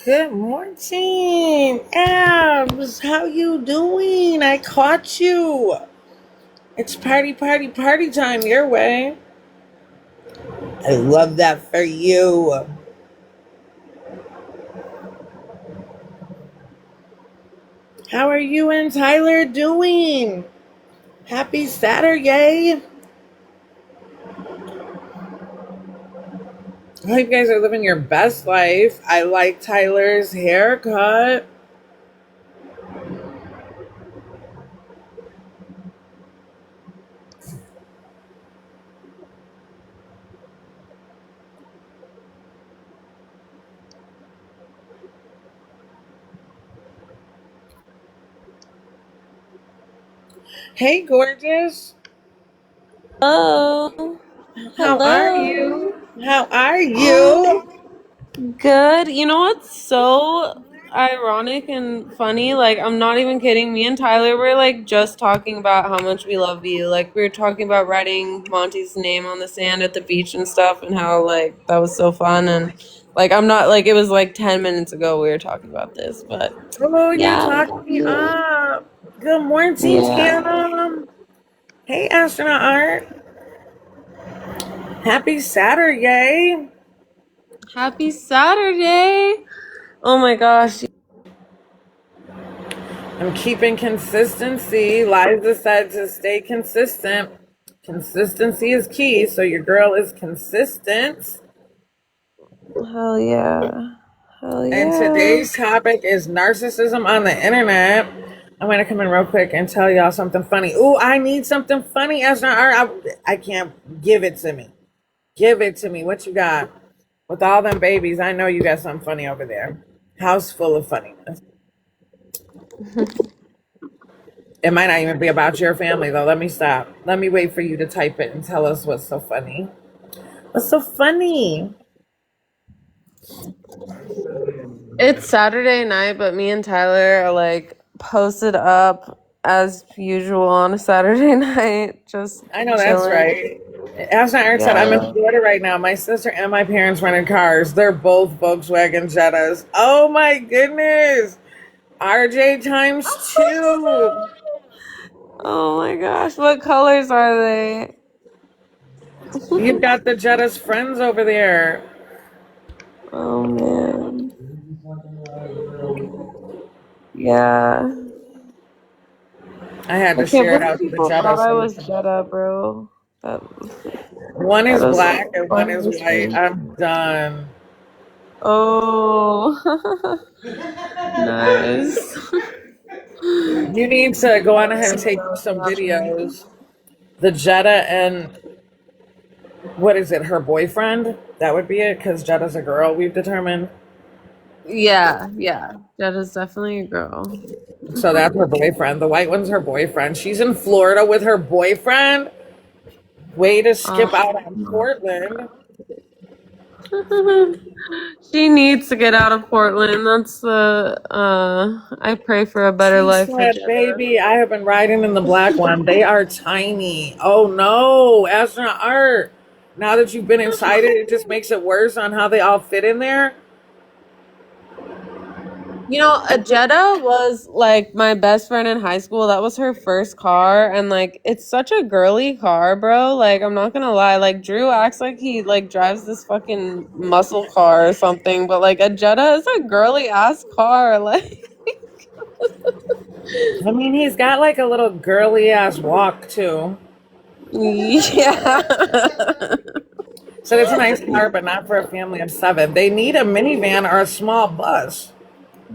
Good morning, Abs. How you doing? I caught you. It's party, party, party time your way. I love that for you. How are you and Tyler doing? Happy Saturday. I hope you guys are living your best life. I like Tyler's haircut. Hey, gorgeous. Hello. How are Hello. you? How are you? Good. You know what's so ironic and funny? Like, I'm not even kidding. Me and Tyler were like just talking about how much we love you. Like, we were talking about writing Monty's name on the sand at the beach and stuff, and how like that was so fun. And like, I'm not like it was like 10 minutes ago we were talking about this, but Oh, you yeah, we talked love me you. up. Good morning, Yeah. Tam. Hey, astronaut art. Happy Saturday. Happy Saturday. Oh my gosh. I'm keeping consistency. Liza said to stay consistent. Consistency is key, so your girl is consistent. Hell yeah. Hell And yeah. today's topic is narcissism on the internet. I'm going to come in real quick and tell y'all something funny. Ooh, I need something funny, astronaut art. I can't. Give it to me. Give it to me. What you got? With all them babies, I know you got something funny over there. House full of funniness. It might not even be about your family, though. Let me stop. Let me wait for you to type it and tell us what's so funny. What's so funny? It's Saturday night, but me and Tyler are like posted up as usual on a Saturday night, just I know that's chilling. right. Astronaut Eric said, I'm in Yeah. Florida right now. My sister and my parents rented cars. They're both Volkswagen Jettas. Oh my goodness. RJ times two. Oh my gosh, what colors are they? You've got the Jetta's friends over there. Oh man. Yeah. I had I to can't share it believe out to the people thought Jettas. I was Jetta, bro. That One that is was the black and one is funniest white. thing. I'm done. Oh, nice. You need to go on ahead and So take jealous some of that. videos. The Jetta and what is it? Her boyfriend? That would be it because Jetta's a girl. We've determined. Yeah, yeah. That is definitely a girl. So that's her boyfriend. The white one's her boyfriend. She's in Florida with her boyfriend. Way to skip out on Portland. She needs to get out of Portland. That's the I pray for a better She life for said, Jenna. "Baby, I have been riding in the black one. They are tiny. Oh no, astronaut art. Now that you've been inside it, it just makes it worse on how they all fit in there." You know, a Jetta was like my best friend in high school. That was her first car, and like it's such a girly car, bro. Like I'm not gonna lie, like Drew acts like he like drives this fucking muscle car or something, but like a Jetta is a girly ass car. Like I mean, he's got like a little girly ass walk too. yeah. Said it's a nice car, but not for a family of seven. They need a minivan or a small bus.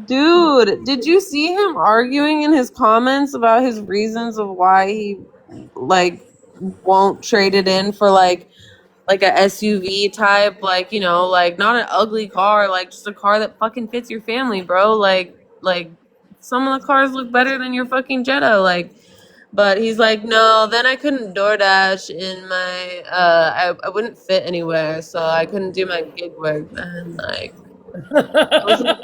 Dude, did you see him arguing in his comments about his reasons of why he like won't trade it in for like a SUV type, like, you know, like not an ugly car, like just a car that fucking fits your family, bro. Like some of the cars look better than your fucking Jetta, like. But he's like, no, then I couldn't DoorDash in my I wouldn't fit anywhere, so I couldn't do my gig work then. Like I was like,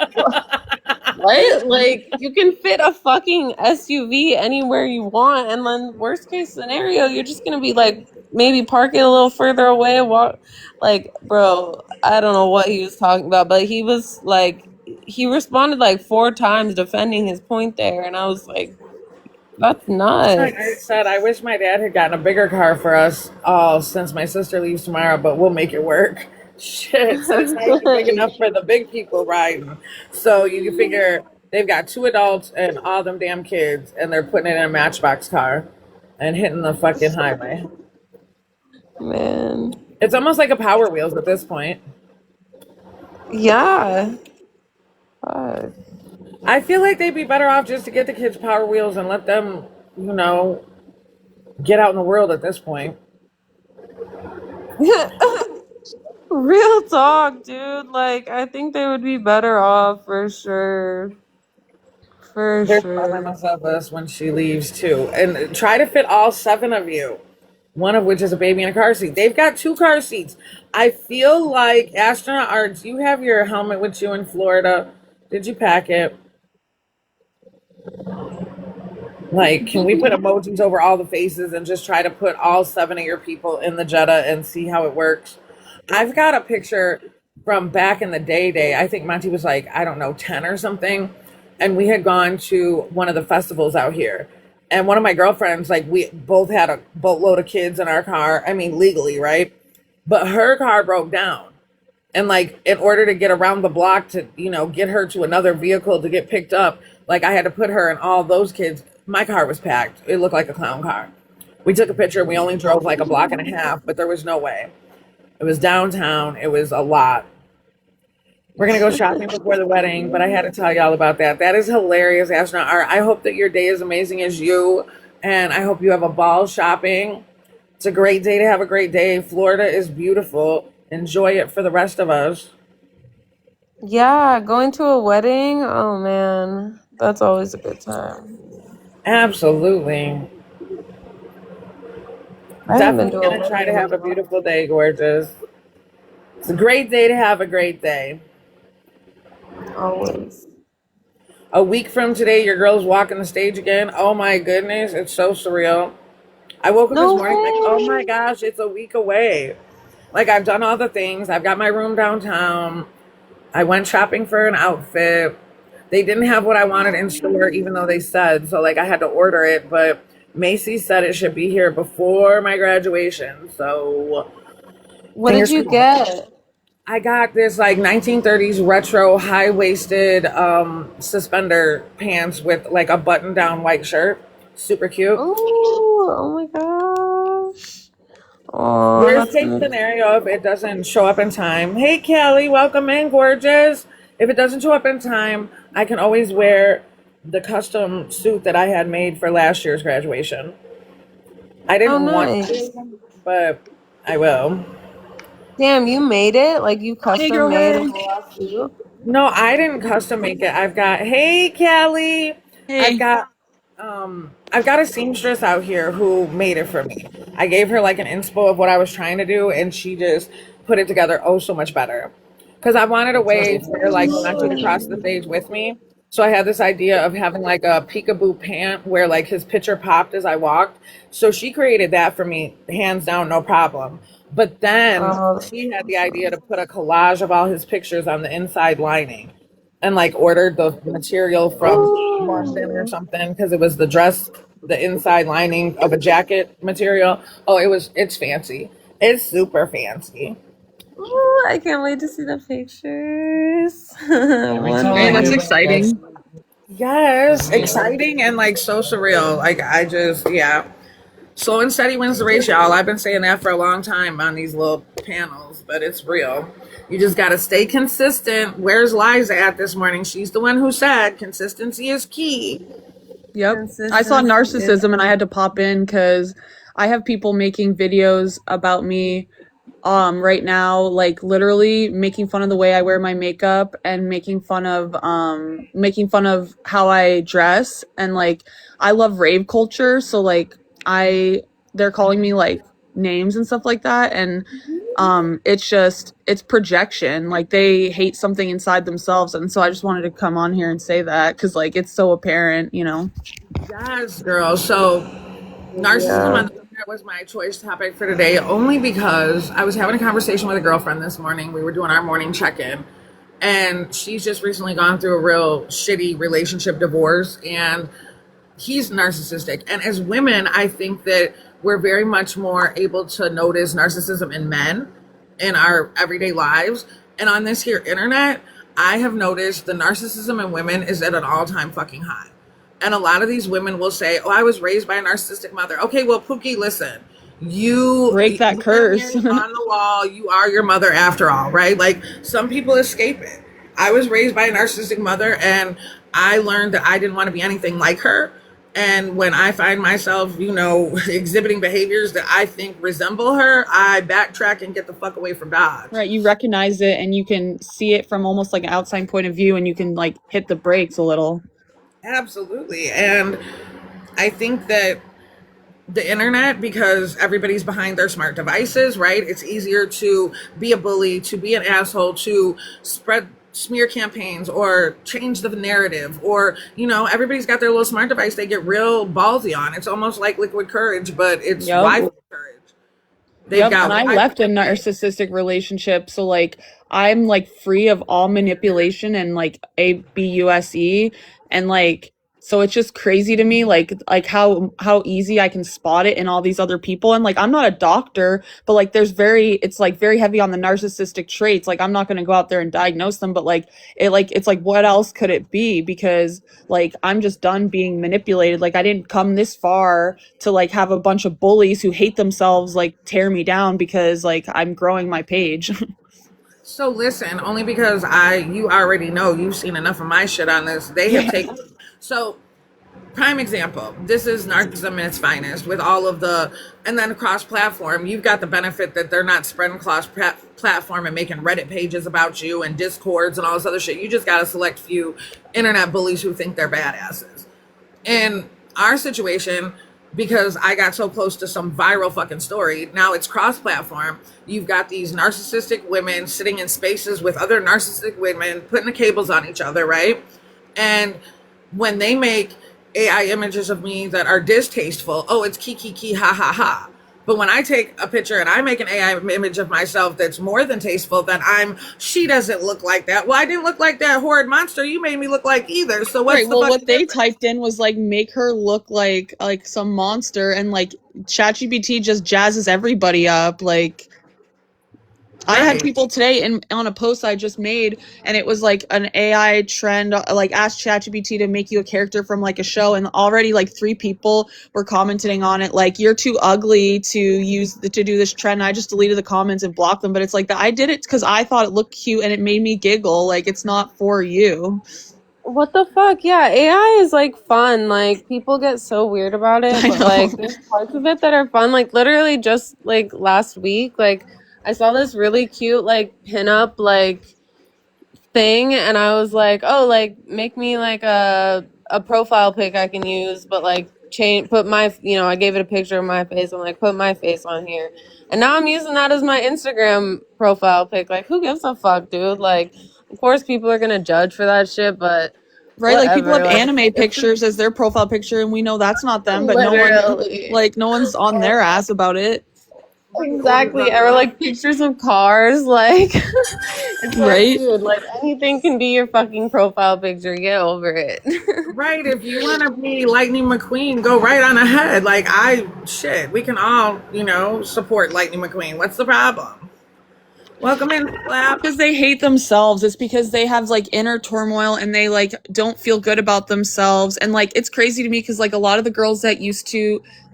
what? Like, you can fit a fucking SUV anywhere you want, and then worst case scenario, you're just gonna be like maybe park it a little further away, walk. Like, bro, I don't know what he was talking about, but he was like, he responded like 4 times defending his point there, and I was like, that's Like I nuts. said, I wish my dad had gotten a bigger car for us all since my sister leaves tomorrow, but we'll make it work. Shit, so it's not even big enough for the big people riding. So you can figure they've got 2 adults and all them damn kids, and they're putting it in a Matchbox car and hitting the fucking highway. Man. It's almost like a Power Wheels at this point. Yeah. Fuck. I feel like they'd be better off just to get the kids Power Wheels and let them, you know, get out in the world at this point. Real talk, dude. Like, I think they would be better off for sure. For There's probably sure. most of us when she leaves too. And try to fit all 7 of you. One of which is a baby in a car seat. They've got 2 car seats. I feel like astronaut arts, you have your helmet with you in Florida. Did you pack it? Like, can we put emojis over all the faces and just try to put all 7 of your people in the Jetta and see how it works? I've got a picture from back in the day. I think Monty was like, I don't know, 10 or something. And we had gone to one of the festivals out here. And one of my girlfriends, like, we both had a boatload of kids in our car. I mean, legally, right? But her car broke down. And like in order to get around the block to, get her to another vehicle to get picked up, like I had to put her and all those kids. My car was packed. It looked like a clown car. We took a picture. We only drove like a block and a half, but there was no way. It was downtown. It was a lot. We're gonna go shopping before the wedding, but I had to tell y'all about that. That is hilarious, astronaut art. I hope that your day is amazing as you, and I hope you have a ball shopping. It's a great day to have a great day. Florida is beautiful. Enjoy it for the rest of us. Yeah, going to a wedding. Oh man, that's always a good time. Absolutely. I haven't been Definitely to a gonna try wedding to in a have a while. beautiful day, gorgeous. It's a great day to have a great day. Always. A week from today, your girl's walking the stage again. Oh my goodness, it's so surreal. I woke up this No morning like, oh my way. gosh, it's a week away. Like I've done all the things. I've got my room downtown. I went shopping for an outfit. They didn't have what I wanted in store, even though they said so. Like I had to order it, but Macy's said it should be here before my graduation. So What did fingers you crossed. get? I got this like 1930s retro high waisted suspender pants with like a button down white shirt. Super cute. Oh my gosh. Oh, Worst that's case gonna. scenario, if it doesn't show up in time. Hey, Kelly, welcome in, gorgeous. If it doesn't show up in time, I can always wear the custom suit that I had made for last year's graduation. I Oh, didn't want nice. to, but I will. Damn, you made it? Like you Hey custom girl, made a hey. whole ass suit? No, I didn't custom make it. Hey, Kelly. I've Hey. got I've got a seamstress out here who made it for me. I gave her like an inspo of what I was trying to do, and she just put it together oh so much better. Because I wanted a way for like Monty to cross the stage with me. So I had this idea of having like a peekaboo pant where like his picture popped as I walked. So she created that for me, hands down, no problem. But then Oh, she had the that's idea nice. to put a collage of all his pictures on the inside lining and like ordered the material from London or Ooh. something because it was the inside lining of a jacket material. Oh, it's fancy. It's super fancy. Ooh, I can't wait to see the pictures. Hey, that's Wonderful. exciting. Yes, exciting and like so surreal. Like I just, yeah. Slow and steady wins the race, y'all. I've been saying that for a long time on these little panels, but it's real. You just got to stay consistent. Where's Liza at this morning? She's the one who said consistency is key. Yep. I saw Consistency is narcissism and I had to pop in because I have people making videos about me right now, like literally making fun of the way I wear my makeup and making fun of how I dress, and like I love rave culture, so like I they're calling me like names and stuff like that, and it's projection, like they hate something inside themselves, and so I just wanted to come on here and say that because like it's so apparent. Yes, girl. So narcissism yeah. on the internet was my choice topic for today only because I was having a conversation with a girlfriend this morning. We were doing our morning check-in and she's just recently gone through a real shitty relationship divorce, and he's narcissistic. And as women, I think that we're very much more able to notice narcissism in men in our everyday lives. And on this here internet, I have noticed the narcissism in women is at an all-time fucking high. And a lot of these women will say, "Oh, I was raised by a narcissistic mother." Okay, well, Pookie, listen, you break that curse on the wall. You are your mother after all, right? Like, some people escape it. I was raised by a narcissistic mother, and I learned that I didn't want to be anything like her. And when I find myself, exhibiting behaviors that I think resemble her, I backtrack and get the fuck away from Dodge. Right, you recognize it and you can see it from almost like an outside point of view, and you can like hit the brakes a little. Absolutely. And I think that the internet, because everybody's behind their smart devices, right? It's easier to be a bully, to be an asshole, to smear campaigns or change the narrative, or everybody's got their little smart device they get real ballsy on. It's almost like liquid courage, but it's Wi-Fi courage. And I left a narcissistic relationship, so like I'm like free of all manipulation and like ABUSE, and like so it's just crazy to me like how easy I can spot it in all these other people. And like I'm not a doctor, but like it's like very heavy on the narcissistic traits. Like I'm not going to go out there and diagnose them, but it's like what else could it be? Because like I'm just done being manipulated. Like I didn't come this far to like have a bunch of bullies who hate themselves like tear me down because like I'm growing my page. So listen, only because you already know, you've seen enough of my shit on this. They have taken. So, prime example, this is narcissism in its finest with all of and then cross-platform, you've got the benefit that they're not spreading cross-platform and making Reddit pages about you and Discords and all this other shit. You just got a select few internet bullies who think they're badasses. In our situation, because I got so close to some viral fucking story, now it's cross-platform. You've got these narcissistic women sitting in spaces with other narcissistic women, putting the cables on each other, right? And when they make AI images of me that are distasteful, oh, it's kiki, ha, ha, ha. But when I take a picture and I make an AI image of myself that's more than tasteful, then she doesn't look like that. Well, I didn't look like that horrid monster you made me look like either. So what's the what they typed in was like, make her look like some monster, and like ChatGPT just jazzes everybody up. Like, I had people today on a post I just made, and it was like an AI trend, like ask ChatGPT to make you a character from like a show, and already like 3 people were commenting on it like, you're too ugly to do this trend. And I just deleted the comments and blocked them. But it's like I did it because I thought it looked cute and it made me giggle. Like, it's not for you. What the fuck? Yeah, AI is like fun. Like people get so weird about it, but like there's parts of it that are fun. Like literally just like last week, like I saw this really cute like pinup like thing, and I was like, oh, like make me like a profile pic I can use, but like put my I gave it a picture of my face. I'm like, put my face on here, and now I'm using that as my Instagram profile pic. Like, who gives a fuck, dude? Like, of course people are gonna judge for that shit, but right, whatever. like people have anime pictures as their profile picture, and we know that's not them, but no one's on their ass about it. Exactly. Or like pictures of cars, like it's right, dude, like anything can be your fucking profile picture. Get over it. Right, if you want to be Lightning McQueen, go right on ahead. Like, we can all support Lightning McQueen. What's the problem? Welcome in, Slap. Because they hate themselves. It's because they have like inner turmoil and they like don't feel good about themselves. And like it's crazy to me because like a lot of the girls that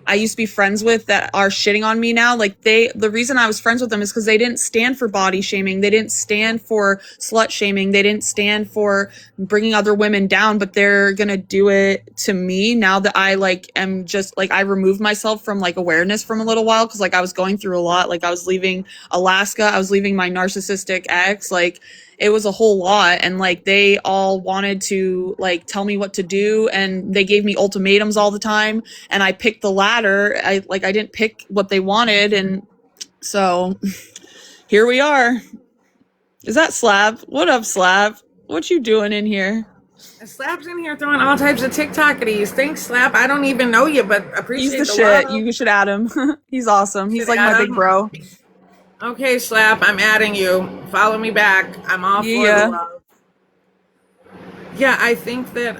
I used to be friends with that are shitting on me now, like the reason I was friends with them is because they didn't stand for body shaming. They didn't stand for slut shaming. They didn't stand for bringing other women down, but they're going to do it to me now that I like am just like, I removed myself from like awareness from a little while. Cause like I was going through a lot. Like I was leaving Alaska. I was leaving my narcissistic ex. Like it was a whole lot. And like they all wanted to like tell me what to do, and they gave me ultimatums all the time, and I picked the latter. I didn't pick what they wanted, and so here we are. Is that Slab? What up, Slab? What you doing in here? Slap's in here throwing all types of TikTokities. Thanks, Slap. I don't even know you, but appreciate He's the shit. Love. You should add him. He's awesome. He's like my big bro. Okay, Slap, I'm adding you. Follow me back. I'm all for the love. Yeah, I think that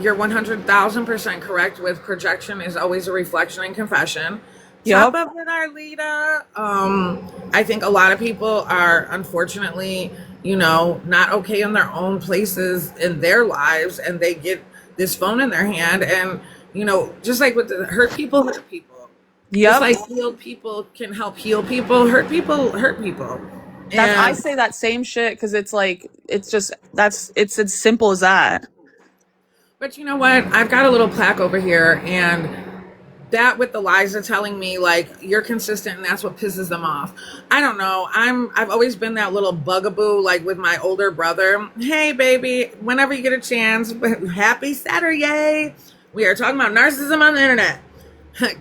you're 100,000% correct with projection is always a reflection and confession. Top Yep. of it, Arlita. I think a lot of people are unfortunately, not okay in their own places in their lives, and they get this phone in their hand, and just like with the hurt people. Just Yep. like healed people can help heal people, hurt people. I And say that same shit because it's like it's just it's as simple as that. but you know what? I've got a little plaque over here, and that with the lies are telling me like you're consistent and that's what pisses them off. I don't know. I've always been that little bugaboo like with my older brother. Hey baby, whenever you get a chance, happy Saturday. We are talking about narcissism on the internet.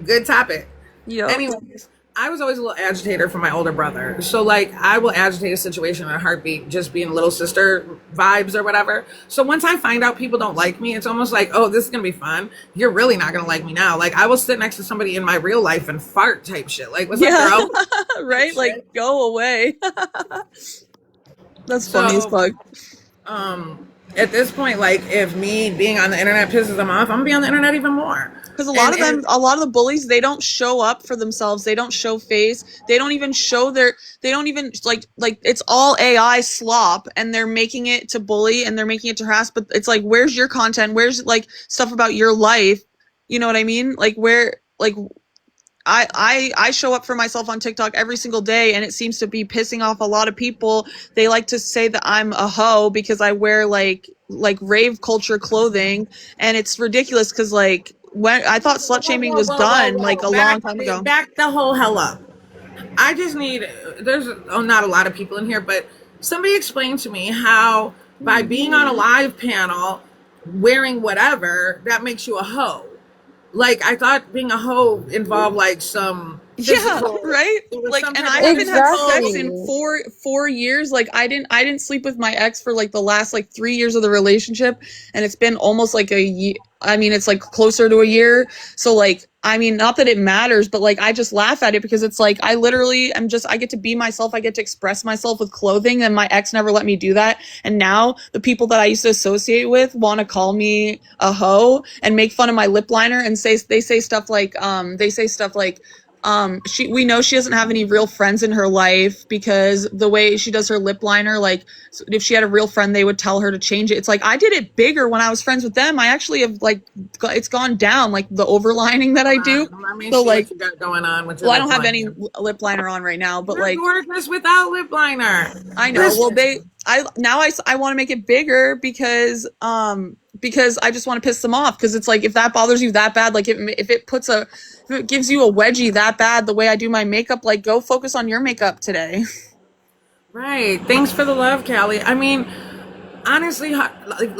Good topic. Yep. Anyways, I was always a little agitator for my older brother. So, like, I will agitate a situation in a heartbeat, just being little sister vibes or whatever. So, once I find out people don't like me, it's almost like, oh, this is going to be fun. You're really not going to like me now. Like, I will sit next to somebody in my real life and fart type shit. Like, what's Yeah. up, girl? Right? Like go away. That's funny as So, fuck. at this point, like, if me being on the internet pisses them off, I'm going to be on the internet even more. Because And a lot of the bullies, they don't show up for themselves. They don't show face. They don't even show they don't even like it's all AI slop, and they're making it to bully and they're making it to harass. But it's like, where's your content? Where's like stuff about your life? You know what I mean? Like where, like I show up for myself on TikTok every single day, and it seems to be pissing off a lot of people. They like to say that I'm a hoe because I wear like rave culture clothing, and it's ridiculous because like when I thought slut shaming was done like a long time ago. back the whole hell up. I just need, there's not a lot of people in here, but somebody explain to me how by being on a live panel wearing whatever, that makes you a hoe. Like, I thought being a hoe involved like some Yeah, physical, right? there was Like, some and type I of haven't had physical. sex in Exactly. four years. Like, I didn't sleep with my ex for like the last like 3 years of the relationship, and it's been almost like a year. I mean, it's like closer to a year. So like, I mean, not that it matters, but like, I just laugh at it because it's like I literally am just I get to be myself. I get to express myself with clothing, and my ex never let me do that. And now the people that I used to associate with want to call me a hoe and make fun of my lip liner and say stuff like we know she doesn't have any real friends in her life because the way she does her lip liner, like if she had a real friend, they would tell her to change it. It's like I did it bigger when I was friends with them. I actually have like it's gone down, like the overlining that I do. Let me So see what like, you got going on with your well, I lip don't have any liner. lip liner on right now, but You're like gorgeous without lip liner. I know. Well, Listen, I want to make it bigger because I just want to piss them off because it's like if that bothers you that bad, like if it gives you a wedgie that bad the way I do my makeup, like go focus on your makeup today. right. Thanks for the love, Callie. I mean, honestly, like,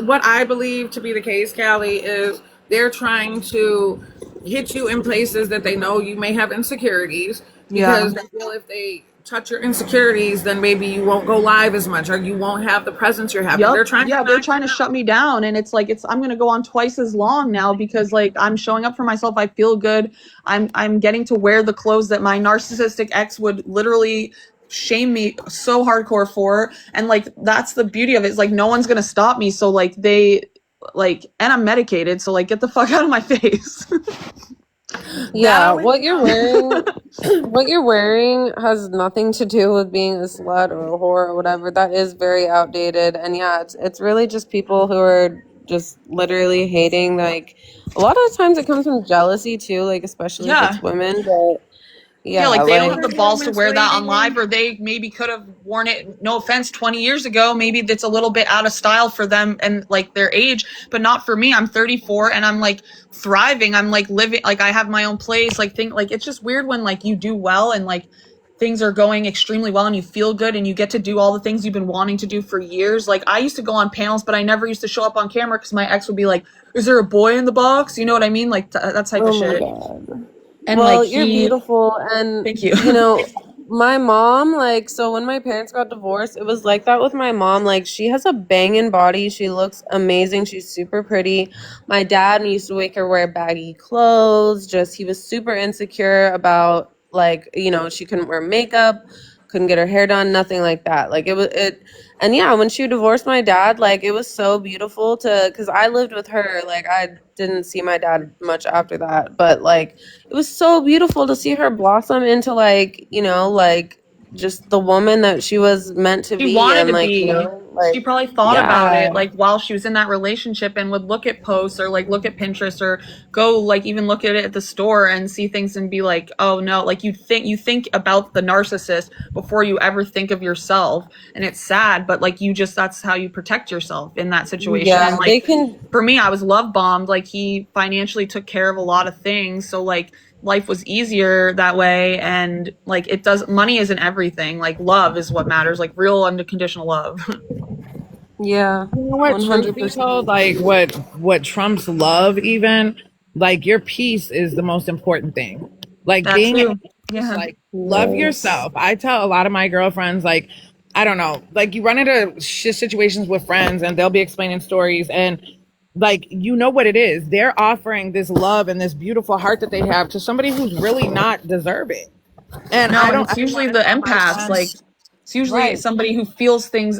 what I believe to be the case, Callie, is they're trying to hit you in places that they know you may have insecurities Yeah. because they feel if they touch your insecurities, then maybe you won't go live as much or you won't have the presence you're having. Yep. They're trying to Yeah, they're knock trying you to shut out. me down, and it's like I'm gonna go on twice as long now because like I'm showing up for myself. I feel good. I'm getting to wear the clothes that my narcissistic ex would literally shame me so hardcore for, and like that's the beauty of it. It's like no one's gonna stop me. So like and I'm medicated, so like get the fuck out of my face. Yeah, That always what you're wearing has nothing to do with being a slut or a whore or whatever. That is very outdated. And yeah, it's really just people who are just literally hating. Like a lot of the times it comes from jealousy too, like especially if Yeah. it's women. But Yeah, yeah, like they don't like have the a little balls to wear that on live, misleading. or they maybe could have worn it, no offense, 20 years ago. Maybe that's a little bit out of style for them and like their age, but not for me. I'm 34 and I'm like thriving. I'm like living, like I have my own place. Like think like it's just weird when like you do well and like things are going extremely well and you feel good and you get to do all the things you've been wanting to do for years. Like I used to go on panels, but I never used to show up on camera because my ex would be like, "Is there a boy in the box?" You know what I mean? Like that type of oh my shit. God. And like Well, you're beautiful. And, thank you. my mom, like, so when my parents got divorced, it was like that with my mom. Like, she has a banging body. She looks amazing. She's super pretty. My dad used to make her wear baggy clothes. Just, he was super insecure about, like, she couldn't wear makeup couldn't get her hair done, nothing like that. Like and yeah, when she divorced my dad, like it was so beautiful because I lived with her. Like I didn't see my dad much after that, but like it was so beautiful to see her blossom into like, like just the woman that she was meant to She be, wanted and to like, be. She like, probably thought about yeah. it like while she was in that relationship and would look at posts or like look at Pinterest or go like even look at it at the store and see things and be like, oh no, like you think about the narcissist before you ever think of yourself. And it's sad, but like that's how you protect yourself in that situation. And Yeah, they like can. for me, I was love bombed. Like he financially took care of a lot of things. So like life was easier that way, and like money isn't everything. Like love is what matters, like real unconditional love. Yeah, You know what? Truth be 100%. told, like what trumps love, even like your peace is the most important thing. Like That being at too. peace, Yeah. like love Yes. yourself. I tell a lot of my girlfriends, like I don't know, like you run into situations with friends, and they'll be explaining stories, and like what it is. They're offering this love and this beautiful heart that they have to somebody who's really not deserving. And No, I and don't it's ever usually want to the tell my empaths. friends, Like, it's usually right? somebody who feels things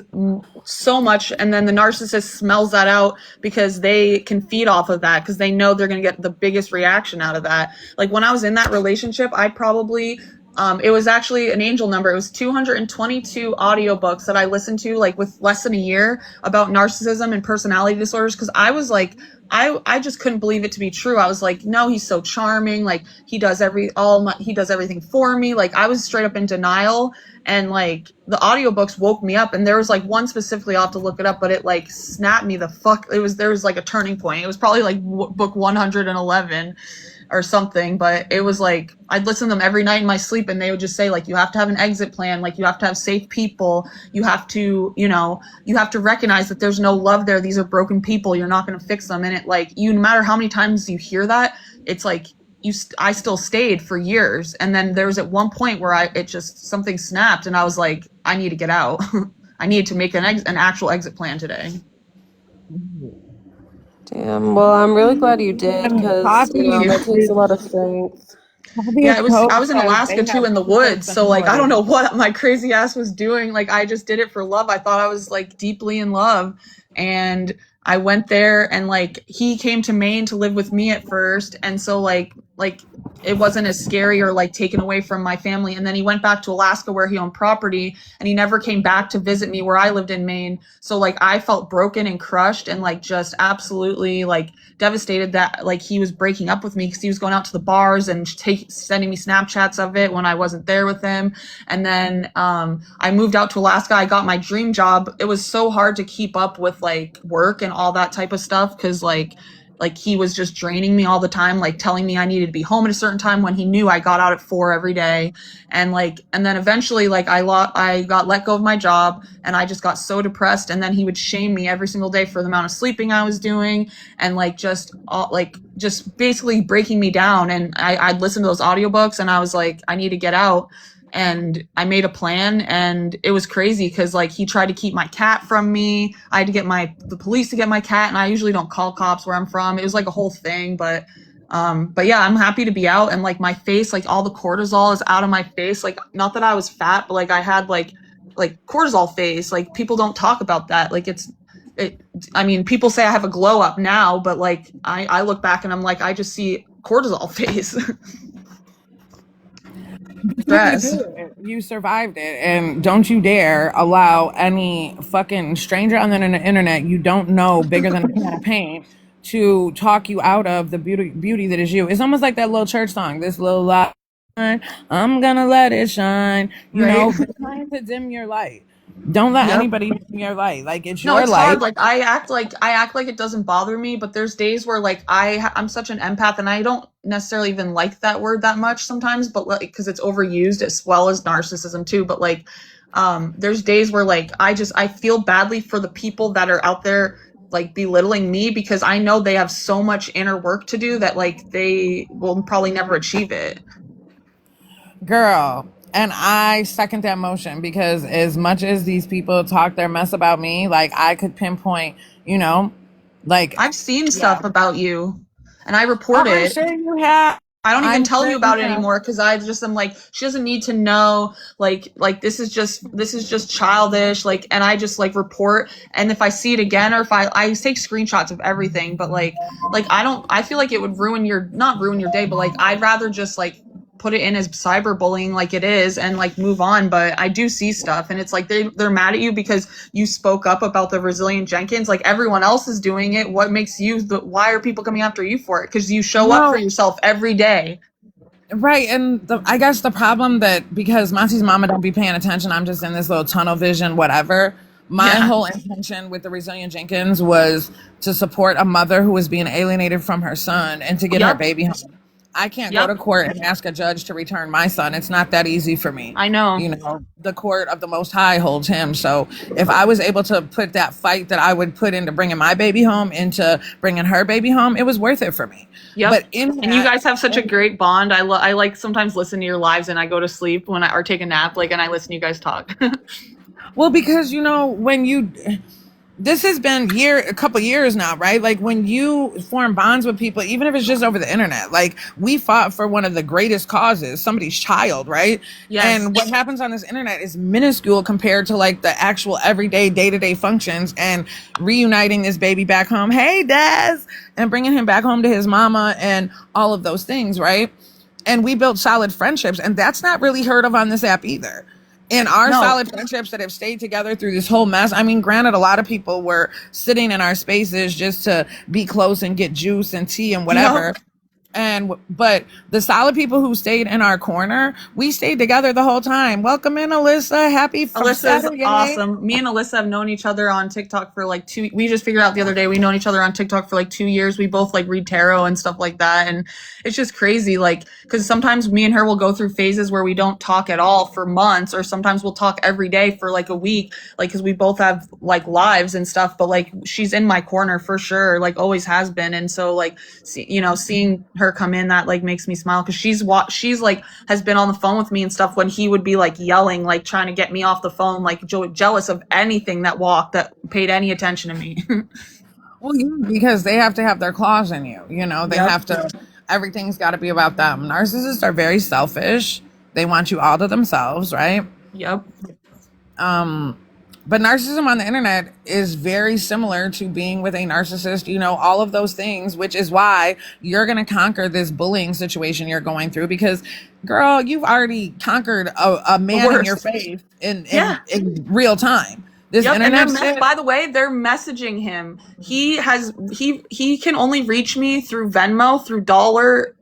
so much, and then the narcissist smells that out because they can feed off of that because they know they're going to get the biggest reaction out of that. Like, when I was in that relationship, I probably. It was actually an angel number. It was 222 audiobooks that I listened to, like with less than a year, about narcissism and personality disorders. Because I was like, I just couldn't believe it to be true. I was like, no, he's so charming. Like he does he does everything for me. Like I was straight up in denial, and like the audiobooks woke me up. And there was like one specifically, I'll have to look it up, but it like snapped me the fuck. There was like a turning point. It was probably like book 111 or something, but it was like I'd listen to them every night in my sleep, and they would just say like, you have to have an exit plan, like you have to have safe people, you have to, you have to recognize that there's no love there, these are broken people, you're not going to fix them. And it like, no matter how many times you hear that, it's like I still stayed for years. And then there was at one point where it just something snapped, and I was like, I need to get out. I need to make an actual exit plan today. Damn. Well, I'm really glad you did And because, Thank you. that takes a lot of strength. Coffee Yeah, is I cold was in because Alaska they too have in the two woods. So like I don't personalities. know what my crazy ass was doing. Like I just did it for love. I thought I was like deeply in love. And I went there, and like he came to Maine to live with me at first. And so like it wasn't as scary or like taken away from my family. And then he went back to Alaska where he owned property, and he never came back to visit me where I lived in Maine. So like I felt broken and crushed and like just absolutely like devastated that like he was breaking up with me because he was going out to the bars and sending me Snapchats of it when I wasn't there with him. And then I moved out to Alaska. I got my dream job. It was so hard to keep up with like work and all that type of stuff because like he was just draining me all the time, like telling me I needed to be home at a certain time when he knew I got out at 4 every day. And then eventually like I got let go of my job, and I just got so depressed. And then he would shame me every single day for the amount of sleeping I was doing, and like just basically breaking me down. And I'd listen to those audiobooks, and I was like, I need to get out. And I made a plan, and it was crazy because like he tried to keep my cat from me. I had to get the police to get my cat, and I usually don't call cops where I'm from. It was like a whole thing, but yeah, I'm happy to be out. And like my face, like all the cortisol is out of my face. Like not that I was fat, but like I had like cortisol face. Like people don't talk about that. Like it I mean, people say I have a glow up now, but like I look back and I'm like, I just see cortisol face. You did Stress. it. You survived it, and don't you dare allow any fucking stranger on the internet you don't know bigger than a can of paint to talk you out of the beauty that is you. It's almost like that little church song, this little light, I'm gonna let it shine. Right. They're trying to dim your light. Don't let Yep. anybody dim your light. Like it's No, your it's hard. light. Like I act like it doesn't bother me, but there's days where like I'm such an empath, and I don't necessarily even like that word that much sometimes, but like because it's overused as well as narcissism too. But like there's days where like I feel badly for the people that are out there like belittling me because I know they have so much inner work to do that like they will probably never achieve it. Girl, and I second that motion because as much as these people talk their mess about me, like I could pinpoint, like, I've seen yeah. stuff about you, and I Oh, report I'm it. sure you have. I don't even I'm tell you very about it impressed. anymore because I just am like, she doesn't need to know. Like this is just childish. Like, and I just like report. And if I see it again, or if I take screenshots of everything, but like I don't. I feel like it would ruin your not ruin your day, but like I'd rather just like put it in as cyberbullying like it is and like move on. But I do see stuff, and it's like they're mad at you because you spoke up about the Brazilian Jenkins. Like everyone else is doing it. What makes you why are people coming after you for it? Because you show up for No, yourself every day. right. And I guess the problem that because Monty's mama don't be paying attention, I'm just in this little tunnel vision, whatever. My Yeah. whole intention with the Resilient Jenkins was to support a mother who was being alienated from her son and to get her Yep. baby home. I can't go to Yep. court and ask a judge to return my son. It's not that easy for me. I know. The court of the Most High holds him. So if I was able to put that fight that I would put into bringing my baby home into bringing her baby home, it was worth it for me. Yep. But in And you that, guys have such a great bond. I like sometimes listen to your lives and I go to sleep when I or take a nap like and I listen to you guys talk. well, because when you this has been a couple years now, right? Like when you form bonds with people, even if it's just over the internet, like we fought for one of the greatest causes, somebody's child, right? Yes. And what happens on this internet is minuscule compared to like the actual everyday day-to-day functions and reuniting this baby back home. Hey, Daz, and bringing him back home to his mama and all of those things, right? And we built solid friendships, and that's not really heard of on this app either. And our No. solid friendships that have stayed together through this whole mess. I mean, granted, a lot of people were sitting in our spaces just to be close and get juice and tea and whatever. Yep. But the solid people who stayed in our corner, we stayed together the whole time. Welcome in, Alyssa. Happy Alyssa's Saturday. awesome. Me and Alyssa have known each other on TikTok for like we just figured out the other day we've known each other on TikTok for like 2 years. We both like read tarot and stuff like that. And it's just crazy. Like, cause sometimes me and her will go through phases where we don't talk at all for months, or sometimes we'll talk every day for like a week. Like, cause we both have like lives and stuff, but like she's in my corner for sure. Like always has been. And so like, seeing her come in, that like makes me smile. Cause she's like has been on the phone with me and stuff when he would be like yelling, like trying to get me off the phone, like jealous of anything that paid any attention to me. Well, because they have to have their claws in you. They Yep. have to, everything's got to be about them. Narcissists are very selfish. They want you all to themselves, right? Yep. But narcissism on the internet is very similar to being with a narcissist, all of those things, which is why you're going to conquer this bullying situation you're going through because, girl, you've already conquered a man in your face in real time. This Yep, internet and shit. by the way, they're messaging him. He can only reach me through Venmo, through dollar,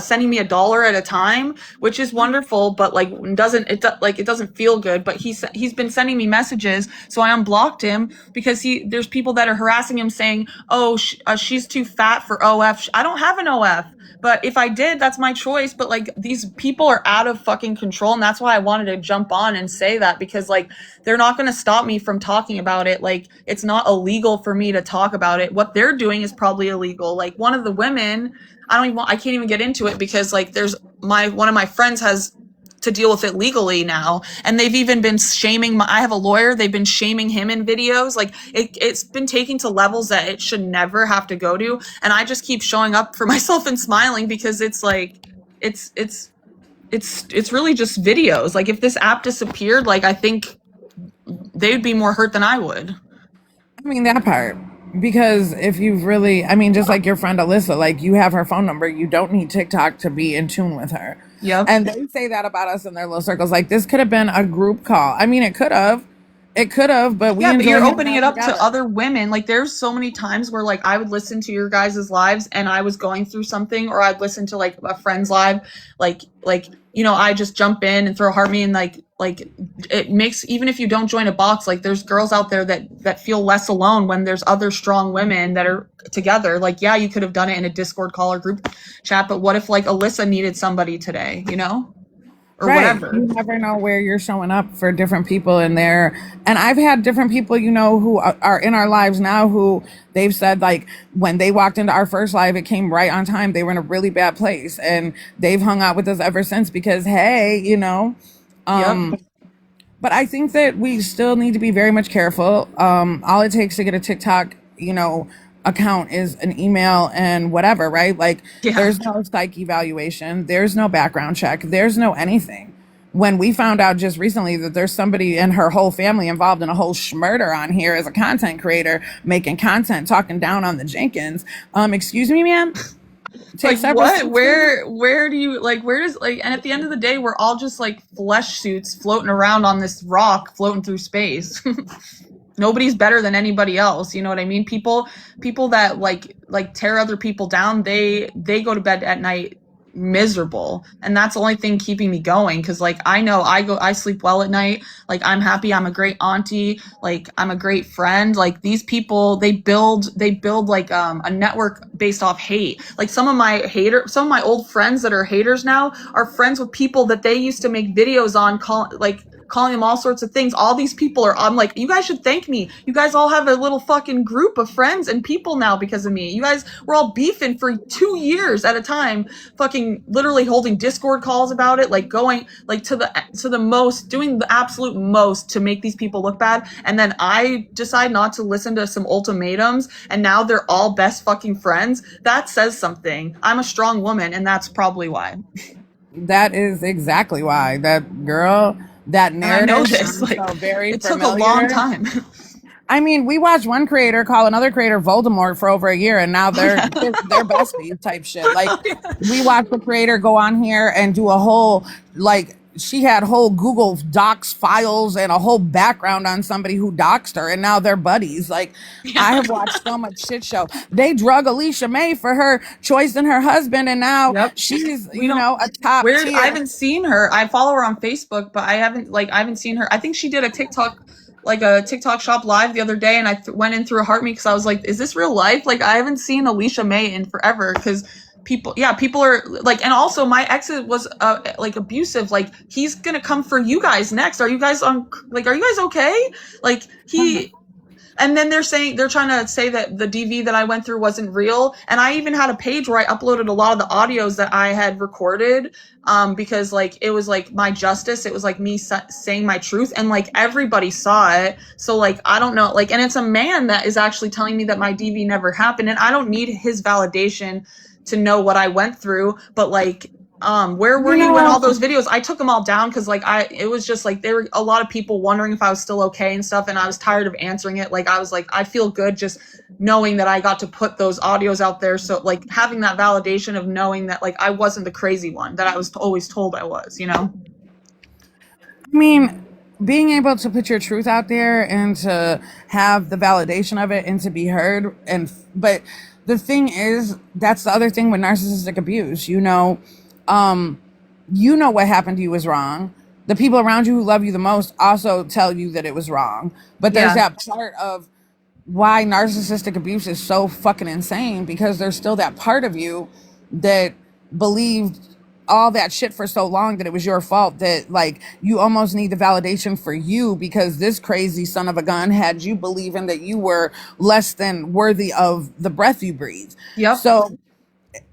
sending me $1 at a time, which is wonderful, but like it doesn't feel good. But he's been sending me messages, so I unblocked him because there's people that are harassing him saying, "Oh, she's too fat for OF." I don't have an OF. But if I did, that's my choice. But like these people are out of fucking control. And that's why I wanted to jump on and say that, because like they're not going to stop me from talking about it. Like it's not illegal for me to talk about it. What they're doing is probably illegal. Like one of the women, I can't even get into it because like one of my friends has to deal with it legally now, and they've even been shaming I have a lawyer, they've been shaming him in videos. Like it's been taken to levels that it should never have to go to, and I just keep showing up for myself and smiling because it's like it's really just videos. Like if this app disappeared, like I think they'd be more hurt than I would. I mean, that part. Because if you've really, just like your friend Alyssa, like you have her phone number, you don't need TikTok to be in tune with her. Yep. And they say that about us in their little circles. Like this could have been a group call. It could have. It could have, but but you're opening it up together. to other women. Like there's so many times where like I would listen to your guys' lives and I was going through something, or I'd listen to like a friend's live, like I just jump in and throw heart me, and like it makes, even if you don't join a box, like there's girls out there that feel less alone when there's other strong women that are together. Like yeah, you could have done it in a Discord call or group chat, but what if like Alyssa needed somebody today, or right. whatever. You never know where you're showing up for different people in there. And I've had different people, who are in our lives now who they've said like when they walked into our first live, it came right on time. They were in a really bad place and they've hung out with us ever since because, hey, Yep. But I think that we still need to be very much careful. All it takes to get a TikTok, account is an email and whatever, right? Like Yeah. there's no psych evaluation, there's no background check, there's no anything. When we found out just recently that there's somebody and her whole family involved in a whole schmurder on here as a content creator, making content, talking down on the Jenkins. Excuse me, ma'am. Like what? Where do you like? Where does like? And at the end of the day, we're all just like flesh suits floating around on this rock, floating through space. Nobody's better than anybody else. You know what I mean? People that like tear other people down, they go to bed at night miserable, and that's the only thing keeping me going, because like I know I sleep well at night. Like I'm happy, I'm a great auntie, like I'm a great friend. Like these people, they build like a network based off hate. Like some of my old friends that are haters now are friends with people that they used to make videos on, calling them all sorts of things. All these people I'm like, you guys should thank me. You guys all have a little fucking group of friends and people now because of me. You guys were all beefing for 2 years at a time, fucking literally holding Discord calls about it, like going like to the most, doing the absolute most to make these people look bad. And then I decide not to listen to some ultimatums, and now they're all best fucking friends. That says something. I'm a strong woman, and that's probably why. That is exactly why. That girl, that narrative. And I know this. Like, so very it familiar. took a long time. I mean, we watched one creator call another creator Voldemort for over a year, and now they're besties type shit. Like we watched the creator go on here and do a whole, like, she had whole Google Docs files and a whole background on somebody who doxed her, and now they're buddies. Like I have watched so much shit show. They drug Alicia May for her choice in her husband, and now she's a top tier. I haven't seen her. I follow her on Facebook, but I haven't seen her. I think she did a TikTok shop live the other day, and I went in through a heartbeat because I was like, is this real life? Like I haven't seen Alicia May in forever, because people are like, and also my ex was like abusive. Like he's gonna come for you guys next. Are you guys okay? Like he and then they're trying to say that the DV that I went through wasn't real. And I even had a page where I uploaded a lot of the audios that I had recorded, because like it was like my justice. It was like me saying my truth, and like everybody saw it. So like I don't know, like, and it's a man that is actually telling me that my DV never happened, and I don't need his validation to know what I went through. But like, where were you when all those videos? I took them all down because like it was just like there were a lot of people wondering if I was still okay and stuff, and I was tired of answering it. Like I was like, I feel good just knowing that I got to put those audios out there. So like having that validation of knowing that like I wasn't the crazy one that I was always told I was, you know? I mean, being able to put your truth out there and to have the validation of it and to be heard, but the thing is, that's the other thing with narcissistic abuse. You know what happened to you was wrong. The people around you who love you the most also tell you that it was wrong. But there's that part of why narcissistic abuse is so fucking insane, because there's still that part of you that believed all that shit for so long that it was your fault, that like you almost need the validation for you because this crazy son of a gun had you believing that you were less than worthy of the breath you breathe. Yep. So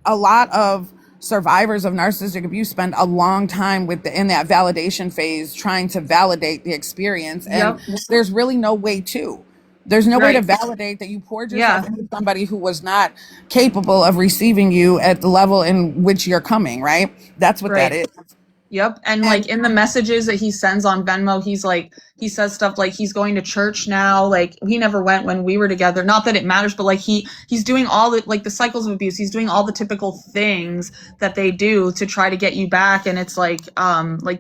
a lot of survivors of narcissistic abuse spend a long time in that validation phase trying to validate the experience, and there's really no way to. There's no way to validate that you poured yourself into somebody who was not capable of receiving you at the level in which you're coming, right? That's what that is. Yep. And like in the messages that he sends on Venmo, he says stuff like he's going to church now. Like he never went when we were together. Not that it matters, but like he's doing all the, like the cycles of abuse. He's doing all the typical things that they do to try to get you back. And it's like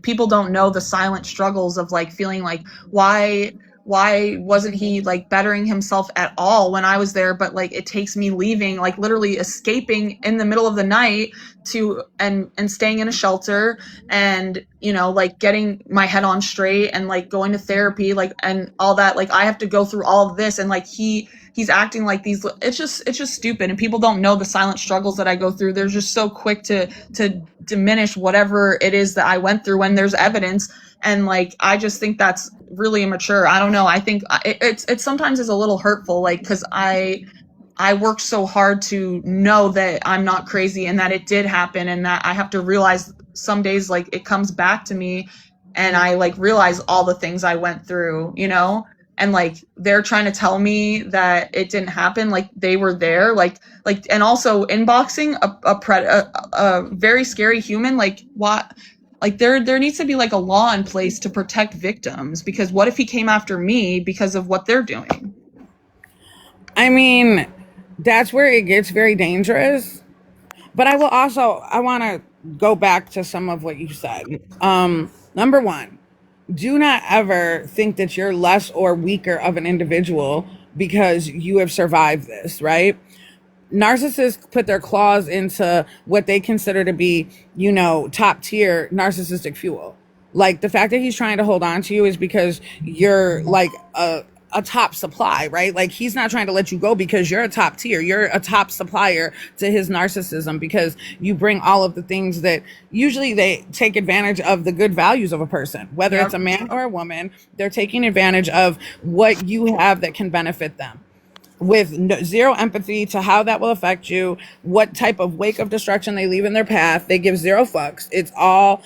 people don't know the silent struggles of like feeling like, why wasn't he like bettering himself at all when I was there? But like it takes me leaving, like literally escaping in the middle of the night and staying in a shelter, and like getting my head on straight and like going to therapy, like, and all that. Like I have to go through all of this, and like he's acting like these. It's just stupid, and people don't know the silent struggles that I go through. They're just so quick to diminish whatever it is that I went through when there's evidence. And like I just think that's really immature. I don't know. I think it sometimes is a little hurtful, like, because I worked so hard to know that I'm not crazy and that it did happen, and that I have to realize some days like it comes back to me, and I like realize all the things I went through, and like they're trying to tell me that it didn't happen, like they were there, and also inboxing a very scary human, like what, like there needs to be like a law in place to protect victims, because what if he came after me because of what they're doing? I mean, that's where it gets very dangerous. But I want to go back to some of what you said. Number one, do not ever think that you're less or weaker of an individual because you have survived this, right? Narcissists put their claws into what they consider to be, top tier narcissistic fuel. Like the fact that he's trying to hold on to you is because you're like a top supply, right? Like he's not trying to let you go because you're a top tier. You're a top supplier to his narcissism because you bring all of the things that usually they take advantage of the good values of a person, whether it's a man or a woman. They're taking advantage of what you have that can benefit them with zero empathy to how that will affect you, what type of wake of destruction they leave in their path. They give zero fucks. It's all,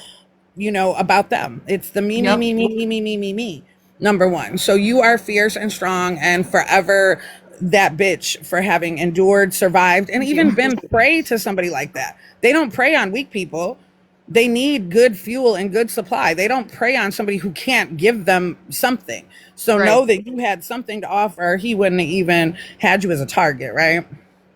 about them. It's the me, me, me, me, me, me, me, me, me. Number one. So you are fierce and strong and forever that bitch for having endured, survived, and even been prey to somebody like that. They don't prey on weak people. They need good fuel and good supply. They don't prey on somebody who can't give them something. So know that you had something to offer. He wouldn't have even had you as a target, right?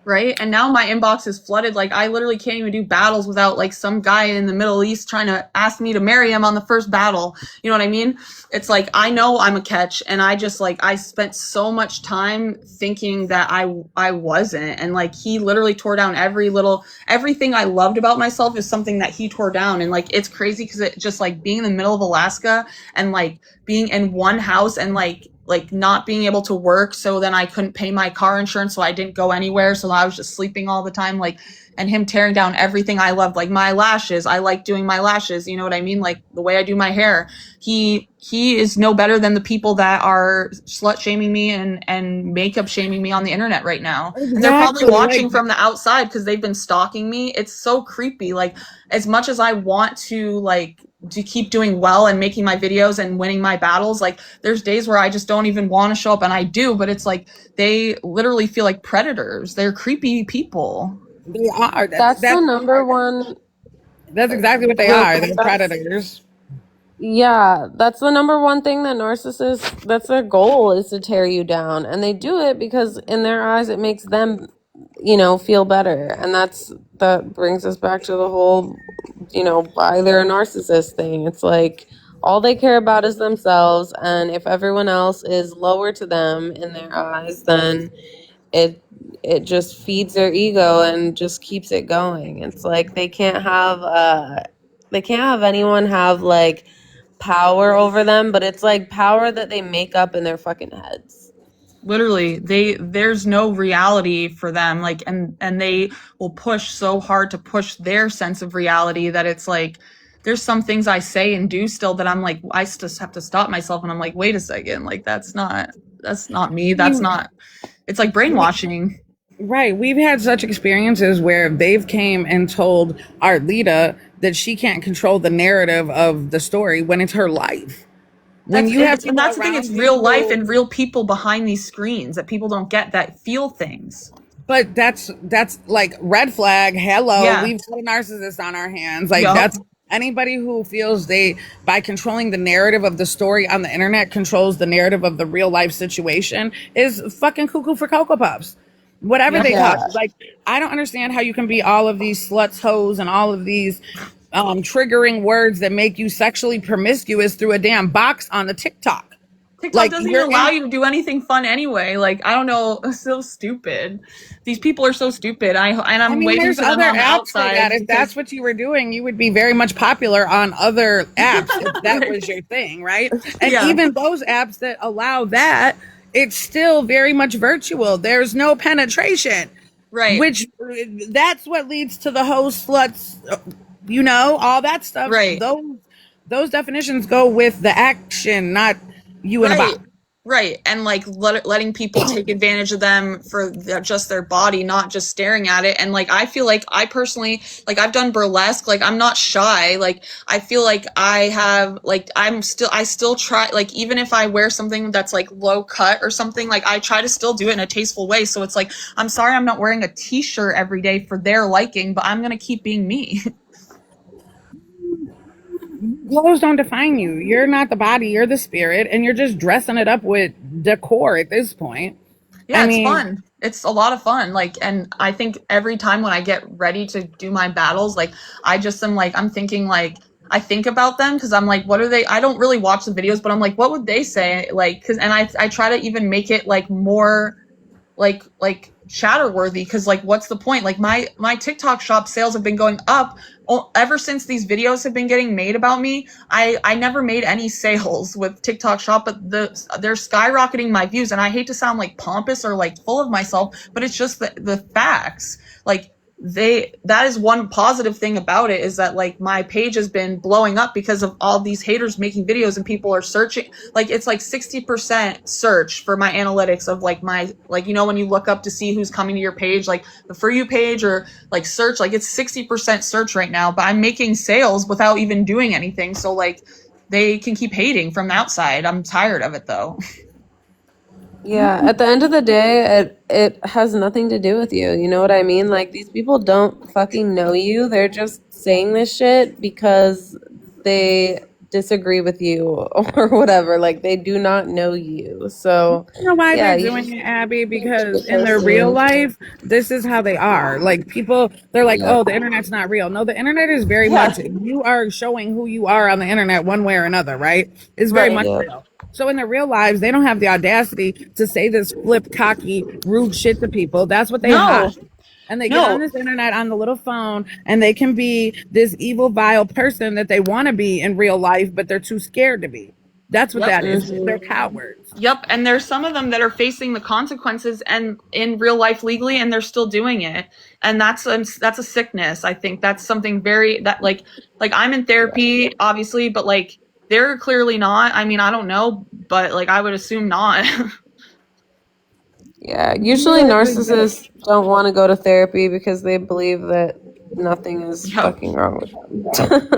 Right. And now my inbox is flooded. Like I literally can't even do battles without like some guy in the Middle East trying to ask me to marry him on the first battle. You know what I mean? It's like, I know I'm a catch, and I just like, I spent so much time thinking that I wasn't. And like, he literally tore down everything I loved about myself is something that he tore down. And like, it's crazy because it just like being in the middle of Alaska and like being in one house and like not being able to work, so then I couldn't pay my car insurance, so I didn't go anywhere, so I was just sleeping all the time, like, and him tearing down everything I loved, like my lashes. I like doing my lashes, you know what I mean, like the way I do my hair. He is no better than the people that are slut shaming me and makeup shaming me on the internet right now. Exactly. And they're probably watching from the outside because they've been stalking me. It's so creepy. Like, as much as I want to keep doing well and making my videos and winning my battles, like there's days where I just don't even want to show up, and I do, but it's like they literally feel like predators. They're creepy people. They are. That's the number one. That's exactly what they are. They're predators. Yeah, that's the number one thing that narcissists, that's their goal, is to tear you down. And they do it because in their eyes it makes them, feel better. And that brings us back to the whole, why they're a narcissist thing. It's like all they care about is themselves, and if everyone else is lower to them in their eyes, then it just feeds their ego and just keeps it going. It's like they can't have anyone have like power over them, but it's like power that they make up in their fucking heads. Literally, there's no reality for them, like, and they will push so hard to push their sense of reality that it's like there's some things I say and do still that I'm like, I just have to stop myself, and I'm like, wait a second, like that's not me, it's like brainwashing. Right. We've had such experiences where they've came and told our leader that she can't control the narrative of the story when it's her life. And that's the thing, it's real life and real people behind these screens that people don't get, that feel things. But that's like red flag. Hello, we've got a narcissist on our hands. Like that's anybody who feels they, by controlling the narrative of the story on the internet, controls the narrative of the real life situation is fucking cuckoo for Cocoa Puffs. Whatever they call it. Like, I don't understand how you can be all of these sluts, hoes, and all of these triggering words that make you sexually promiscuous through a damn box on the TikTok. TikTok doesn't even allow you to do anything fun anyway. Like, I don't know, it's so stupid. These people are so stupid. I'm waiting for them on the outside. If that's what you were doing, you would be very much popular on other apps if that was your thing, right? And even those apps that allow that, it's still very much virtual. There's no penetration. Right. Which, that's what leads to the hoes, sluts, all that stuff. Right. Those definitions go with the action, not you in a box. Right. And like letting people take advantage of them for just their body, not just staring at it. And like, I feel like I personally, like, I've done burlesque, like, I'm not shy. Like, I feel like I have, like, I still try, like, even if I wear something that's like low cut or something, like, I try to still do it in a tasteful way. So it's like, I'm sorry I'm not wearing a t shirt every day for their liking, but I'm going to keep being me. Clothes don't define you. You're not the body, you're the spirit, and you're just dressing it up with decor at this point. I Yeah, it's mean, fun. It's a lot of fun. Like, and I think every time when I get ready to do my battles, like, I just am like, I'm thinking, like, I think about them because I'm like, what are they? I don't really watch the videos, but I'm like, what would they say? Like, because, and I try to even make it like more like chatter worthy because like what's the point? Like my TikTok shop sales have been going up ever since these videos have been getting made about me. I never made any sales with TikTok shop, but they're skyrocketing my views. And I hate to sound like pompous or like full of myself, but it's just the facts. Like, that is one positive thing about it, is that like my page has been blowing up because of all these haters making videos and people are searching. Like, it's like 60% search for my analytics of like my, like, you know, when you look up to see who's coming to your page, like the For You page or like search, like it's 60% search right now, but I'm making sales without even doing anything. So like, they can keep hating from the outside. I'm tired of it though. Yeah, at the end of the day, it has nothing to do with you. You know what I mean? Like these people don't fucking know you. They're just saying this shit because they disagree with you or whatever. Like they do not know you. So, you know why yeah, they're you doing just it, Abby? can't be Because a in their real person. life, this is how they are. Like people, they're like, Yeah. "Oh, the internet's not real." No, the internet is very Yeah. much. You are showing who you are on the internet, one way or another, right? It's very Right. much Yeah. real. So in their real lives, they don't have the audacity to say this flip, cocky, rude shit to people. That's what they No. hide. And they get on No. this internet on the little phone and they can be this evil, vile person that they want to be in real life, but they're too scared to be. That's what Yep. that is. They're Hmm. cowards. Yep, and there's some of them that are facing the consequences and in real life legally, and they're still doing it, and that's a sickness. I think that's something very that like I'm in therapy, obviously, but like they're clearly not. I mean, I don't know, but like I would assume not. Yeah, usually narcissists don't want to go to therapy because they believe that nothing is Yep. fucking wrong with them.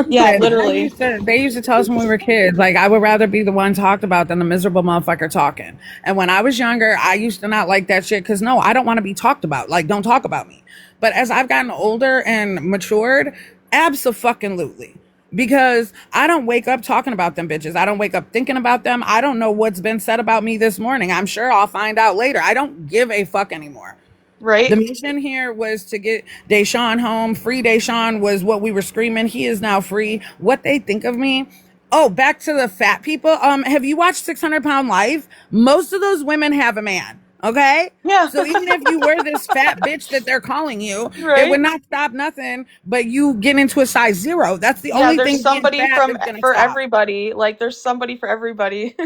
Yeah, Listen, literally. they used to tell us when we were kids, like, I would rather be the one talked about than the miserable motherfucker talking. And when I was younger, I used to not like that shit because no, I don't want to be talked about. Like, don't talk about me. But as I've gotten older and matured, abso-fucking-lutely. Because I don't wake up talking about them bitches. I don't wake up thinking about them. I don't know what's been said about me this morning. I'm sure I'll find out later. I don't give a fuck anymore. The Right? mission here was to get Deshaun home. Free Deshaun was what we were screaming. He is now free. What they think of me. Oh, back to the fat people. Have you watched 600 Pound Life? Most of those women have a man. Okay. Yeah. So even if you were this fat bitch that they're calling you, it would Right? not stop nothing but you get into a size 0. That's the Yeah, only there's thing being somebody fat from that's going to for stop. everybody. Like there's somebody for everybody.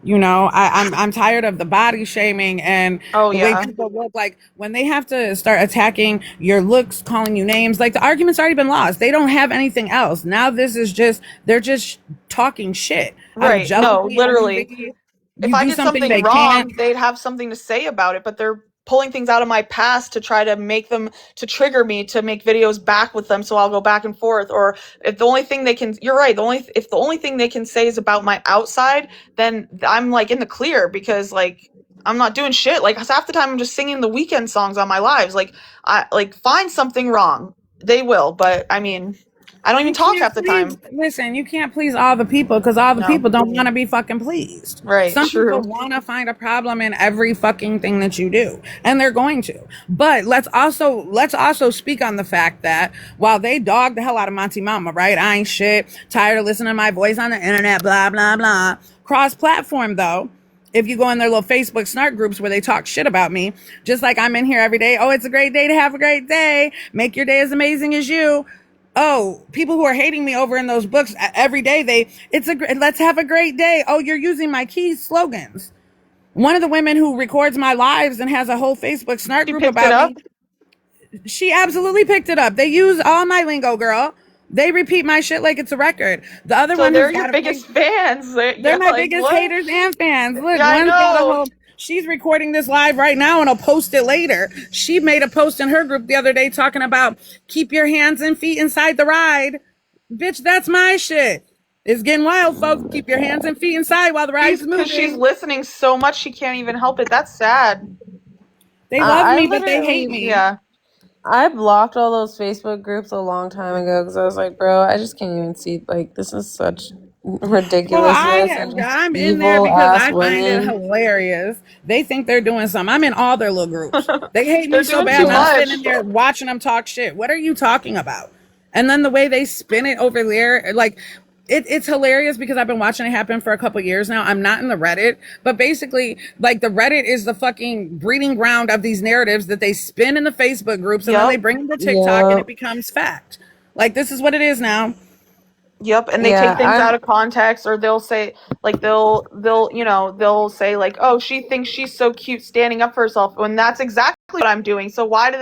You know, I'm tired of the body shaming and Oh the way yeah. people look. Like when they have to start attacking your looks, calling you names, like the argument's already been lost. They don't have anything else. Now this is just they're just talking shit out of Right. No, jealousy, literally. envy. If You I do did something something they can't. wrong, they'd have something to say about it, but they're pulling things out of my past to try to make them to trigger me to make videos back with them so I'll go back and forth. Or if the only thing they can you're right, the only if the only thing they can say is about my outside, then I'm like in the clear because like I'm not doing shit. Like half the time I'm just singing the weekend songs on my lives. Like I like find something wrong. They will, but I mean I don't even You talk can't half the please, time. listen, you can't please all the people because all the No. people don't want to be fucking pleased. Right, Some people true. want to find a problem in every fucking thing that you do, and they're going to. But let's also speak on the fact that while they dog the hell out of MonTeesMama, right? I ain't shit, tired of listening to my voice on the internet, blah blah blah. Cross platform though, if you go in their little Facebook snark groups where they talk shit about me, just like I'm in here every day. Oh, it's a great day to have a great day. Make your day as amazing as you. Oh, people who are hating me over in those books every day, let's have a great day. Oh, you're using my key slogans. One of the women who records my lives and has a whole Facebook snark She group picked it about up. me, she absolutely picked it up. They use all my lingo, girl. They repeat my shit like it's a record. The other So one they're who's your got a biggest fans. they're my Like, biggest what? haters and fans. Look, Yeah, I one's got a know. whole. She's recording this live right now and I'll post it later. She made a post in her group the other day talking about keep your hands and feet inside the ride. Bitch, that's my shit. It's getting wild, folks. Keep your hands and feet inside while the ride's Because she's moving. listening so much she can't even help it. That's sad. They love I me, but they hate literally, me. Yeah. I blocked all those Facebook groups a long time ago because I was like, bro, I just can't even see. Like, this is such Well, ridiculousness and just I'm in there evil because ass I find it women. hilarious. They think they're doing something. I'm in all their little groups. They hate me They're so doing bad, too and I'm Yeah. sitting much. in there watching them talk shit. What are you talking about? And then the way they spin it over there, like it's hilarious because I've been watching it happen for a couple years now. I'm not in the Reddit, but basically, like the Reddit is the fucking breeding ground of these narratives that they spin in the Facebook groups, and then they Yep. bring them to TikTok, and Yeah. it becomes fact. Like this is what it is now. Yep, and they take Yeah. things out of context, or they'll say like they'll say like, oh, she thinks she's so cute standing up for herself, when that's exactly what I'm doing. So why do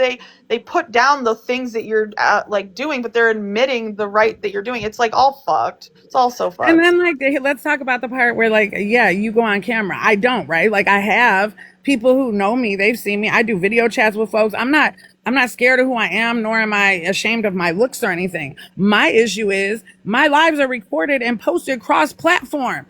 they put down the things that you're like doing, but they're admitting the right that you're doing? It's like all fucked. It's all so And fucked. then like let's talk about the part where like yeah, you go on camera. I don't, right? Like I have people who know me, they've seen me. I do video chats with folks. I'm not scared of who I am, nor am I ashamed of my looks or anything. My issue is my lives are recorded and posted cross platform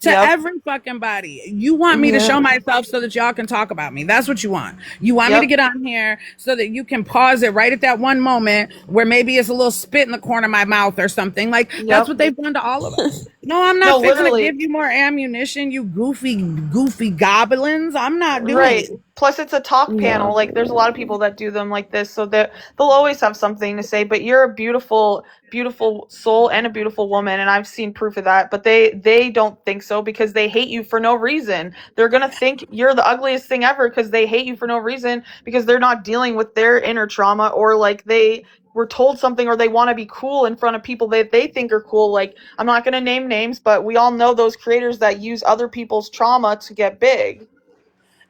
to Yep. every fucking body. You want me to show Yeah. myself so that y'all can talk about me. That's what you want. You want me to Yep. get on here so that you can pause it right at that one moment where maybe it's a little spit in the corner of my mouth or something. Like that's Yep. what they've done to all of us. No, I'm No, not fixing to literally. give you more ammunition, you goofy goblins. I'm not doing Right. it. Plus, it's a talk Yeah. panel. Like, there's a lot of people that do them like this, so that they'll always have something to say. But you're a beautiful, beautiful soul and a beautiful woman, and I've seen proof of that. But they don't think so because they hate you for no reason. They're gonna think you're the ugliest thing ever because they hate you for no reason because they're not dealing with their inner trauma, or like they were told something, or they want to be cool in front of people that they think are cool. Like, I'm not gonna name names, but we all know those creators that use other people's trauma to get big.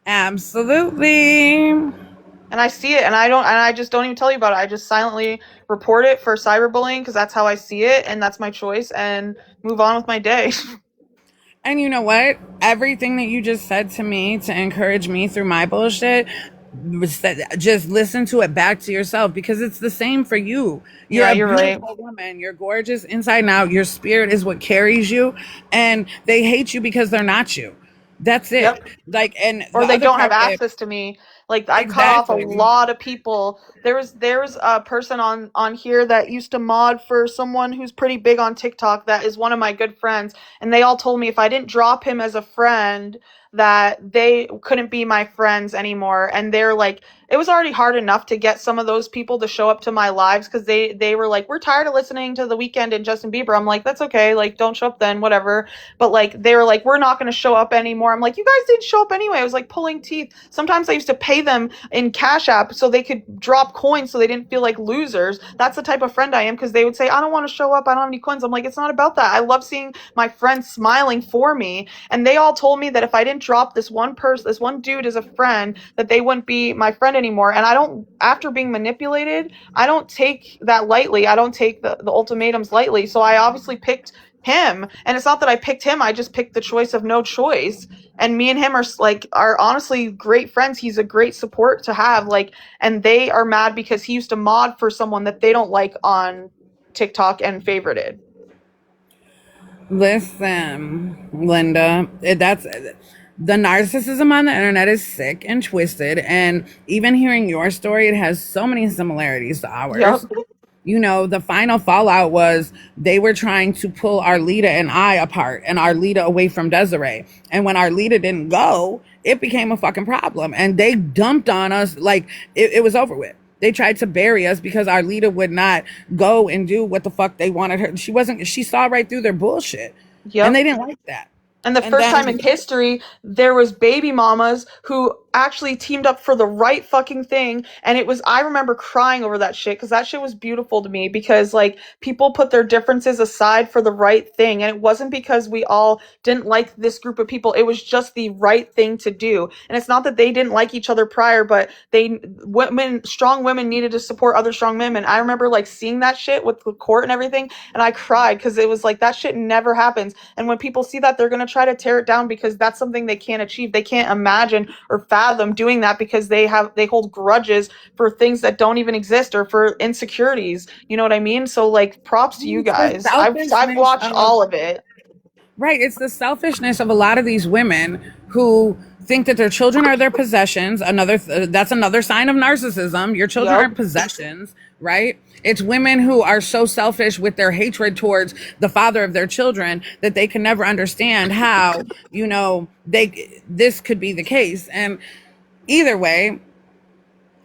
Absolutely. And I see it, and I just don't even tell you about it. I just silently report it for cyberbullying because that's how I see it, and that's my choice, and move on with my day. And you know what? Everything that you just said to me to encourage me through my bullshit, just listen to it back to yourself because it's the same for you. You're Yeah, a you're right. beautiful woman. You're gorgeous inside and out. Your spirit is what carries you. And they hate you because they're not you. That's it. Yep. Like, and Or the they other don't have part that access to me. Like, I cut off a exactly. lot of people. There was a person on here that used to mod for someone who's pretty big on TikTok that is one of my good friends, and they all told me if I didn't drop him as a friend that they couldn't be my friends anymore. And they're like, it was already hard enough to get some of those people to show up to my lives because they were like, we're tired of listening to The Weeknd and Justin Bieber. I'm like, that's okay, like, don't show up then, whatever. But like, they were like, we're not going to show up anymore. I'm like, you guys didn't show up anyway. I was like pulling teeth. Sometimes I used to pay them in Cash App so they could drop coins so they didn't feel like losers. That's the type of friend I am, because they would say, I don't want to show up, I don't have any coins. I'm like, it's not about that. I love seeing my friends smiling for me. And they all told me that if I didn't drop this one person, this one dude as a friend, that they wouldn't be my friend anymore. And I don't, after being manipulated, I don't take that lightly. I don't take the ultimatums lightly. So I obviously picked him. And it's not that I picked him, I just picked the choice of no choice. And me and him are honestly great friends. He's a great support to have. Like, and they are mad because he used to mod for someone that they don't like on TikTok and favorited. Listen, Linda, that's the narcissism on the internet is sick and twisted. And even hearing your story, it has so many similarities to ours. Yep. You know, the final fallout was they were trying to pull Arlita and I apart and Arlita away from Desiree. And when Arlita didn't go, it became a fucking problem. And they dumped on us like it was over with. They tried to bury us because Arlita would not go and do what the fuck they wanted her. She saw right through their bullshit. And Yep. they didn't like that. And the And first time then in history, there was baby mamas who actually teamed up for the right fucking thing. And I remember crying over that shit because that shit was beautiful to me because like people put their differences aside for the right thing. And it wasn't because we all didn't like this group of people. It was just the right thing to do. And it's not that they didn't like each other prior, but strong women needed to support other strong women. I remember like seeing that shit with the court and everything. And I cried because it was like that shit never happens. And when people see that, they're going to try to tear it down because that's something they can't achieve. They can't imagine or fathom doing that because they hold grudges for things that don't even exist or for insecurities. You know what I mean? So like props to you It's the guys. I've selfishness watched of all of it. right. It's the selfishness of a lot of these women who think that their children are their possessions. That's another sign of narcissism. Your children Yep. aren't possessions, right? It's women who are so selfish with their hatred towards the father of their children that they can never understand how, this could be the case. And either way,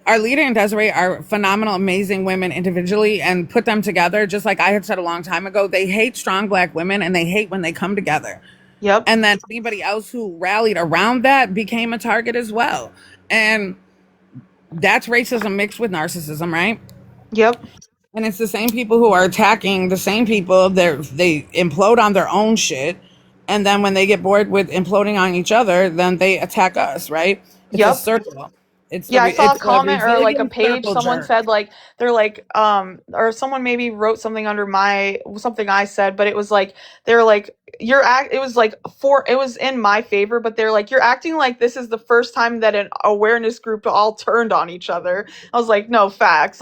Arlita and Desiree are phenomenal, amazing women individually, and put them together, just like I had said a long time ago, they hate strong black women and they hate when they come together. Yep. And then anybody else who rallied around that became a target as well. And that's racism mixed with narcissism, right? Yep. And it's the same people who are attacking the same people. They implode on their own shit. And then when they get bored with imploding on each other, then they attack us, right? It's a Yep. circle. Yeah, I saw a It's a comment or like a resilient page. circle Someone jerk. said like they're like or someone maybe wrote something under something I said, but it was like they're like it was like it was in my favor, but they're like you're acting like this is the first time that an awareness group all turned on each other. I was like, no, facts.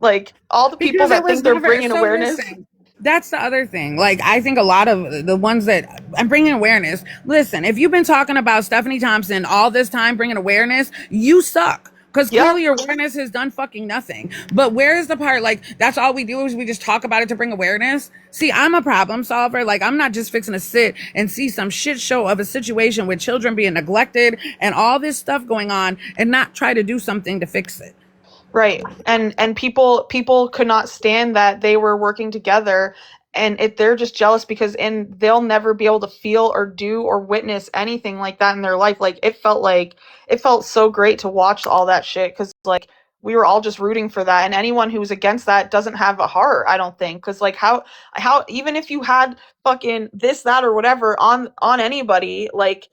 Like all the people Because it that was think they're never bringing so awareness. listen. That's the other thing. Like, I think a lot of the ones that I'm bringing awareness. Listen, if you've been talking about Stephanie Thompson all this time bringing awareness, you suck. Because Yep. clearly your awareness has done fucking nothing. But where is the part, like, that's all we do is we just talk about it to bring awareness? See, I'm a problem solver. Like, I'm not just fixing to sit and see some shit show of a situation with children being neglected and all this stuff going on and not try to do something to fix it. Right. And people could not stand that they were working together, and they're just jealous because and they'll never be able to feel or do or witness anything like that in their life. Like it felt so great to watch all that shit cuz like we were all just rooting for that, and anyone who's against that doesn't have a heart, I don't think, cuz like how even if you had fucking this that or whatever on anybody, like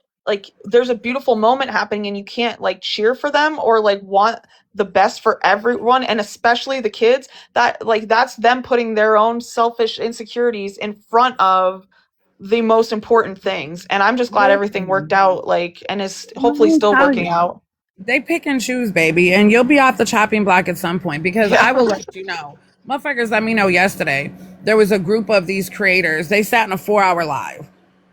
there's a beautiful moment happening and you can't like cheer for them or like want the best for everyone, and especially the kids, that like that's them putting their own selfish insecurities in front of the most important things. And I'm just glad everything worked Listen, out, like, and is let hopefully me still tell working you. out. They pick and choose, baby, and you'll be off the chopping block at some point because Yeah. I will let you know. Motherfuckers let me know yesterday. There was a group of these creators. They sat in a 4-hour live.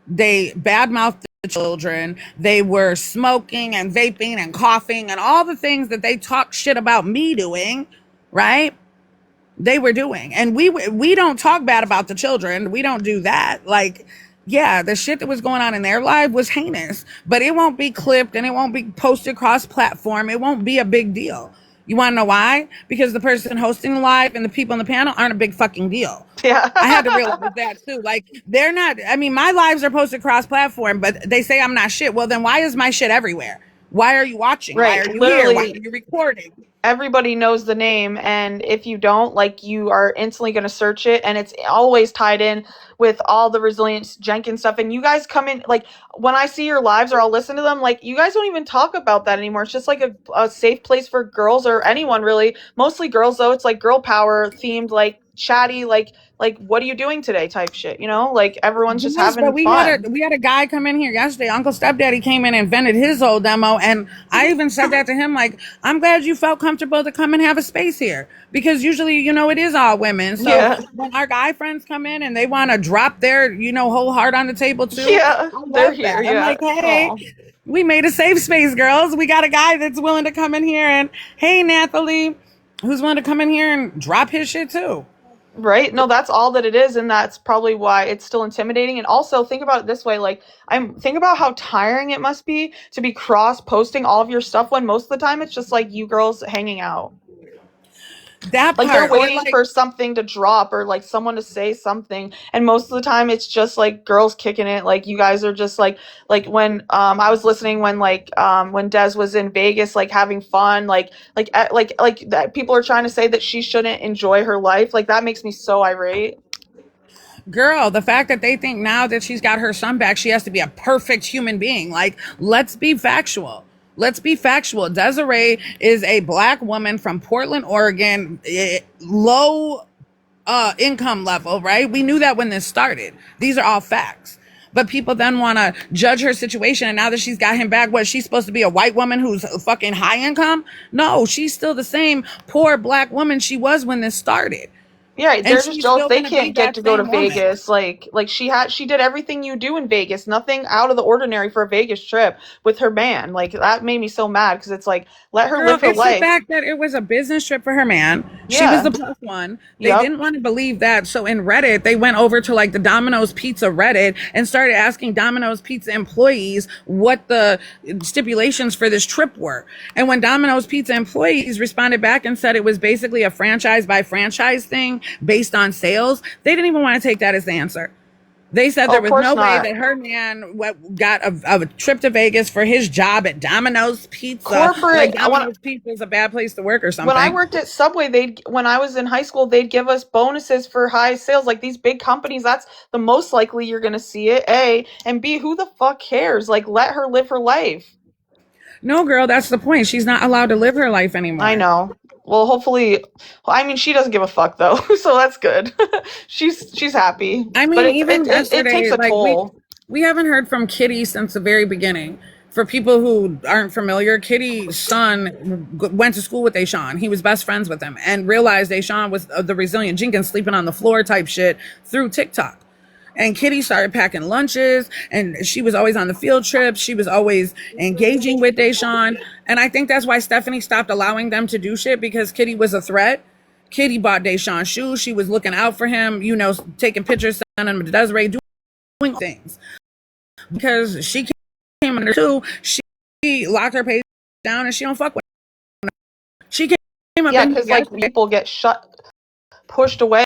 They badmouthed the children. They were smoking and vaping and coughing and all the things that they talk shit about me doing, right? They were doing. And we don't talk bad about the children. We don't do that. Like, yeah, the shit that was going on in their life was heinous, but it won't be clipped and it won't be posted cross platform. It won't be a big deal. You want to know why? Because the person hosting the live and the people on the panel aren't a big fucking deal. Yeah. I had to realize that too. Like, they're not, I mean, my lives are posted cross platform, but they say I'm not shit. Well, then why is my shit everywhere? Why are you watching? Why Right, are you here? Why are literally you recording? everybody knows the name, and if you don't, like, you are instantly going to search it, and it's always tied in with all the resilience Jenkins stuff. And you guys come in, like, when I see your lives or I'll listen to them, like, you guys don't even talk about that anymore. It's just like a safe place for girls or anyone really, mostly girls though. It's like girl power themed, like chatty, like what are you doing today type shit, you know, like everyone's just Yes, but having fun. we had a guy come in here yesterday. Uncle Stepdaddy came in and vented his old demo, and I even said that to him. Like, I'm glad you felt comfortable to come and have a space here because usually, it is all women. So Yeah. when our guy friends come in and they want to drop their, whole heart on the table too, Yeah, I they're love here. that. I'm Yeah. like, hey, Oh. we made a safe space, girls. We got a guy that's willing to come in here, and hey, Nathalie, who's willing to come in here and drop his shit too. Right? No, that's all that it is, and that's probably why it's still intimidating. And also think about it this way, like think about how tiring it must be to be cross posting all of your stuff when most of the time it's just like you girls hanging out. That Like they're part, or waiting like, for something to drop or like someone to say something, and most of the time it's just like girls kicking it. Like you guys are just like when I was listening when Des was in Vegas like having fun, like that people are trying to say that she shouldn't enjoy her life. Like that makes me so irate. girl, the fact that they think now that she's got her son back, she has to be a perfect human being. Like, let's be factual. Let's be factual. Desiree is a black woman from Portland, Oregon, low income level, right? We knew that when this started. These are all facts. But people then want to judge her situation. And now that she's got him back, what, she's supposed to be a white woman who's fucking high income? No, she's still the same poor black woman she was when this started. Yeah, right, And they're just she's jealous still they going to be can't get that to go to same woman. Vegas. Like she did everything you do in Vegas. Nothing out of the ordinary for a Vegas trip with her man. Like that made me so mad because it's like let her Girl, live her it's the life. fact that it was a business trip for her man. She was Yeah. the plus one. They Yep. didn't want to believe that. So in Reddit, they went over to like the Domino's Pizza Reddit and started asking Domino's Pizza employees what the stipulations for this trip were. And when Domino's Pizza employees responded back and said it was basically a franchise by franchise thing based on sales, they didn't even want to take that as the answer. They said Oh, there of was course no way not. that her man got a trip to Vegas for his job at Domino's Pizza. Like Corporate. Domino's Pizza is a bad place to work or When I something. worked at Subway, they'd when I was in high school, they'd give us bonuses for high sales. Like these big companies, that's the most likely you're gonna see it. A and B, who the fuck cares? Like let her live her life. No, girl, that's the point. She's not allowed to live her life I anymore. know. Well, hopefully, well, I mean, she doesn't give a fuck though, so that's good. she's happy, I but mean, even it takes yesterday, a like toll. we haven't heard from Kitty since the very beginning. For people who aren't familiar, Kitty's son went to school with Deshaun. He was best friends with him and realized Deshaun was the resilient Jenkins sleeping on the floor type shit through TikTok. And Kitty started packing lunches, and she was always on the field trips. She was always engaging with Deshaun. And I think that's why Stephanie stopped allowing them to do shit, because Kitty was a threat. Kitty bought Deshaun shoes. She was looking out for him, taking pictures, sending him to Desiree, doing things. Because she came under too, she locked her page down and she don't fuck with her. She came up Yeah, in here because like yesterday. people get pushed away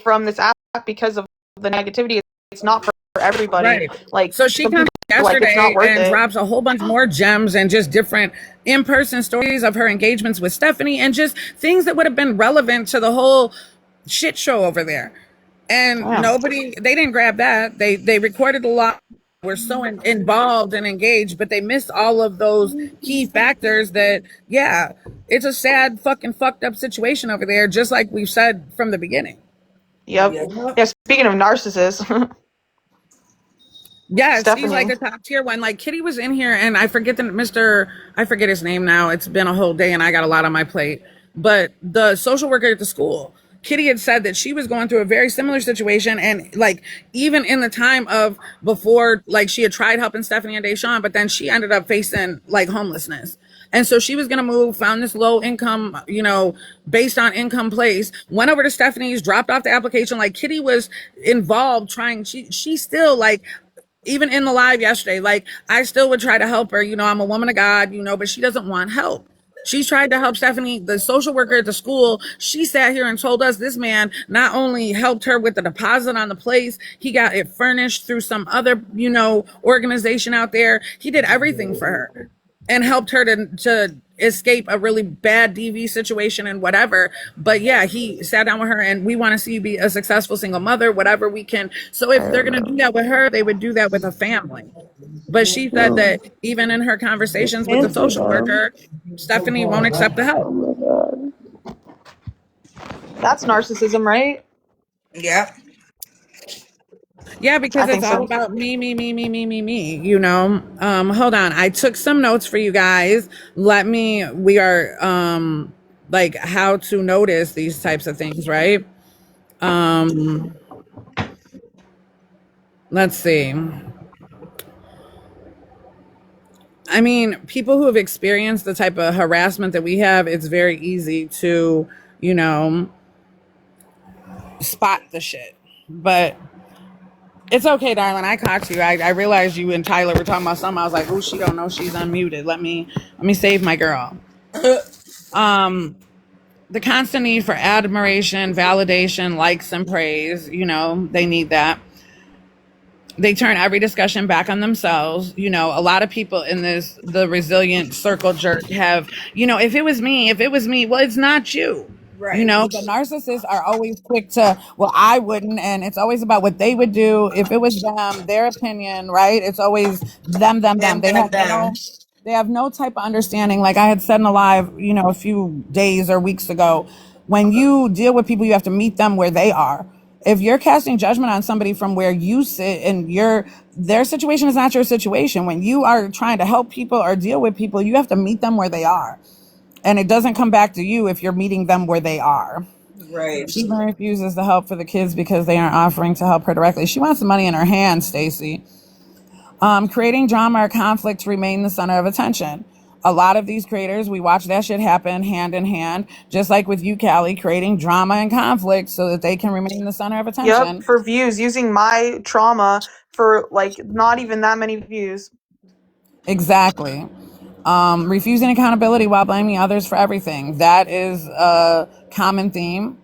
from this app because of the negativity. It's not for everybody. Right. Like So she some comes people like it's not yesterday worth and it. drops a whole bunch more gems and just different in-person stories of her engagements with Stephanie and just things that would have been relevant to the whole shit show over there. And Damn. they didn't grab that. They recorded a lot. Were so involved and engaged, but they missed all of those key factors that, yeah, it's a sad fucking fucked up situation over there, just like we've said from the beginning. Yep. Yeah. Speaking of narcissists, Yes, he's like Stephanie. a top tier one. Like Kitty was in here, and I forget his name now. It's been a whole day, and I got a lot on my plate. But the social worker at the school, Kitty had said that she was going through a very similar situation, and like even in the time of before, like she had tried helping Stephanie and Deshaun, but then she ended up facing like homelessness. And so she was going to move, found this low income, based on income place, went over to Stephanie's, dropped off the application. Like Kitty was involved trying, she still like, even in the live yesterday, like I still would try to help her. I'm a woman of God, but she doesn't want help. She's tried to help Stephanie, the social worker at the school. She sat here and told us this man not only helped her with the deposit on the place, he got it furnished through some other, organization out there. He did everything for her and helped her to escape a really bad DV situation and whatever. But yeah, he sat down with her and we want to see you be a successful single mother, whatever we can. So if they're going to do that with her, they would do that with a family. But she said that even in her conversations with the social worker, Stephanie won't accept the help. That's narcissism, right? Yeah. Yeah, I because it's think all so. about me, me, me, me, me, me, me. Hold on. I took some notes for you guys. We are like how to notice these types of things, right? Um, let's see. I mean, people who have experienced the type of harassment that we have, it's very easy to, you know, spot the shit. But it's okay, darling. I caught you. I realized you and Tyler were talking about something. I was like, oh, she don't know she's unmuted. Let me save my girl. Um, the constant need for admiration, validation, likes, and praise. You know, they need that. They turn every discussion back on themselves. You know, a lot of people in the resilient circle jerk have, you know, if it was me, well, it's not you. Right. You know, the narcissists are always quick to, well, I wouldn't. And it's always about what they would do if it was them, their opinion, right? It's always them. They have no type of understanding. Like I had said in a live, you know, a few days or weeks ago, when you deal with people, you have to meet them where they are. If you're casting judgment on somebody from where you sit and their situation is not your situation, when you are trying to help people or deal with people, you have to meet them where they are. And it doesn't come back to you if you're meeting them where they are. Right. She even refuses the help for the kids because they aren't offering to help her directly. She wants the money in her hand, Stacy. Creating drama or conflict to remain the center of attention. A lot of these creators, we watch that shit happen hand in hand, just like with you, Callie, creating drama and conflict so that they can remain the center of attention. Yep, for views, using my trauma for like not even that many views. Exactly. Refusing accountability while blaming others for everything. That is a common theme.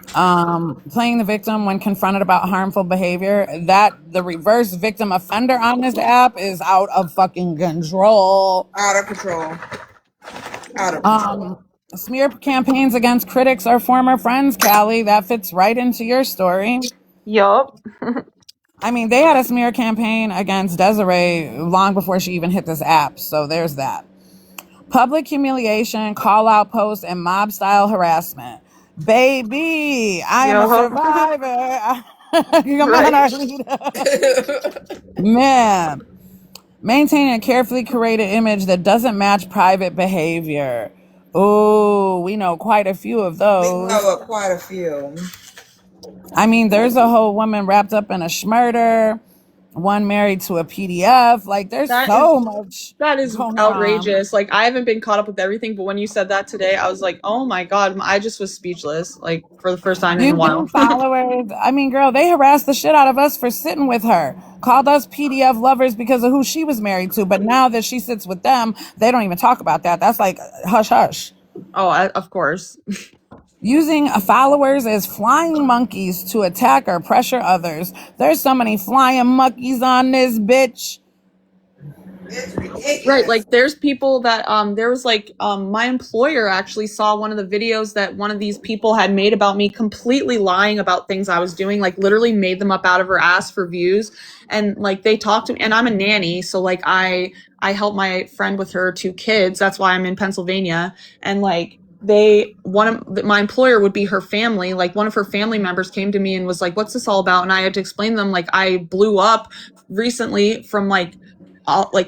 Playing the victim when confronted about harmful behavior. That the reverse victim offender on this app is out of fucking control. Out of control. Out of control. Smear campaigns against critics or former friends, Callie. That fits right into your story. Yup. I mean, they had a smear campaign against Desiree long before she even hit this app. So there's that. Public humiliation, call-out posts, and mob-style harassment. Baby, I am a survivor. Come on, Arlita. Man. Maintaining a carefully curated image that doesn't match private behavior. Oh, we know quite a few of those. We know quite a few. I mean, there's a whole woman wrapped up in a schmurder, one married to a PDF. Like, there's so much. That is outrageous. Like, I haven't been caught up with everything, but when you said that today, I was like, oh my God, I just was speechless, like, for the first time in a while. Followers. I mean, girl, they harassed the shit out of us for sitting with her. Called us PDF lovers because of who she was married to. But now that she sits with them, they don't even talk about that. That's like hush hush. Oh, of course. Using followers as flying monkeys to attack or pressure others. There's so many flying monkeys on this bitch. It's ridiculous. Right, like there's people that there was like my employer actually saw one of the videos that one of these people had made about me, completely lying about things I was doing, like literally made them up out of her ass for views. And like they talked to me, and I'm a nanny, so like I help my friend with her 2 kids. That's why I'm in Pennsylvania. And like my employer would be her family. Like one of her family members came to me and was like, what's this all about? And I had to explain to them, like, I blew up recently from like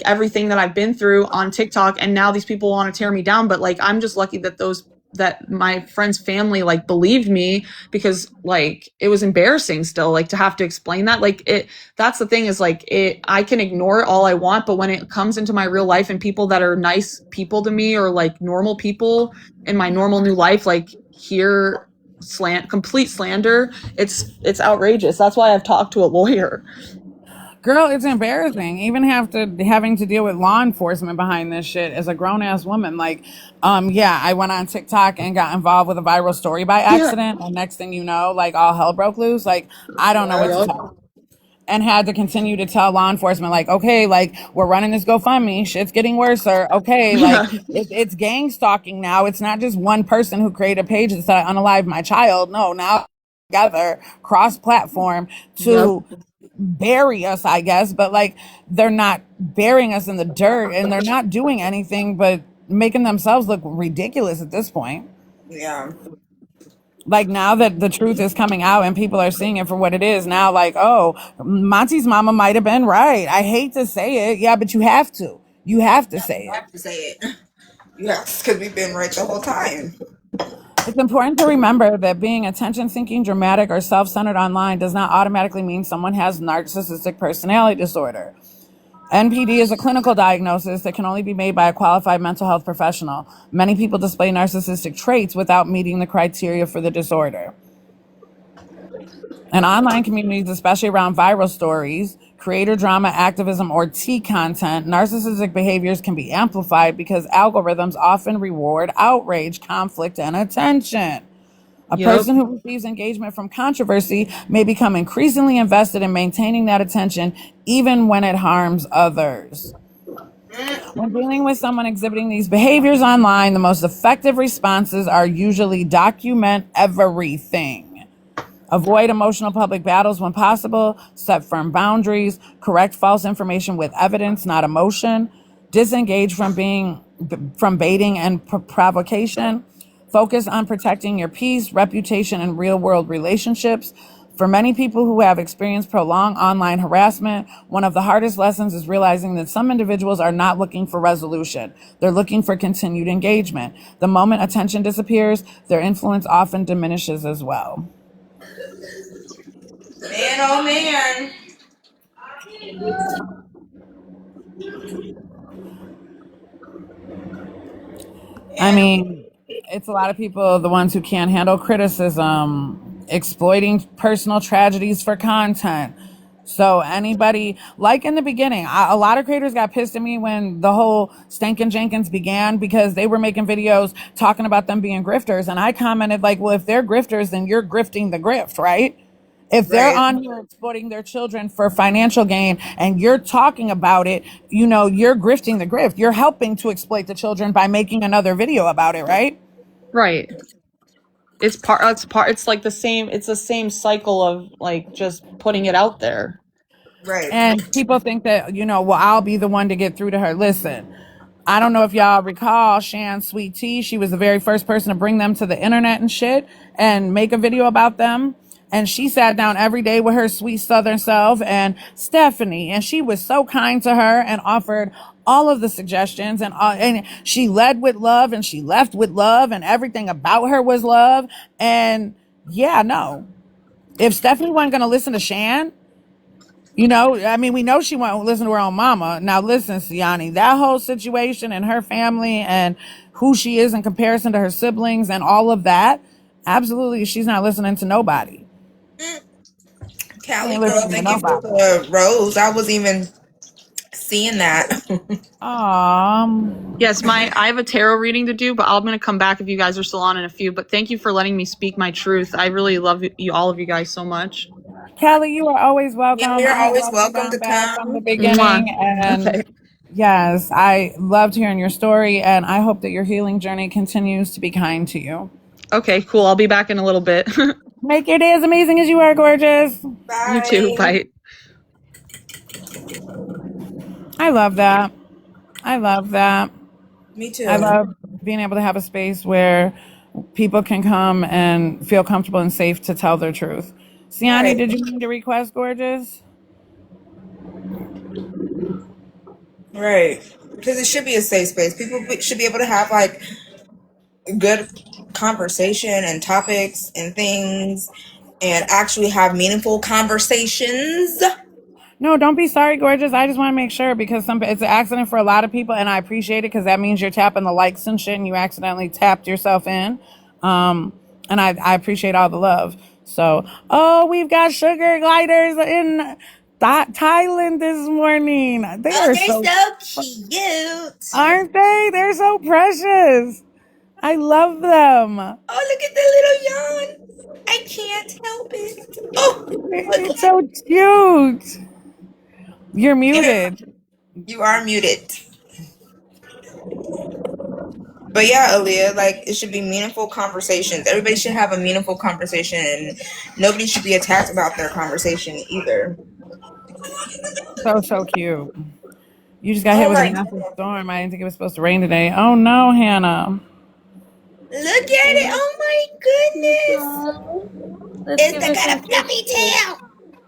everything that I've been through on TikTok, and now these people want to tear me down. But like, I'm just lucky that my friend's family like believed me, because like it was embarrassing still, like to have to explain that. Like that's the thing, is like I can ignore it all I want, but when it comes into my real life and people that are nice people to me, or like normal people in my normal new life, like hear complete slander, it's outrageous. That's why I've talked to a lawyer. Girl, it's embarrassing. Even having to deal with law enforcement behind this shit as a grown ass woman. Like, I went on TikTok and got involved with a viral story by accident. And next thing you know, like all hell broke loose. Like, I don't know what to tell. And had to continue to tell law enforcement, like, okay, like we're running this GoFundMe, shit's getting worse, or okay, like it's gang stalking now. It's not just one person who created a page that said I unalive my child. No, now together, cross-platform to bury us, I guess. But like, they're not burying us in the dirt, and they're not doing anything but making themselves look ridiculous at this point. Yeah. Like, now that the truth is coming out and people are seeing it for what it is, now like, oh, MonTeesMama might have been right. I hate to say it. Yeah, but you have to. You have to say it. You have to say it. Yes, because we've been right the whole time. It's important to remember that being attention-seeking, dramatic, or self-centered online does not automatically mean someone has narcissistic personality disorder. NPD is a clinical diagnosis that can only be made by a qualified mental health professional. Many people display narcissistic traits without meeting the criteria for the disorder. And online communities, especially around viral stories, creator drama, activism, or T content, narcissistic behaviors can be amplified because algorithms often reward outrage, conflict, and attention. A Yep. person who receives engagement from controversy may become increasingly invested in maintaining that attention, even when it harms others. When dealing with someone exhibiting these behaviors online, the most effective responses are usually document everything. Avoid emotional public battles when possible. Set firm boundaries. Correct false information with evidence, not emotion. Disengage from baiting and provocation. Focus on protecting your peace, reputation, and real-world relationships. For many people who have experienced prolonged online harassment, one of the hardest lessons is realizing that some individuals are not looking for resolution. They're looking for continued engagement. The moment attention disappears, their influence often diminishes as well. Man, oh man. I And mean, it's a lot of people, the ones who can't handle criticism, exploiting personal tragedies for content. So anybody, like in the beginning, a lot of creators got pissed at me when the whole Stankin' Jenkins began because they were making videos talking about them being grifters. And I commented like, well, if they're grifters, then you're grifting the grift, right? If they're right, on here exploiting their children for financial gain and you're talking about it, you know, you're grifting the grift. You're helping to exploit the children by making another video about it, right? Right. It's like it's the same cycle of like just putting it out there. right, And people think that, you know, well, I'll be the one to get through to her. Listen, I don't know if y'all recall Shan Sweet Tea. She was the very first person to bring them to the internet and shit and make a video about them. And she sat down every day with her sweet Southern self and Stephanie. And she was so kind to her and offered all of the suggestions. And she led with love and she left with love and everything about her was love. And yeah, no. If Stephanie wasn't going to listen to Shan, you know, I mean, we know she won't listen to her own mama. Now, listen, Siani, that whole situation and her family and who she is in comparison to her siblings and all of that, absolutely, she's not listening to nobody. She Cali ain't girl, listening to thank you for nobody. the rose. I wasn't even seeing that. Yes, I have a tarot reading to do, but I'm gonna come back if you guys are still on in a few. But thank you for letting me speak my truth. I really love you, all of you guys, so much. Kelly, you are always Yeah, welcome. you're I have always loved you welcome down to bad from the come. Mwah. beginning. And Okay. yes, I loved hearing your story. And I hope that your healing journey continues to be kind to you. Okay, cool. I'll be back in a little bit. Make your day as amazing as you are, gorgeous. You too. Bye. Bye. I love that. I love that. Me I too. love being able to have a space where people can come and feel comfortable and safe to tell their truth. Siani, Right, did you mean to request, gorgeous? right. Because it should be a safe space. People should be able to have like good conversation and topics and things and actually have meaningful conversations. No, don't be sorry, gorgeous. I just want to make sure because it's an accident for a lot of people, and I appreciate it because that means you're tapping the likes and shit, and you accidentally tapped yourself in. And I appreciate all the love. So, oh, we've got sugar gliders in Thailand this morning. They Oh, are they're so, so cute. aren't they? They're so precious. I love them. Oh, look at the little yawn. I can't help it. Oh, look It's at so cute. You're it. muted. You are muted. But yeah, Aaliyah, like it should be meaningful conversations. Everybody should have a meaningful conversation and nobody should be attacked about their conversation either. So cute. You just got hit Oh with a my massive god. storm. I didn't think it was supposed to rain today. Oh no, Hannah. Look at it. Oh my goodness. Let's It's give her got some a fish fluffy sticks. tail.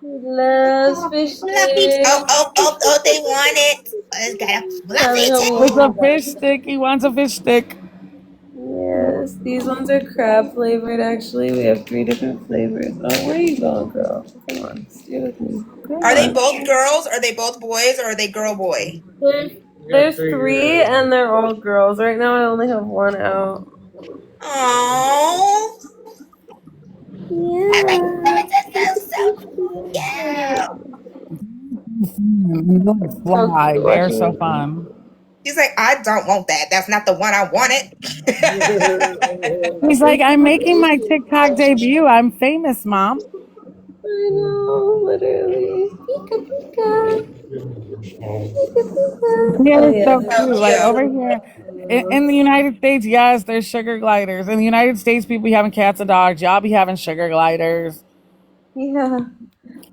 She loves Oh, fish fluffy. sticks. Oh, they want it. It's got a Telling fluffy her tail. It's what we a got. fish stick. He wants a fish stick. Yes, these ones are crab flavored actually. We have 3 different flavors. Oh, where you going, girl? Come on, stay with me. Come Are they on. both girls? Are they both boys? Or are they girl boy? There's 3 and they're all girls. Right now I only have one out. Oh. Oh my Yeah. goodness, that's so cute. How Fly. cute They are watching so them. fun. He's like, I don't want that. That's not the one I wanted. He's like, I'm making my TikTok debut. I'm famous, Mom. I know, literally. Pika pika. Pika pika. Yeah, Oh it's yeah. so cute. Like over here in the United States, yes, there's sugar gliders. In the United States, people be having cats and dogs. Y'all be having sugar gliders. Yeah.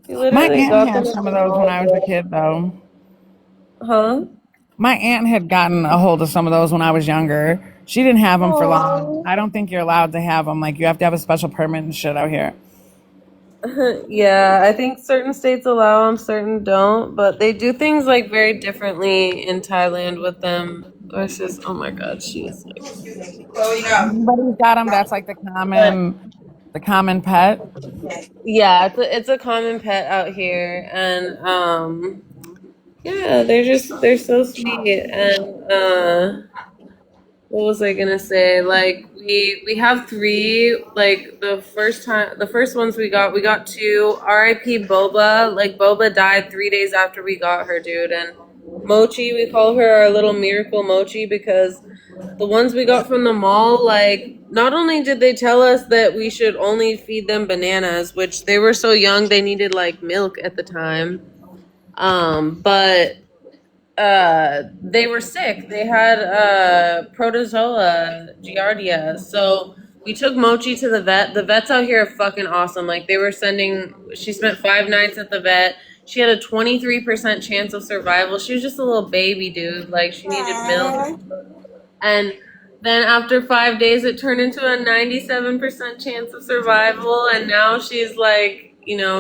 We My literally aunt got them had at some the of those when mall. I was a kid, though. Huh? My aunt had gotten a hold of some of those when I was younger. She didn't have them for long. Oh. I don't think you're allowed to have them. Like, you have to have a special permit and shit out here. Yeah, I think certain states allow them, certain don't, but they do things like very differently in Thailand with them versus, oh my God, she's like, So, you know. Everybody's got them. That's like the common pet. yeah, it's a common pet out here, and yeah, they're so sweet, and what was I gonna say? Like we have three. Like the first ones we got two. R.I.P. Boba. Like Boba died 3 days after we got her, dude. And Mochi, we call her our little miracle Mochi because the ones we got from the mall, like not only did they tell us that we should only feed them bananas, which they were so young they needed like milk at the time. But they were sick. They had protozoa giardia. So we took Mochi to the vet. The vets out here are fucking awesome. Like they were sending. She spent 5 nights at the vet. She had a 23% chance of survival. She was just a little baby, dude. Like she needed milk. Aww. And then after 5 days, it turned into a 97% chance of survival. And now she's like,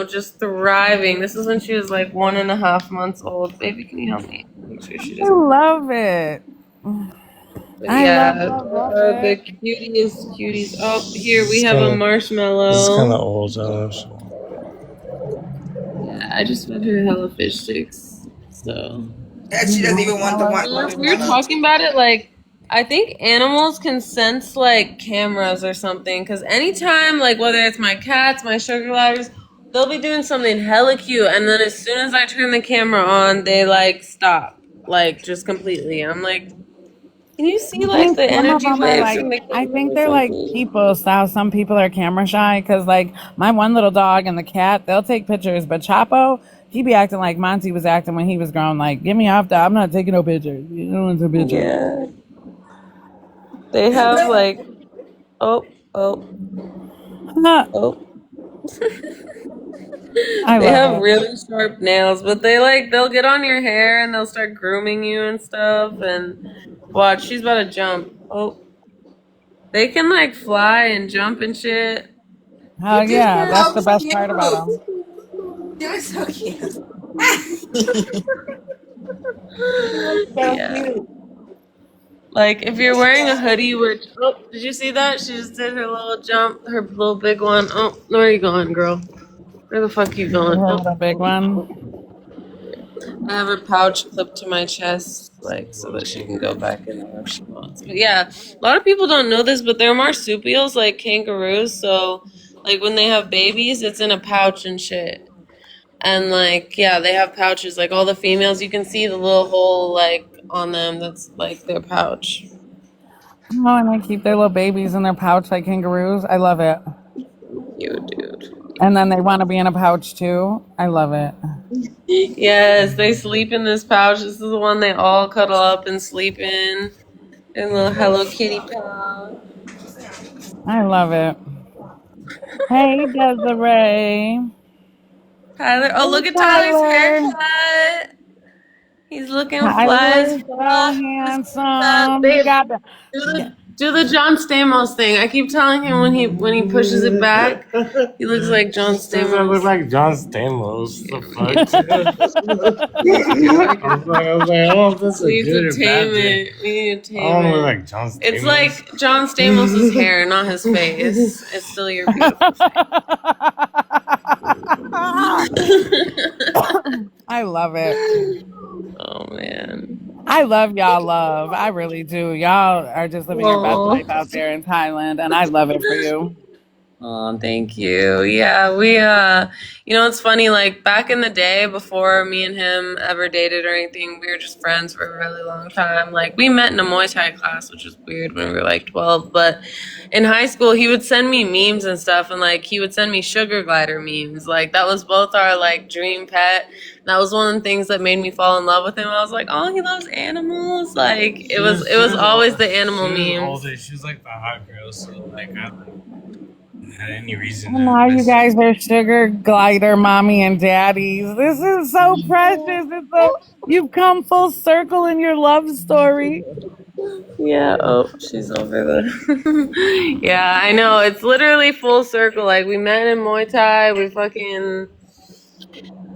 just thriving. This is when she was like 1.5 months old. Baby, can you help me? Make sure she I doesn't. love it. But I love, yeah, love, love the it. cutest cuties. Oh, here we It's have a kind of this is kind of marshmallow. old. Yeah, I just fed her hella fish sticks. So. And she doesn't even want the one We were marshmallow. talking about it like I think animals can sense like cameras or something because anytime like whether it's my cats, my sugar gliders, they'll be doing something hella cute and then as soon as I turn the camera on, they like stop like just completely. I'm like, can you see I like think the some of energy them are waves like, from the I camera think or they're like something? people. So how some people are camera shy because, like, my one little dog and the cat, they'll take pictures. But Chapo, he be acting like Monty was acting when he was grown. Like, get me off I'm not taking no pictures. You don't want a picture. Yeah, they have like oh oh oh. I They love have it. really sharp nails, but they'll get on your hair and they'll start grooming you and stuff. And watch, she's about to jump. Oh, they can like fly and jump and shit. Hell She's yeah, that's so the best cute. part about them. She was so cute. So Yeah, cute. like if you're wearing a hoodie, which oh, did you see that? She just did her little jump, her little big one. Oh, where are you going, girl? Where the fuck you going? Her Oh, little big one. I have her pouch clipped to my chest, like so that she can go back in there if she wants. But yeah, a lot of people don't know this, but they're marsupials like kangaroos. So like when they have babies, it's in a pouch and shit. And like yeah, they have pouches. Like all the females, you can see the little hole like on them. That's like their pouch. Oh, and they keep their little babies in their pouch like kangaroos. I love it. You dude. And then they want to be in a pouch too. I love it. Yes, they sleep in this pouch. This is the one they all cuddle up and sleep in. In little Hello Kitty pouch. I love it. Hey, Desiree. Tyler. Oh, Hey, look at Tyler's Tyler. haircut. He's looking fly as Tyler's so fuck. handsome. You Babe, got the. do the John Stamos thing. I keep telling him when he pushes it back, he looks like John I look Stamos. like John Stamos. The fuck? I was like, I don't know if that's a We need good to or tame bad thing. it. We need to I don't tame look it. like John Stamos. It's like John Stamos' hair, not his face. It's still your beautiful face. I love it. Oh man. I love y'all love. I really do. Y'all are just living your best Oh. life out there in Thailand, and I love it for you. Oh, thank you. Yeah, we it's funny, like back in the day before me and him ever dated or anything, we were just friends for a really long time. Like we met in a Muay Thai class, which was weird when we were like 12, but in high school he would send me memes and stuff, and like he would send me sugar glider memes. Like that was both our like dream pet. That was one of the things that made me fall in love with him. I was like, "Oh, he loves animals." Like it was always the animal memes. She was like the hot girl, so like I had any reason And to now you miss her. guys are sugar glider mommy and daddies. This is so precious. You've come full circle in your love story. Yeah, oh, she's over there. Yeah, I know. It's literally full circle. Like, we met in Muay Thai. We fucking,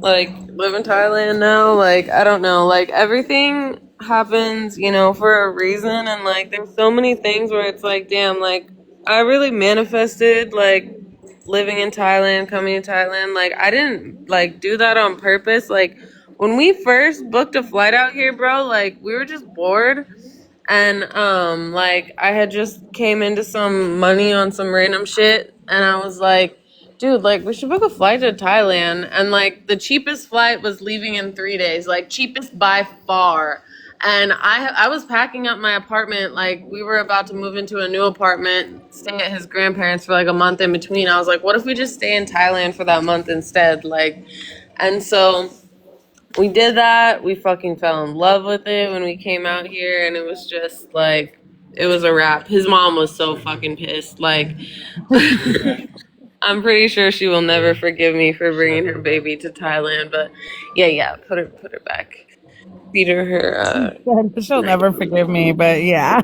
like, live in Thailand now. Like, I don't know. Like, everything happens, for a reason. And, like, there's so many things where it's like, damn, like, I really manifested, like, living in Thailand, coming to Thailand. Like, I didn't, like, do that on purpose. Like, when we first booked a flight out here, bro, like, we were just bored, and like I had just came into some money on some random shit, and I was like, dude, like we should book a flight to Thailand. And like the cheapest flight was leaving in 3 days, like cheapest by far. And I was packing up my apartment, like we were about to move into a new apartment, stay at his grandparents for like a month in between. I was like, what if we just stay in Thailand for that month instead? Like, and so we did that. We fucking fell in love with it when we came out here, and it was just like, it was a wrap. His mom was so fucking pissed. Like, I'm pretty sure she will never forgive me for bringing her baby to Thailand. But yeah, put her back. Feed her. She'll never forgive me, but yeah.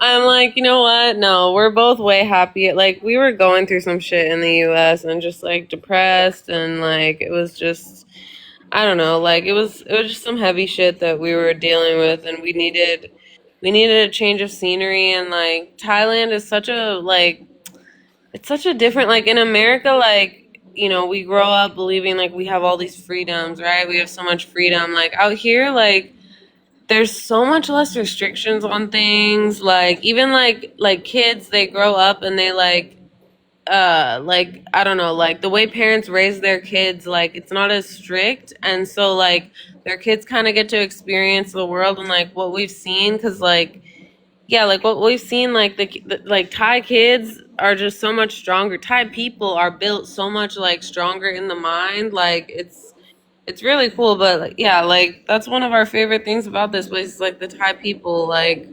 I'm like, you know what? No, we're both way happy. Like, we were going through some shit in the U.S. and just like depressed, and like it was just, I don't know, like it was just some heavy shit that we were dealing with, and we needed a change of scenery. And like Thailand is such a like, it's such a different, like in America, like, we grow up believing like we have all these freedoms, right? We have so much freedom. Like out here, like there's so much less restrictions on things. Like even like kids, they grow up and they like I don't know, like the way parents raise their kids, like it's not as strict, and so like their kids kind of get to experience the world. And like what we've seen, because like yeah, like what we've seen, like the like Thai kids are just so much stronger. Thai people are built so much like stronger in the mind. Like it's really cool. But like, yeah, like that's one of our favorite things about this place is like the Thai people. Like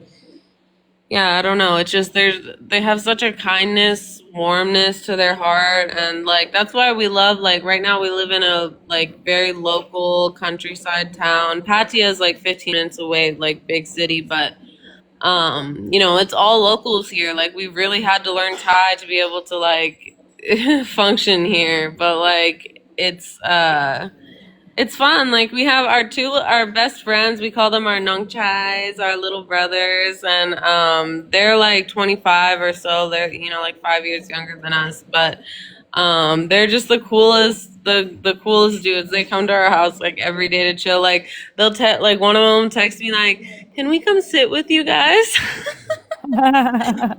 yeah, I don't know. It's just they have such a kindness, warmness to their heart, and like that's why we love, like right now we live in a like very local countryside town. Pattaya is like 15 minutes away, like big city, but it's all locals here. Like we really had to learn Thai to be able to like function here, but like it's fun. Like we have our best friends. We call them our nong chais, our little brothers, and they're like 25 or so. They're like 5 years younger than us, but they're just the coolest, the coolest dudes. They come to our house like every day to chill. Like they'll like one of them text me like, "Can we come sit with you guys?" I'm like, I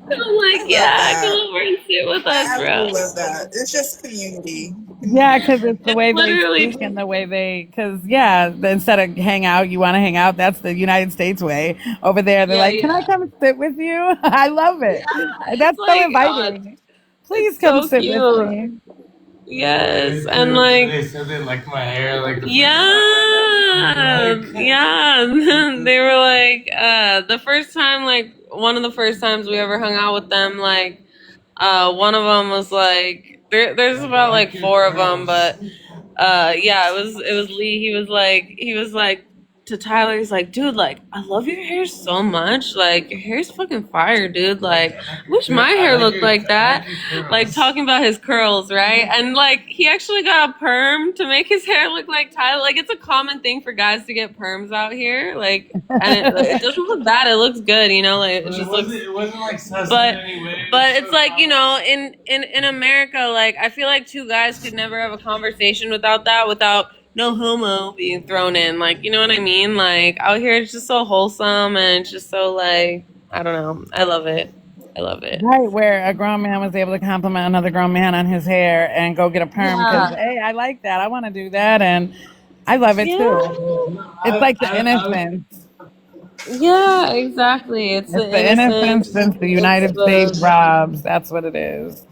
love "Yeah, come that. over and sit with I us, bro." absolutely love that. It's just community. Yeah, because Community. it's the It's way they literally speak and the way because yeah, instead of hang out, you want to hang out. That's the United States way. Over there, they're yeah, like, "Can I yeah. come sit with you?" I love it. It's That's so like, oh, inviting. Please it's come so sit with cute. me. Yes, and like, They said they liked my hair, like the yeah, first time. yeah. They were like, the first time, like one of the first times we ever hung out with them, like, one of them was like, there's about like four of them, but yeah, it was Lee. He was like to Tyler, he's like, dude, like I love your hair so much. Like your hair's fucking fire, dude. Like wish my hair looked like that. Like talking about his curls, right? And like he actually got a perm to make his hair look like Tyler. Like it's a common thing for guys to get perms out here. Like and it doesn't look bad. It looks good, like it just looks. It wasn't like sus But in any way. but it's like, in America, like I feel like two guys could never have a conversation without no homo being thrown in. Like, you know what I mean? Like out here it's just so wholesome, and it's just so like, I don't know. I love it. I love it. Right, where a grown man was able to compliment another grown man on his hair and go get a perm because, Yeah. hey, I like that. I want to do that. And I love it too. Yeah. It's like the innocence. Yeah, exactly. It's It's the the innocence innocence. since the It's United States the robs. That's what it is.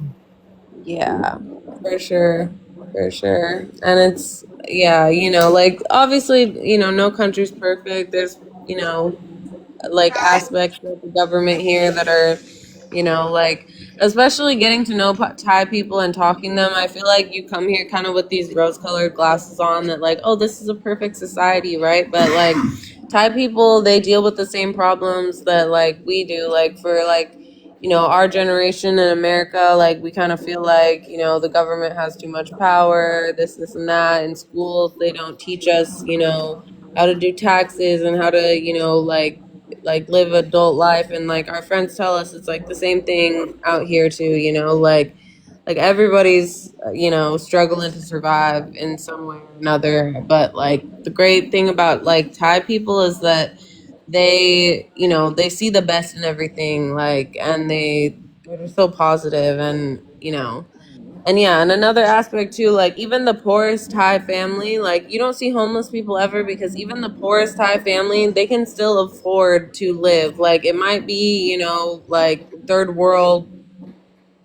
yeah, for sure. For sure. And it's yeah, like obviously, no country's perfect. There's, like aspects of the government here that are, like especially getting to know Thai people and talking to them. I feel like you come here kind of with these rose-colored glasses on that like, oh, this is a perfect society, right? But like Thai people, they deal with the same problems that like we do. Like for like, our generation in America, like we kind of feel like, the government has too much power, this and that. In schools, they don't teach us, how to do taxes and how to, live adult life. And like our friends tell us it's like the same thing out here too, like everybody's struggling to survive in some way or another. But like the great thing about like Thai people is that they see the best in everything, like, and they're just so positive. And and yeah, and another aspect too, like even the poorest Thai family, like you don't see homeless people ever because even the poorest Thai family, they can still afford to live. Like it might be, like third world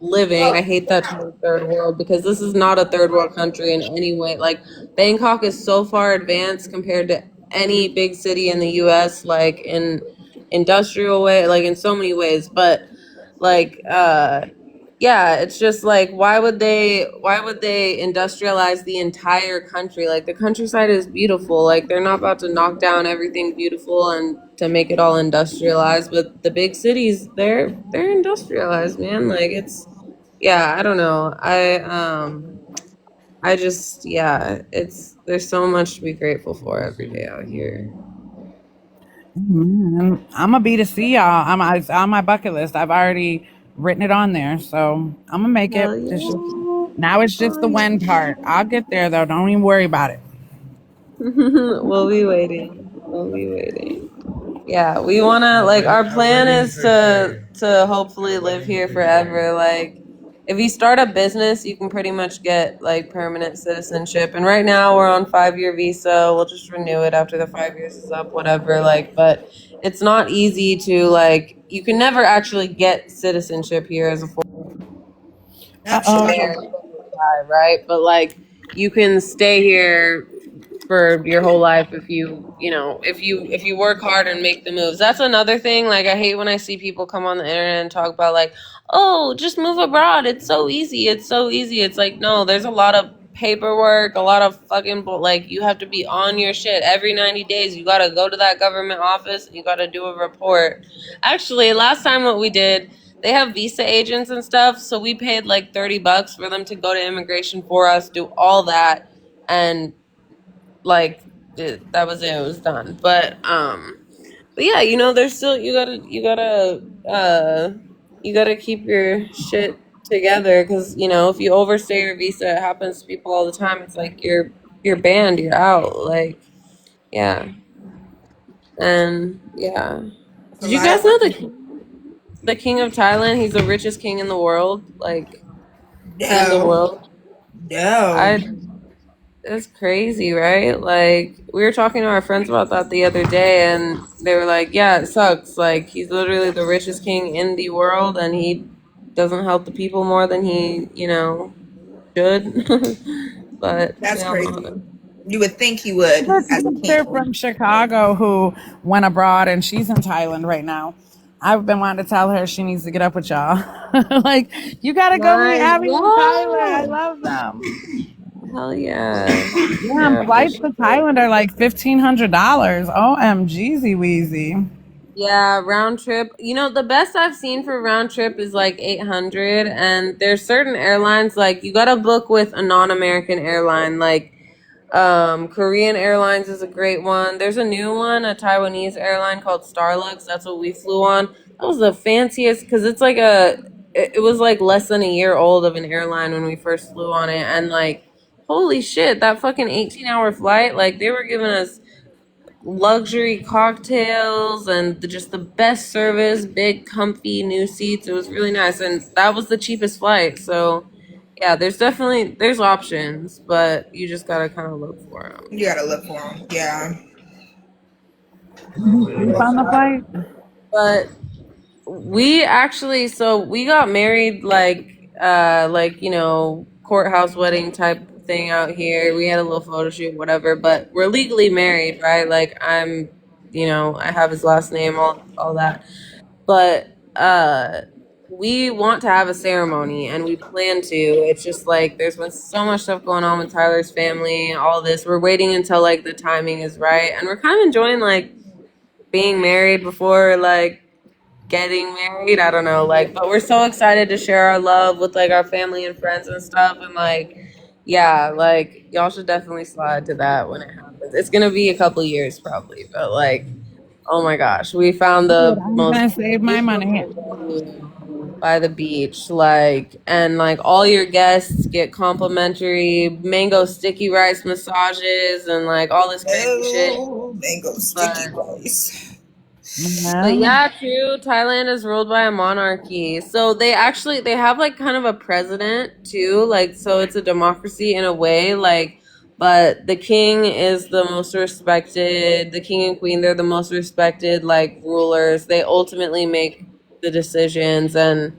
living. I hate that term third world because this is not a third world country in any way. Like Bangkok is so far advanced compared to any big city in the US, like in industrial way, like in so many ways. But like yeah, it's just like why would they industrialize the entire country? Like the countryside is beautiful. Like they're not about to knock down everything beautiful and to make it all industrialized, but the big cities, they're industrialized, man. Like it's yeah, I don't know. I just yeah, it's there's so much to be grateful for every day out here. I'm gonna be to see y'all. It's on my bucket list. I've already written it on there, so I'm gonna make it. Hell Now it's yeah. just the Oh when yeah. part. I'll get there though. Don't even worry about it. We'll be waiting. We'll be waiting. Yeah, we wanna like our plan is to hopefully live here forever. Like if you start a business, you can pretty much get like permanent citizenship. And right now we're on 5-year visa. We'll just renew it after the 5 years is up, whatever. Like, but it's not easy to like you can never actually get citizenship here as a Absolutely. Uh-oh. American, right? But like you can stay here for your whole life if if you work hard and make the moves. That's another thing. Like I hate when I see people come on the internet and talk about like, oh, just move abroad. It's so easy. It's so easy. It's like no, there's a lot of paperwork, a lot of fucking like you have to be on your shit every 90 days. You got to go to that government office and you got to do a report. Actually, last time what we did, they have visa agents and stuff, so we paid like $30 for them to go to immigration for us, do all that, and like that was it. It was done. But yeah, there's still you gotta keep your shit together because if you overstay your visa, it happens to people all the time. It's like you're banned, you're out. Like yeah, and yeah. A Did you lot guys of know the king of Thailand? He's the richest king in the world, like in the no, world. no. I It's crazy, right? Like we were talking to our friends about that the other day, and they were like, "Yeah, it sucks. Like he's literally the richest king in the world, and he doesn't help the people more than he, should." But That's yeah, crazy. You would think he would The as a sister king. from Chicago who went abroad and she's in Thailand right now. I've been wanting to tell her she needs to get up with y'all. Like, you gotta go meet nice, Abby and Tyler. I yeah, love them. hell yeah, Damn, yeah, for flights to sure. Thailand are like $1,500. OMGzy Weezy. Yeah, round trip. The best I've seen for round trip is like 800, and there's certain airlines like you gotta book with a non-American airline, like Korean Airlines is a great one. There's a new one, a Taiwanese airline called Starlux. That's what we flew on. That was the fanciest because it's like it was like less than a year old of an airline when we first flew on it, and like holy shit, that fucking 18-hour flight, like they were giving us luxury cocktails and just the best service, big, comfy new seats. It was really nice, and that was the cheapest flight. So, yeah, there's options, but you just gotta kind of look for them. You gotta look for them. Yeah. You found the flight? But we got married like courthouse wedding type thing out here. We had a little photo shoot, whatever, but we're legally married, right? Like I have his last name, all that. But we want to have a ceremony and we plan to. It's just like there's been so much stuff going on with Tyler's family, all this. We're waiting until like the timing is right, and we're kind of enjoying like being married before like getting married. I don't know, like, but we're so excited to share our love with like our family and friends and stuff. And like, yeah, like y'all should definitely slide to that when it happens. It's gonna be a couple years probably, but like, oh my gosh, we found Good. the I'm most gonna save my money. beautiful venue by the beach, like, and like all your guests get complimentary mango sticky rice massages and like all this crazy shit. Oh, mango sticky But rice. But Yeah. yeah, true. Thailand is ruled by a monarchy. So they have like kind of a president too. Like so it's a democracy in a way, like but the king is the most respected, the king and queen, they're the most respected like rulers. They ultimately make the decisions and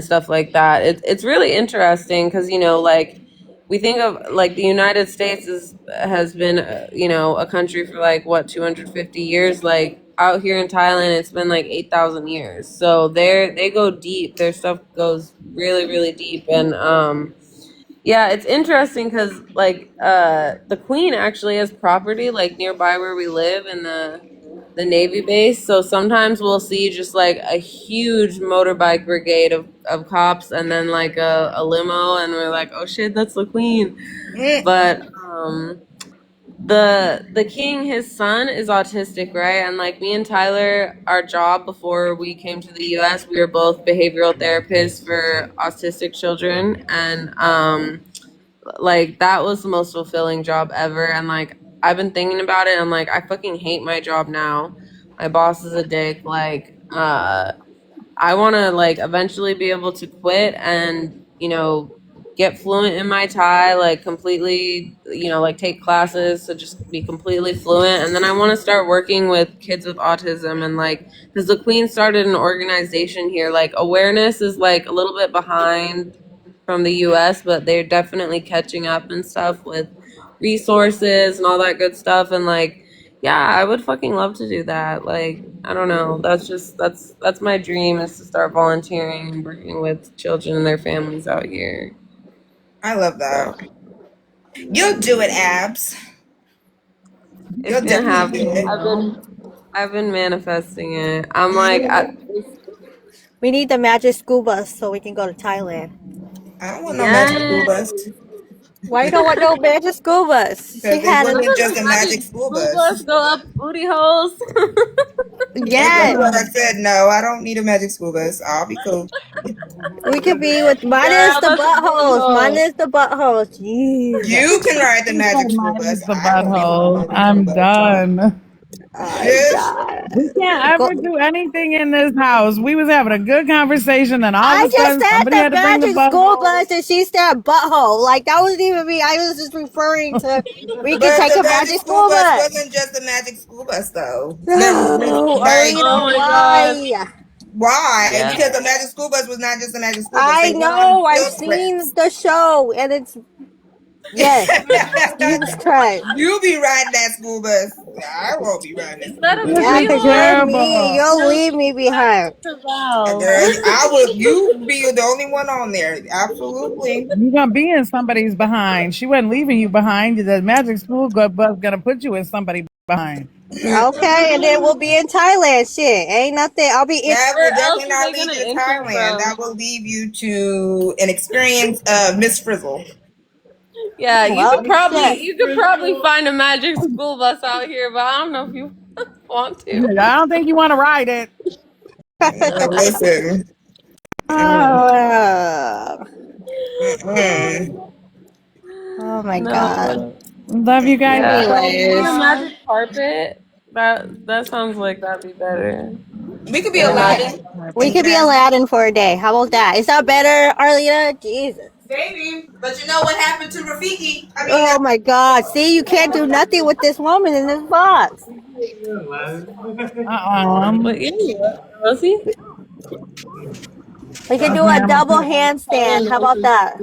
stuff like that. It's really interesting because like we think of like the United States has been a country for like what 250 years. Like out here in Thailand it's been like 8,000 years. So they go deep. Their stuff goes really really deep. And yeah, it's interesting cuz like the queen actually has property like nearby where we live in the Navy base. So sometimes we'll see just like a huge motorbike brigade of cops and then like a limo, and we're like, oh shit, that's the queen. Mm. But the king, his son is autistic, right? And like me and Tyler, our job before we came to the US, we were both behavioral therapists for autistic children. And like that was the most fulfilling job ever. And like I've been thinking about it. I'm like, I fucking hate my job now. My boss is a dick. Like I want to like eventually be able to quit and get fluent in my Thai, like completely, like take classes to just be completely fluent. And then I want to start working with kids with autism. And like because the queen started an organization here, like awareness is like a little bit behind from the US, but they're definitely catching up and stuff with resources and all that good stuff. And like yeah, I would fucking love to do that. Like, I don't know. That's my dream, is to start volunteering and working with children and their families out here. I love So that. You'll do it, Abs. it's You'll gonna definitely do happen. it. I've been manifesting it. I'm like We need the magic school bus so we can go to Thailand. I don't want no magic school bus. yes. Why you don't want no magic school bus? She Because it had wasn't it. just a magic Magic school school bus bus. go up booty holes. And guess Yes. what? I said no, I don't need a magic school bus. I'll be cool. We could be with minus Girl, the that's a booty buttholes. hole. Minus the buttholes. Yeah. You can ride the He said magic school mine is bus. the I won't be on the butthole. magic school I'm bus. done. Yes. God. We can't Go. ever do anything in this house. We was having a good conversation, then all I of a just sudden said somebody the had to bring the magic school butthole. bus and she said butthole. Like that wasn't even me. I was just referring to we can But take the a magic magic school school bus bus. wasn't just a magic school bus, though. No, Like, Oh Arlena, my god. why? why? Yeah. Because the magic school bus was not just a magic school bus. I They went on know. I've field seen trips. the show and it's yes. Jesus Christ. You be riding that school bus. I won't be riding that Instead school of bus. This Yeah, is because Taylor, you're me. terrible. You'll no, leave me behind. to Val. Girl, I will. You be the only one on there. Absolutely. You're gonna be in somebody's behind. She wasn't leaving you behind. The magic school bus gonna put you in somebody behind. Okay, and then we'll be in Thailand. Shit, ain't nothing. I'll be in. That Where will else definitely are not they lead gonna you to enter Thailand. That from? will lead you to an experience of Miss Frizzle. Yeah, Well, shit. you could probably find a magic school bus out here, but I don't know if you want to. I don't think you want to ride it. Listen. Oh, Mm-mm. oh my God. No. Love you guys Yeah. so Oh, you need a Anyways, much. magic carpet? That sounds like that'd be better. We could be And imagine. Aladdin We and could be Jasmine. Aladdin for a day. How about that? Is that better, Arlena? Jesus. Baby, but you know what happened to Rafiki? I mean, Oh my God. See, you can't do nothing with this woman in this box. But yeah, Rosie. We could do a double handstand. How about that?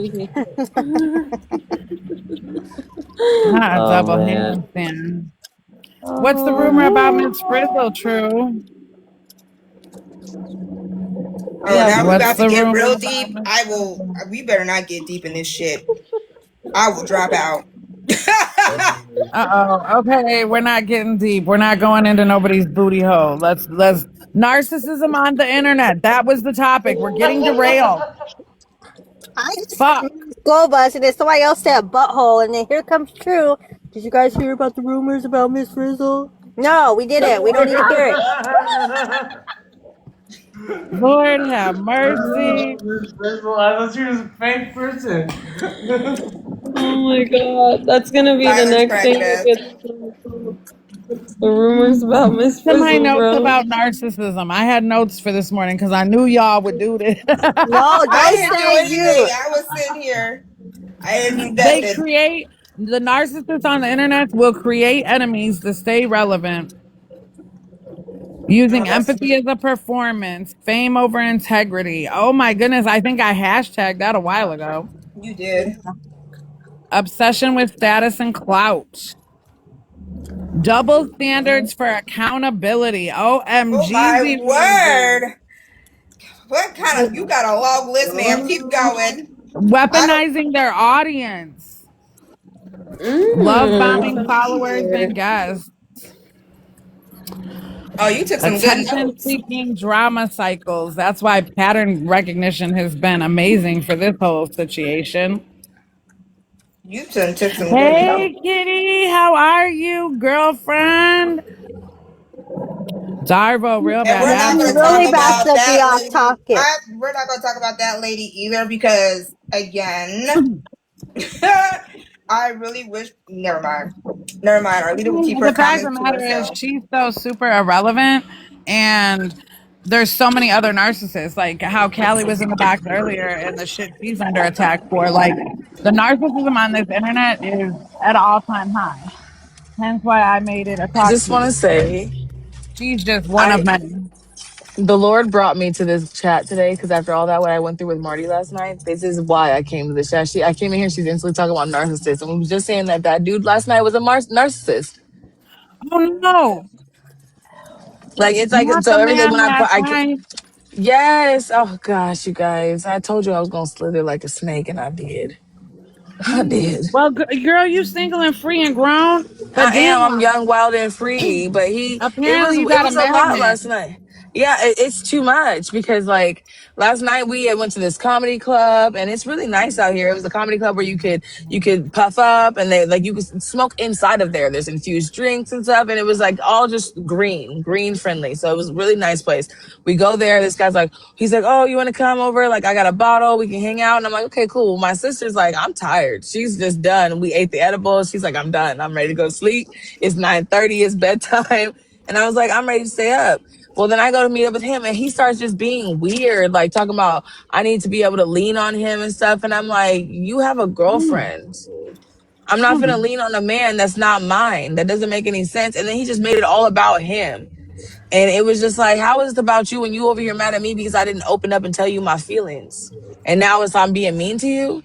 Not a Oh double man. handstand. What's the rumor about Miss Frizzle, Oh, True? oh, yeah. now we What's about to the get rumor real about deep. Miss I will. Frizzle? We better not get deep in this shit. I will drop out. Uh-oh. Okay, we're not getting deep. We're not going into nobody's booty hole. Let's narcissism on the internet. That was the topic. We're getting derailed. I just Fuck. school bus and then somebody else said butthole and then here comes True. Did you guys hear about the rumors about Miss Frizzle? No, we didn't. We don't need to hear it. Lord have mercy. Miss Frizzle, I thought she was a fake person. Oh my god. That's gonna be the Silence next cracked thing that up. gets the rumors about Miss To my Frizzle, notes bro. about narcissism. I had notes for this morning because I knew y'all would do this. No, I don't didn't do say anything. you. I was sitting here. I didn't They invested. create the narcissists on the internet will create enemies to stay relevant. Oh, Using that's empathy as a performance, fame over integrity. Oh my goodness, I think I hashtagged that a while ago. you did. Obsession with status and clout. Double standards for accountability. Oh OMG. my word! What kind of? You got a long list, ma'am. Keep going. I don't. Weaponizing their audience. Love bombing Sounds followers and weird. guests. Oh, you took some good Attention notes. seeking drama cycles. That's why pattern recognition has been amazing for this whole situation. You took some good notes. Hey, Kitty, how are you, girlfriend? Darvo, real And bad we're Yeah, not going to attitude. talk really bad about to be that off lady. topic. We're not going to talk about that lady either because, again, I really wish. Never mind. Never mind. Our leader will keep her The fact of comments the to matter is, herself. she's so super irrelevant, and there's so many other narcissists. Like how Callie was in the box earlier, and the shit she's under attack for. Like the narcissism on this internet is at an all-time high. Hence why I made it a I talk just want to piece. say, She's just one of I many. the Lord brought me to this chat today because after all that, what I went through with Marty last night, this is why I came to this chat. I came in here, she's instantly talking about narcissists, and we was just saying that that dude last night was a narcissist. Oh no, Like it's like not the so every day man when last I night. yes, oh gosh, you guys, I told you I was gonna slither like a snake, and I did. I did. Well, girl, you single and free and grown, but I am. I'm damn, young, wild, and free. But apparently you it got a was a lot magnet. last night. Yeah, it's too much because like last night we had went to this comedy club and it's really nice out here. It was a comedy club where you could puff up and they like you could smoke inside of there. There's infused drinks and stuff and it was like all just green friendly. So it was a really nice place. We go there. This guy's like, he's like, oh, you want to come over? Like I got a bottle. We can hang out. And I'm like, okay, cool. My sister's like, I'm tired. She's just done. We ate the edibles. She's like, I'm done. I'm ready to go to sleep. It's 9:30. It's bedtime. And I was like, I'm ready to stay up. Well, then I go to meet up with him and he starts just being weird, like talking about I need to be able to lean on him and stuff. And I'm like, you have a girlfriend. I'm not gonna lean on a man that's not mine. That doesn't make any sense. And then he just made it all about him. And it was just like, how is it about you when you over here mad at me because I didn't open up and tell you my feelings? And now it's I'm being mean to you?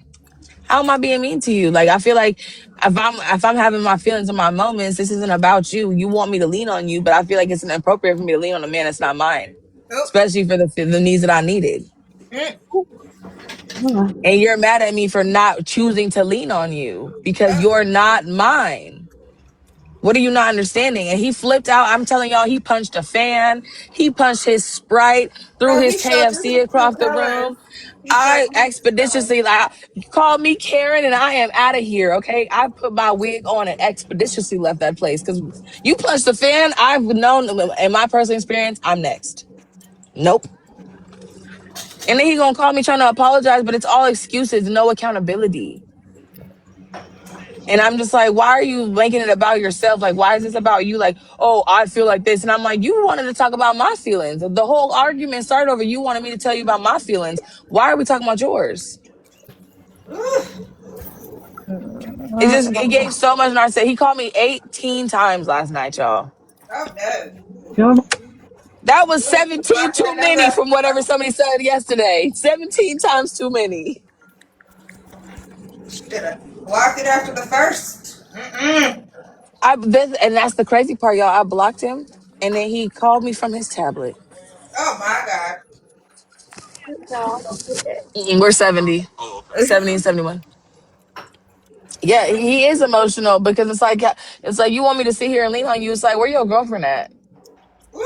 How am I being mean to you? Like I feel like if I'm having my feelings in my moments, this isn't about you. You want me to lean on you, but I feel like it's inappropriate for me to lean on a man that's not mine, Oh. especially for the needs that I needed. Mm. And you're mad at me for not choosing to lean on you because Oh. you're not mine. What are you not understanding? And he flipped out. I'm telling y'all, he punched a fan. He punched his Sprite, threw Oh, his he showed you KFC his true across the colors. room. He showed I you his true colors. expeditiously, like, called me Karen and I am out of here, okay? I put my wig on and expeditiously left that place because you punched the fan. I've known, in my personal experience, I'm next. Nope. And then he gonna call me trying to apologize, but it's all excuses, no accountability. And I'm just like, why are you making it about yourself? Like, why is this about you? Like, oh, I feel like this. And I'm like, you wanted to talk about my feelings. The whole argument started over you wanted me to tell you about my feelings. Why are we talking about yours? It gave so much narcissism. He called me 18 times last night, y'all. Oh no. That was Ooh, 17 blocking too that many number. from whatever somebody said yesterday. 17 times too many. Should have blocked it after the first. Mm-mm. And that's the crazy part, y'all. I blocked him, and then he called me from his tablet. Oh my god. We're 70, 70 and 71. Yeah, he is emotional because it's like you want me to sit here and lean on you. It's like, where your girlfriend at? Woo.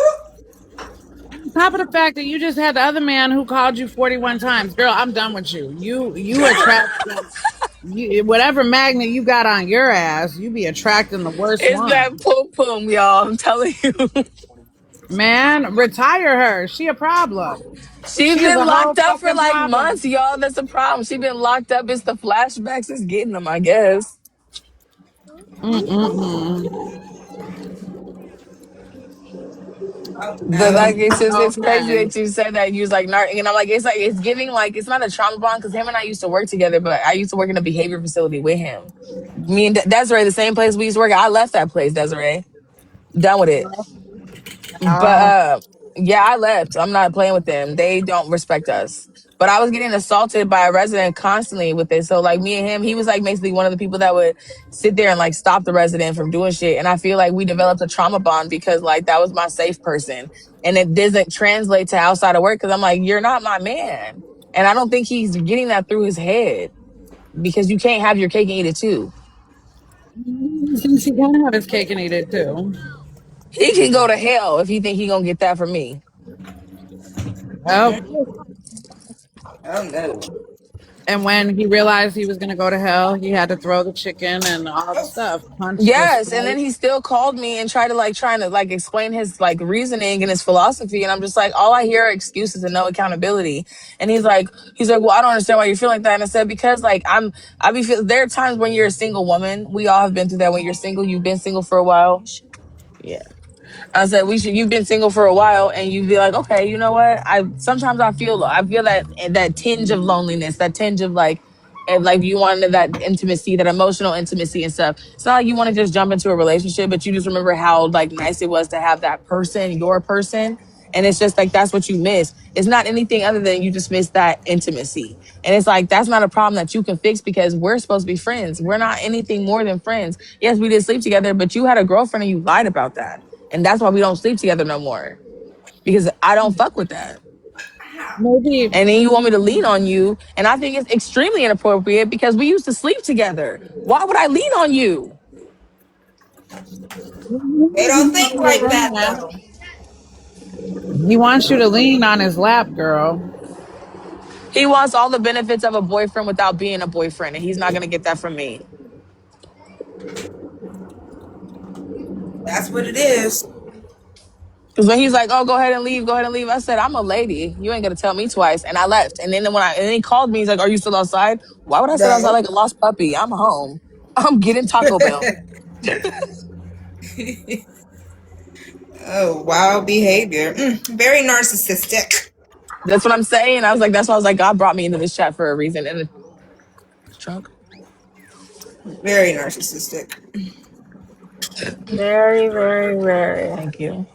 On top of the fact that you just had the other man who called you 41 times, girl, I'm done with you. You attract whatever magnet you got on your ass, you be attracting the worst It's one. that pum pum, y'all. I'm telling you. Man, retire her. She a problem. She's She is been a whole locked up for fucking like problem. months, y'all. That's the problem. She's been locked up. It's the flashbacks that's getting them, I guess. Mm-mm-mm. Oh But no. like it's crazy Okay. that you said that you was like and I'm like it's giving like it's not a trauma bond because him and I used to work together, but I used to work in a behavior facility with him. Me and Desiree, the same place we used to work at. I left that place, Desiree. Done with it. But Oh, yeah, I left. I'm not playing with them. They don't respect us. But I was getting assaulted by a resident constantly with it. So like me and him, he was like basically one of the people that would sit there and like stop the resident from doing shit. And I feel like we developed a trauma bond because like that was my safe person. And it doesn't translate to outside of work because I'm like, you're not my man. And I don't think he's getting that through his head because you can't have your cake and eat it too. since he can have his cake and eat it too. He can go to hell if he think he gonna get that from me. Oh, Oh no. and when he realized he was gonna go to hell, he had to throw the chicken and all the Oh. stuff, punch the Yes, and then Sprite. he still called me and trying to like explain his like reasoning and his philosophy, and I'm just like, all I hear are excuses and no accountability. And he's like, well, I don't understand why you feel like that. And I said because like there are times when you're a single woman. We all have been through that. When you're single, you've been single for a while. Yeah. I said you've been single for a while and you'd be like, okay, you know what? Sometimes I feel that tinge of loneliness, that tinge of like and like you wanted that intimacy, that emotional intimacy and stuff. It's not like you want to just jump into a relationship, but you just remember how like nice it was to have that person, your person. And it's just like that's what you miss. It's not anything other than you just miss that intimacy. And it's like that's not a problem that you can fix because we're supposed to be friends. We're not anything more than friends. Yes, we did sleep together, but you had a girlfriend and you lied about that. And that's why we don't sleep together no more. Because I don't fuck with that. Maybe, And then you want me to lean on you. And I think it's extremely inappropriate because we used to sleep together. Why would I lean on you? They don't think like that though. he wants you to lean on his lap, girl. He wants all the benefits of a boyfriend without being a boyfriend. And he's not going to get that from me. That's what it is. Because when he's like, oh, go ahead and leave. I said, I'm a lady. You ain't going to tell me twice. And I left. And then and then he called me. He's like, are you still outside? Why would I sit outside No. like a lost puppy? I'm home. I'm getting Taco Bell. Oh, wild behavior. Very narcissistic. That's what I'm saying. I was like, that's why I was like, God brought me into this chat for a reason. And the trunk. Very narcissistic. Very, very, very. Thank you.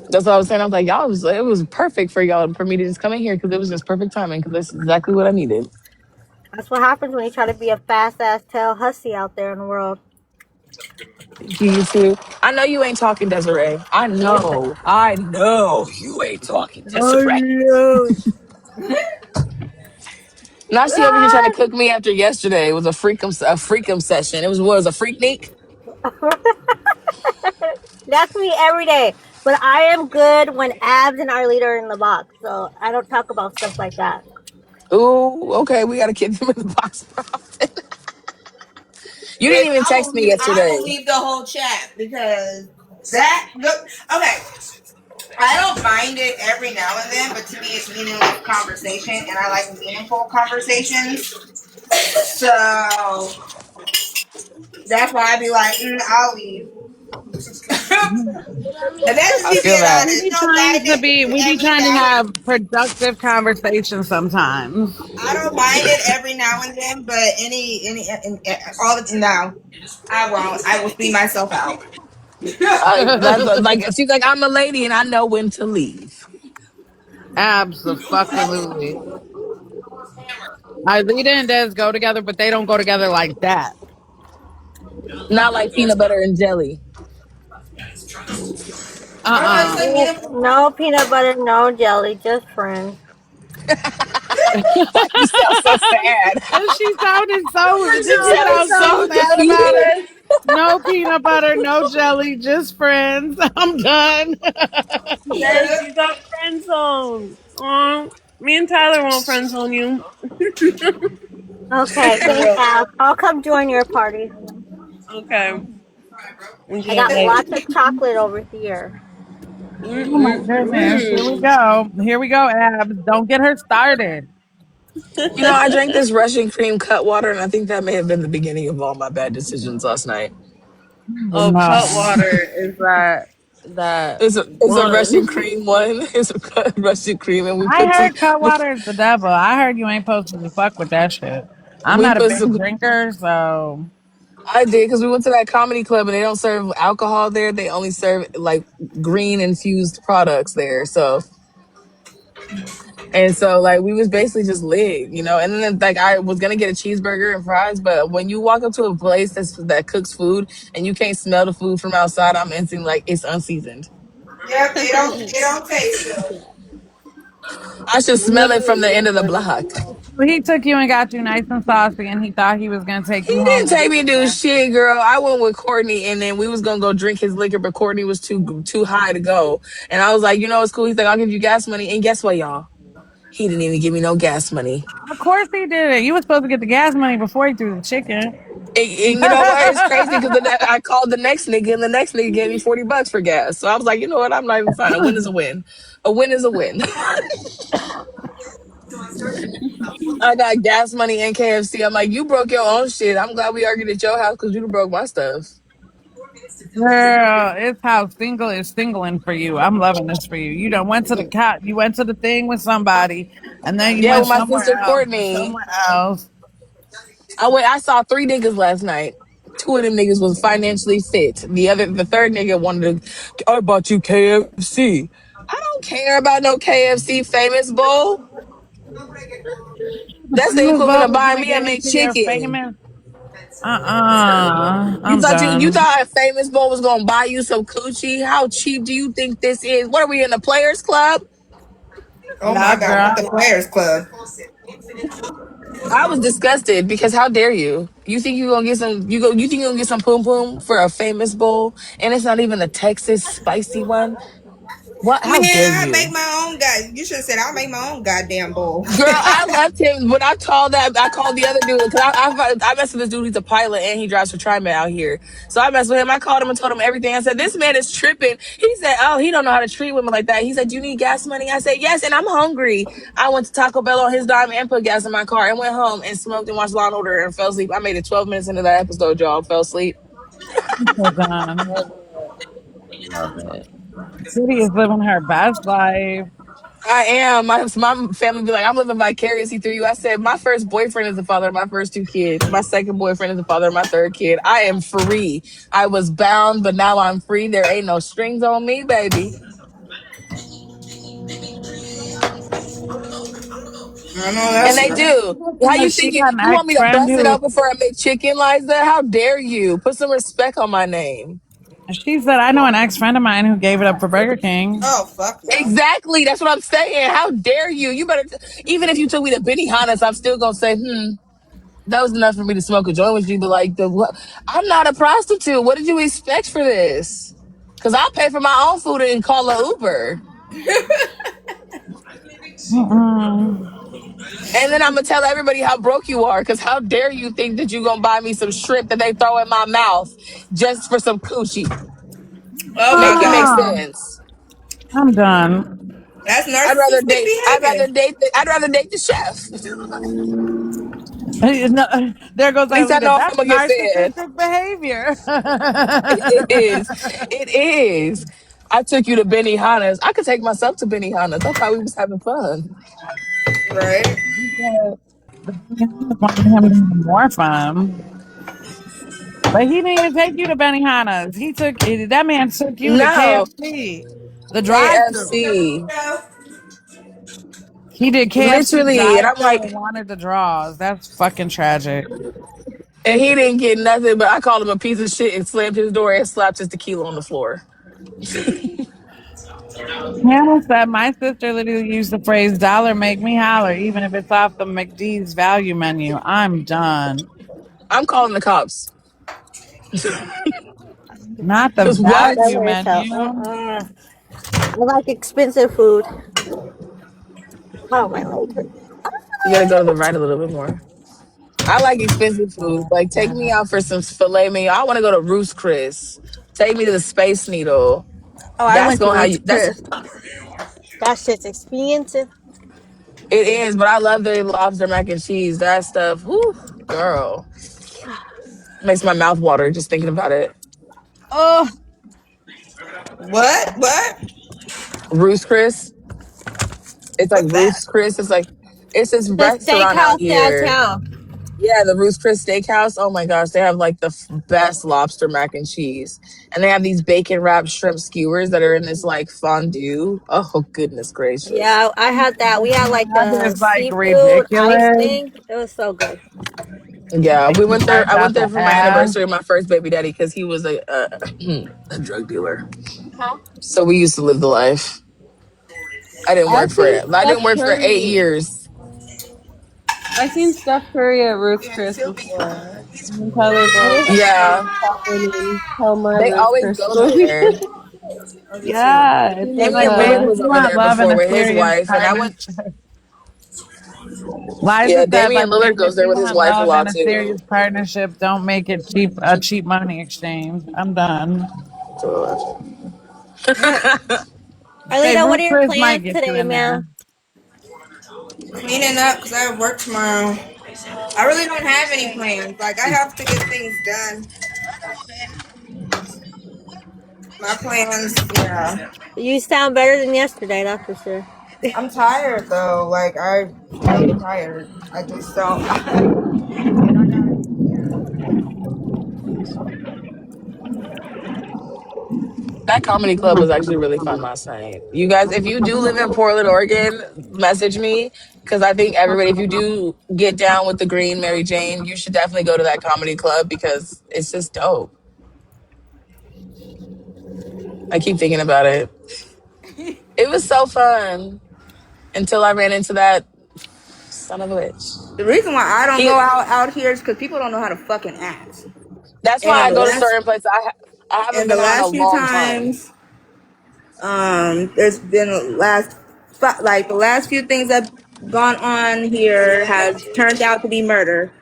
That's what I was saying. I was like, it was perfect for y'all for me to just come in here because it was just perfect timing because that's exactly what I needed. That's what happens when you try to be a fast ass tail hussy out there in the world. Thank you, you too. I know you ain't talking, Desiree. I know you ain't talking, Oh Desiree. no. Now she over here trying to cook me after yesterday. It was a freakum session. It was a freaknik. That's me every day. But I am good when Abs and our leader are in the box. So I don't talk about stuff like that. Ooh, okay, we gotta keep them in the box. You didn't Bitch, even text me I will yesterday. leave the whole chat because okay. I don't mind it every now and then, but to me it's meaningless conversation and I like meaningful conversations. So That's why I be like, I'll leave. And that's just I me feel being that. honest. Don't mind We it be every trying to now and have productive conversations sometimes. I don't mind it every now and then, but all the now I won't. I will see myself out. That's like she's like, I'm a lady and I know when to leave. Absolutely. Lita and Des go together, but they don't go together like that. Not like peanut butter and jelly. Oh, it's Uh like No, beautiful. no peanut butter, no jelly, just friends. Why you sound so sad? And she sounded so, did She you sounded sound so so sad about defeated. it? No peanut butter, no jelly, just friends. I'm done. Yes, you got friend zone. Me and Tyler won't friend zone you. Okay, For real. I'll come join your party. Okay. We I can't got wait. lots of chocolate over here. Oh my goodness. Here we Mm-mm-mm. go. Here we go, Abs. Don't get her started. You know, I drank this Russian cream cut water, and I think that may have been the beginning of all my bad decisions last night. Oh, cut No. water is that It's a Russian one. cream one. It's a cut Russian cream, and I heard cut water is the devil. I heard you ain't supposed to fuck with that shit. I'm we not a put big some. drinker, so I did because we went to that comedy club, and they don't serve alcohol there. They only serve like green infused products there. So like we was basically just lit, you know. And then like I was gonna get a cheeseburger and fries, but when you walk up to a place that cooks food and you can't smell the food from outside, I'm instantly like it's unseasoned. Yep, it don't taste good. I should smell it from the end of the No. block. he took you and got you nice and saucy, and he thought he was gonna take He you home didn't to take me to do dinner. shit, girl. I went with Courtney, and then we was gonna go drink his liquor, but Courtney was too high to go. And I was like, you know, it's cool. He's like, I'll give you gas money. And guess what, y'all? He didn't even give me no gas money. Of course he did it. You was supposed to get the gas money before he threw the chicken. And you know what? It's crazy because I called the next nigga, and the next nigga gave me $40 for gas. So I was like, you know what? I'm not even fine. A win is a win. A win is a win. I got gas money and KFC. I'm like, you broke your own shit. I'm glad we argued at your house because you broke my stuff. Girl, it's how single is singling for you. I'm loving this for you. You done went to the cop, you went to the thing with somebody, and then you Yeah, went with my somewhere sister else with Courtney. someone else. I saw three niggas last night. Two of them niggas was financially fit. The third nigga wanted to. I bought you KFC. I don't care about no KFC famous bowl. That's the Famous equivalent Bowl of is buying gonna me a get into your McChicken. famous. I'm You done. thought a famous bowl was gonna buy you some coochie? How cheap do you think this is? What are we in the Players Club? Oh my Nah, God, not the girl. Players Club. I was disgusted because how dare you? You think you gonna get some? You think you gonna get some poom poom for a famous bowl, and it's not even a Texas spicy one? What? Man, How dare I make you? my own god. You should have said I'll make my own goddamn bowl. Girl, I left him when I called that. I called the other dude because I messed with this dude. He's a pilot and he drives for TriMet out here. So I messed with him. I called him and told him everything. I said, "This man is tripping." He said, "Oh, he don't know how to treat women like that." He said, "Do you need gas money?" I said, "Yes," and I'm hungry. I went to Taco Bell on his dime and put gas in my car and went home and smoked and watched Law and Order and fell asleep. I made it 12 minutes into that episode, y'all. Fell asleep. I'm so done. Love it. Love it. City is living her best life. I am. My family be like, I'm living vicariously through you. I said, my first boyfriend is the father of my first two kids. My second boyfriend is the father of my third kid. I am free. I was bound, but now I'm free. There ain't no strings on me, baby. I know And that's they right. do. How you She think got an you want ex me to friend bust it who up before I make chicken, Liza? How dare you? Put some respect on my name. she said, I know an ex friend of mine who gave it up for Burger King. Oh fuck no. Exactly. That's what I'm saying. How dare you? You better, even if you took me to Benihana's, I'm still gonna say, that was enough for me to smoke a joint with you. But like I'm not a prostitute. What did you expect for this? Because I'll pay for my own food and call a Uber. Mm-mm. And then I'm gonna tell everybody how broke you are. Because how dare you think that you gonna buy me some shrimp that they throw in my mouth just for some coochie? Oh my Make it make God. sense. I'm done. That's narcissistic behavior. I'd rather date the chef. No, there goes At least I Arlita. know I'm That's gonna get fed. narcissistic behavior. It is. It is. I took you to Benihana's. I could take myself to Benihana's. I thought we was having fun. Right? Because the Benihana's wanted him to have more fun. But he didn't even take you to Benihana's. That man took you to No, KFC, the drive-through. KFC. He did KFC Literally. And I'm drive-through and like, wanted the draws. That's fucking tragic. and he didn't get nothing, but I called him a piece of shit and slammed his door and slapped his tequila on the floor. Hannah said, my sister literally used the phrase dollar make me holler, even if it's off the McD's value menu. I'm done. I'm calling the cops. Not the Because That what? value hurts out. menu. I like expensive food. Oh, my leg hurts. You gotta go to the right a little bit more. I like expensive food. Like, take me out for some filet mignon. I want to go to Roost Chris. Take me to the Space Needle. Oh, I That's went to gonna how Ruth's you. That's Chris. That shit's expensive. it is. But I love their lobster mac and cheese. That stuff. Whoo, girl, makes my mouth water just thinking about it. Oh, What? What? Roost Chris. It's like What's that? Ruth's Chris. It's this The restaurant out steakhouse here. downtown. Yeah, the Ruth's Chris Steakhouse. Oh my gosh, they have like the best lobster mac and cheese, and they have these bacon wrapped shrimp skewers that are in this like fondue. Oh goodness gracious! Yeah, I had that. We had like that the is like seafood ice ridiculous. thing. It was so good. Yeah, Like we you went there. guys I got went the there for my ass. anniversary of my first baby daddy because he was a drug dealer. So we used to live the life. I didn't work I've for seen it. I didn't Steph work for eight Curry. years. I've seen Steph Curry at Ruth's Chris before. Me and Tyler What both is it? Yeah, pop in and tell my they Ruth's always Chris go story. there. Yeah, it's just Damian like, Yeah. babe, Lillard if was you over want there love and before a with his serious wife, and I went. partnership. Liza Yeah, said, Damian like, babe, Lillard if goes there you with his want wife a love lot and a too. serious partnership, don't make it a cheap money exchange. I'm done. So, What? Babe, Alita, what Ruth are your Chris might plans get you today, in there. ma'am? Cleaning up because I have work tomorrow. I really don't have any plans. Like, I have to get things done. My plans, yeah. You sound better than yesterday, that's for sure. I'm tired though. Like, I'm really tired. I just don't. that comedy club was actually really fun last night. You guys, if you do live in Portland, Oregon, message me because I think everybody, if you do get down with the Green Mary Jane, you should definitely go to that comedy club because it's just dope. I keep thinking about it. It was so fun until I ran into that son of a bitch. The reason why I don't go He. out here is because people don't know how to fucking act. That's why And I the go to last certain places. I haven't and the been out in a last few long time. times, there's been like the last few things that gone on here has turned out to be murder,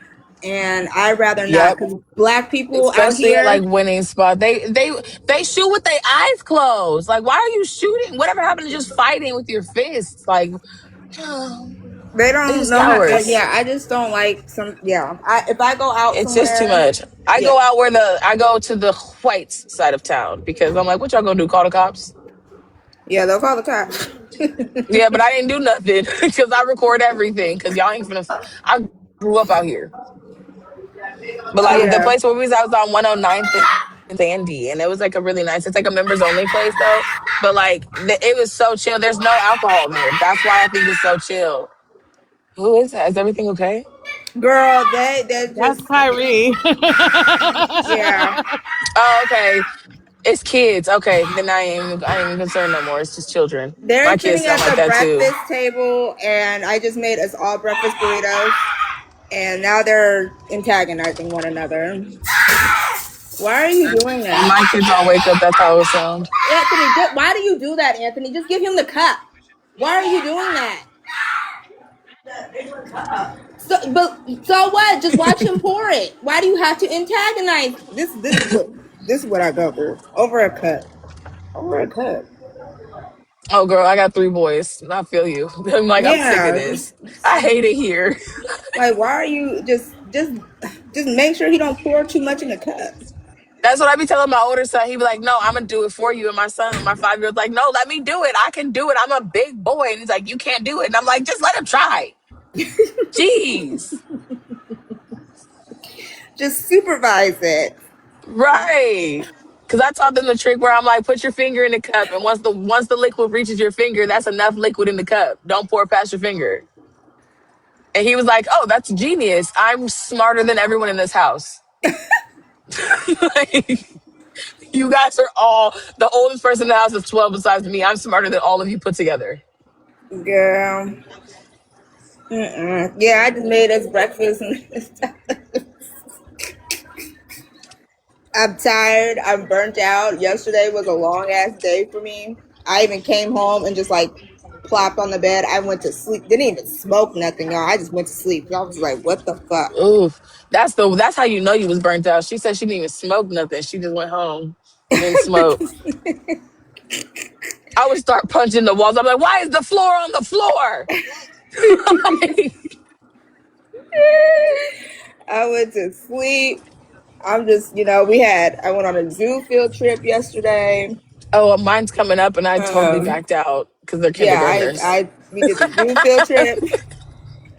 and I'd rather not Yep. because black people out Especially at here, like winning spot. They shoot with their eyes closed. Like, why are you shooting? Whatever happened to just fighting with your fists? Like, they they don't just know how. cowards. Yeah, I just don't like some. Yeah, if I go out It's just too somewhere, much. I yeah, go out where I go to the white side of town because I'm like, what y'all gonna do? Call the cops? yeah, they'll call the cops. Yeah, but I didn't do nothing because I record everything because y'all ain't finna. I grew up out here. But like the Yeah, place where we was, I was on 109th and Sandy, and it was like a really nice. It's like a members only place though. But like it was so chill. There's no alcohol there. That's why I think it's so chill. Who is that? Is everything okay? girl, they That's just Kyrie. yeah. Oh, okay. It's kids. Okay, then I ain't even concerned no more. It's just children. My They're kids sitting sound at like the that too. breakfast table, and I just made us all breakfast burritos, and now they're antagonizing one another. Why are you doing When my that, kids all wake up, that's how it sound. Anthony? Why do you do that, Anthony? Just give him the cup. Why are you doing that? So what? Just watch him pour it. Why do you have to antagonize? This is what I go through over a cup. Over a cup. Oh, girl, I got 3 boys. I feel you. I'm like, I'm sick of Yeah, this. I hate it here. like why are you just make sure he don't pour too much in the cup. That's what I be telling my older son. He be like, "No, I'm gonna do it for you." And my son, my 5 year old, like, "No, let me do it. I can do it. I'm a big boy." And he's like, "You can't do it." And I'm like, "Just let him try." Jeez, Just supervise it. right? Because I taught them the trick where I'm like, put your finger in the cup, and once the liquid reaches your finger, that's enough liquid in the cup. Don't pour past your finger. And he was like, "Oh, that's genius. I'm smarter than everyone in this house." Like, you guys are all the oldest person in the house is 12 besides me. I'm smarter than all of you put together. Girl. Mm-mm. Yeah, I just made us breakfast and I'm tired. I'm burnt out. Yesterday was a long ass day for me. I even came home and just like plopped on the bed. I went to sleep. Didn't even smoke nothing, y'all. I just went to sleep. I was like, what the fuck? Oof. That's how you know you was burnt out. She said she didn't even smoke nothing. She just went home and didn't smoke. I would start punching the walls. I'm like, why is the floor on the floor? I went to sleep. I'm just, I went on a zoo field trip yesterday. Oh, mine's coming up and I totally Um, backed out because they're yeah, kindergartners. we did the zoo field trip.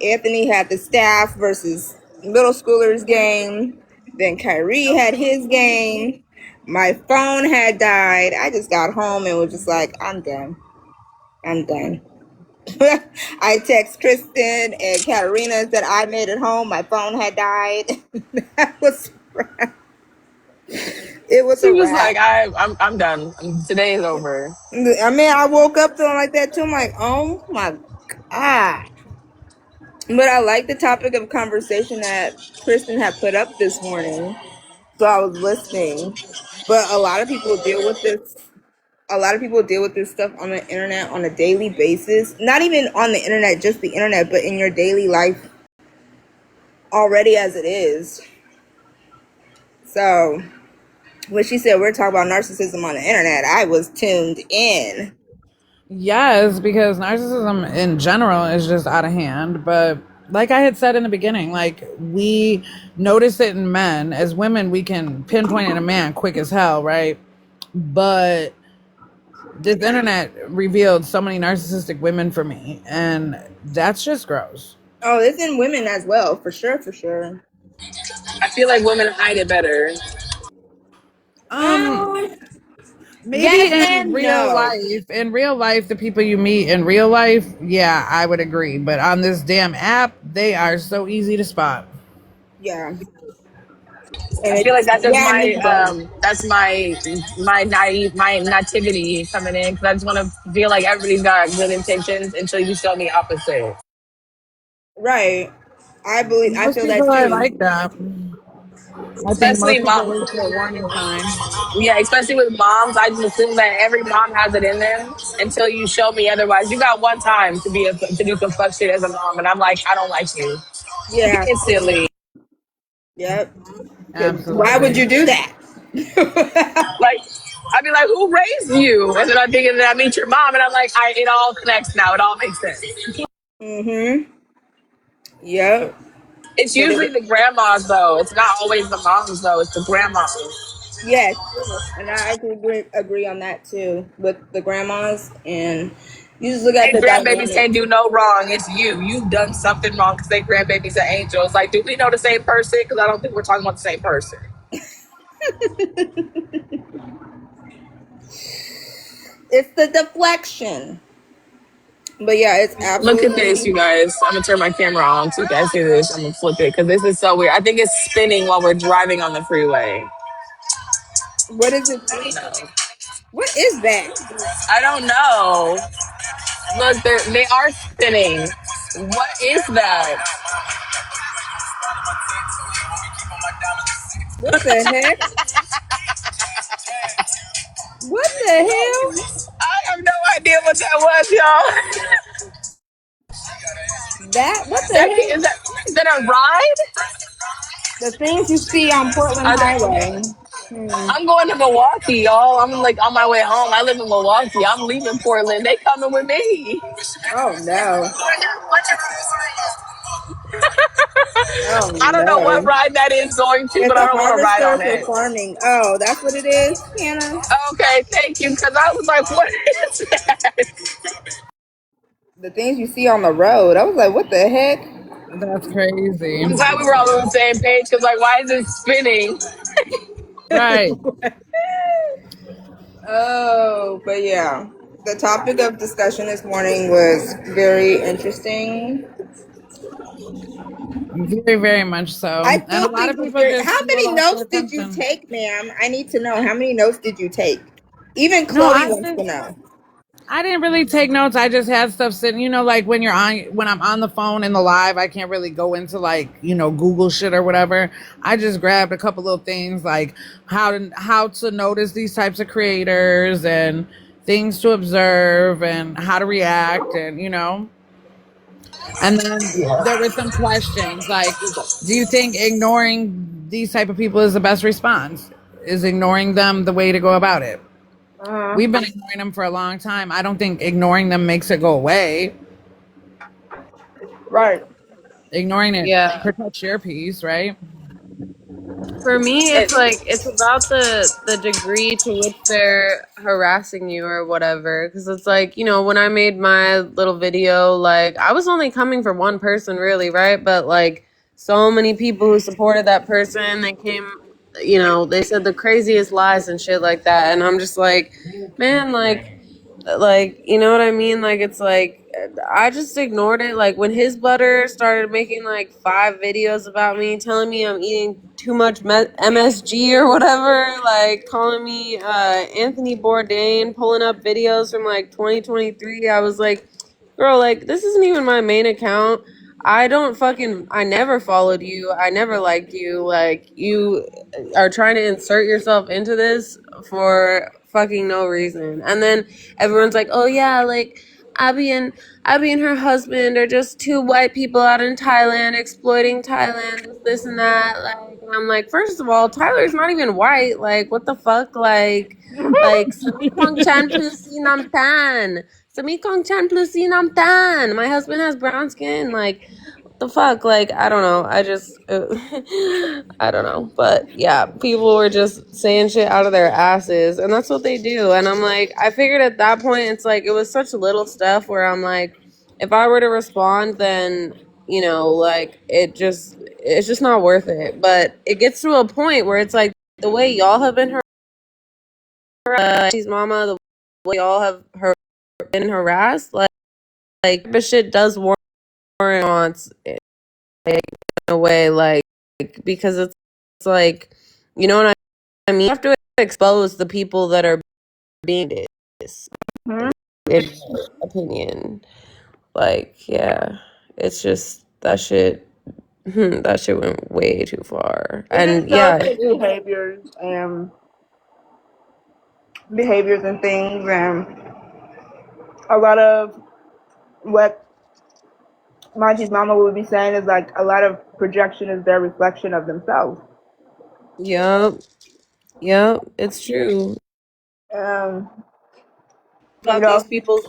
Anthony had the staff versus middle schoolers game. Then Kyrie had his game. My phone had died. I just got home and was just like, I'm done. I'm done. I text Kristen and Katarina said I made it home. My phone had died. That was it was She a was like, wrap. I'm done. Today is over. I mean, I woke up feeling like that too. I'm like, oh my god. But I like the topic of conversation that Kristen had put up this morning. So I was listening. But a lot of people deal with this. A lot of people deal with this stuff on the internet on a daily basis. Not even on the internet, just the internet, but in your daily life already as it is. So when she said we're talking about narcissism on the internet, I was tuned in. Yes, because narcissism in general is just out of hand. But like I had said in the beginning, like we notice it in men. As women, we can pinpoint in a man quick as hell, right? But this internet revealed so many narcissistic women for me, and that's just gross. Oh, it's in women as well, for sure, for sure. I feel like women hide it better. Um, Um, maybe yes in and no. real life, the people you meet in real life, yeah, I would agree. But on this damn app, they are so easy to spot. Yeah. I And feel like that's just yeah, and it's both. that's my nativity coming in because I just want to feel like everybody's got good intentions until you show me opposite. Right. I Most feel that people are too. like that. I think Especially most people mom, wait for a warning sign. yeah, especially with moms. I just assume that every mom has it in them until you show me otherwise. You got one time to do some fuck shit as a mom, and I'm like, I don't like you Yeah. instantly. Yep. Why would Absolutely. you do that? Like, I'd be like, who raised you? And then I'm thinking that I meet your mom, and I'm like, it all connects now. It all makes sense. Mm-hmm. Yep. It's But usually the grandmas though. It's not always the moms though. It's the grandmas. yes, and I can agree on that too with the grandmas. And you just look at They the grandbabies dynamic. can't do no wrong. It's you. You've done something wrong because they grandbabies are angels. Like, do we know the same person? Because I don't think we're talking about the same person. It's the deflection. But yeah, it's Look at this, absolutely. you guys. I'm gonna turn my camera on so you guys see this. I'm gonna flip it because this is so weird. I think it's spinning while we're driving on the freeway. What is it? What is that? I don't know. Look, they are spinning. What is that? What the heck? What the hell? I have no idea what that was, y'all. That? What the heck? Is that a ride? The things you see on Portland Are there, Highway. I'm going to Milwaukee, y'all. I'm like on my way home. I live in Milwaukee. I'm leaving Portland. They coming with me. Oh no. Oh I don't know what no. ride that is going to, It's but I a don't want to ride harvester on it. performing. Oh, that's what it is, Hannah. Okay, thank you. Because I was like, what is that? The things you see on the road. I was like, what the heck? That's crazy. I'm glad we were all on the same page. Because like, why is it spinning? Right. Oh, but yeah. The topic of discussion this morning was very interesting. Very, very much so. I And a still lot think of it's people very. just How many lost their notes did you attention. take, ma'am? I need to know. How many notes did you take? Even No, Chloe wants to know. I didn't really take notes. I just had stuff sitting, like when I'm on the phone in the live, I can't really go into Google shit or whatever. I just grabbed a couple little things like how to notice these types of creators and things to observe and how to react and then there were some questions like, do you think ignoring these type of people is the best response? Is ignoring them the way to go about it? We've been ignoring them for a long time. I don't think ignoring them makes it go away. Right. Ignoring it Yeah. protects your peace, right? For me, And it's like it's about the degree to which they're harassing you or whatever. Because it's like, when I made my little video, like I was only coming for one person, really, right? But like so many people who supported that person, they came, they said the craziest lies and shit like that, and I'm just like, man, like you know what I mean, like it's like I just ignored it. Like when his butter started making like 5 videos about me telling me I'm eating too much MSG or whatever, like calling me Anthony Bourdain, pulling up videos from like 2023, I was like, girl, like this isn't even my main account. I never followed you, I never liked you, like you are trying to insert yourself into this for fucking no reason. And then everyone's like, "Oh yeah, like Abby and her husband are just two white people out in Thailand exploiting Thailand, this and that." Like, and I'm like, first of all, Tyler's not even white. Like, what the fuck? Like, Sami Kong Chan plus Nam Tan. Sami Kong Chan plus Nam Tan. My husband has brown skin. Like, the fuck, like I don't know, I don't know, but yeah, people were just saying shit out of their asses, and that's what they do. And I'm like, I figured at that point it's like it was such little stuff where I'm like, if I were to respond, then like it's just not worth it. But it gets to a point where it's like the way y'all have been she's mama, the way y'all have been harassed, like this shit does warrant in a way, like because it's like, you know what I mean, you have to expose the people that are being this, Mhm. in my opinion. Like, yeah, it's just that shit. That shit went way too far. It And just shows yeah, the behaviors and things, and a lot of what Monty's mama would be saying is like a lot of projection is their reflection of themselves. yep, yep, it's true Um, you about know, these people,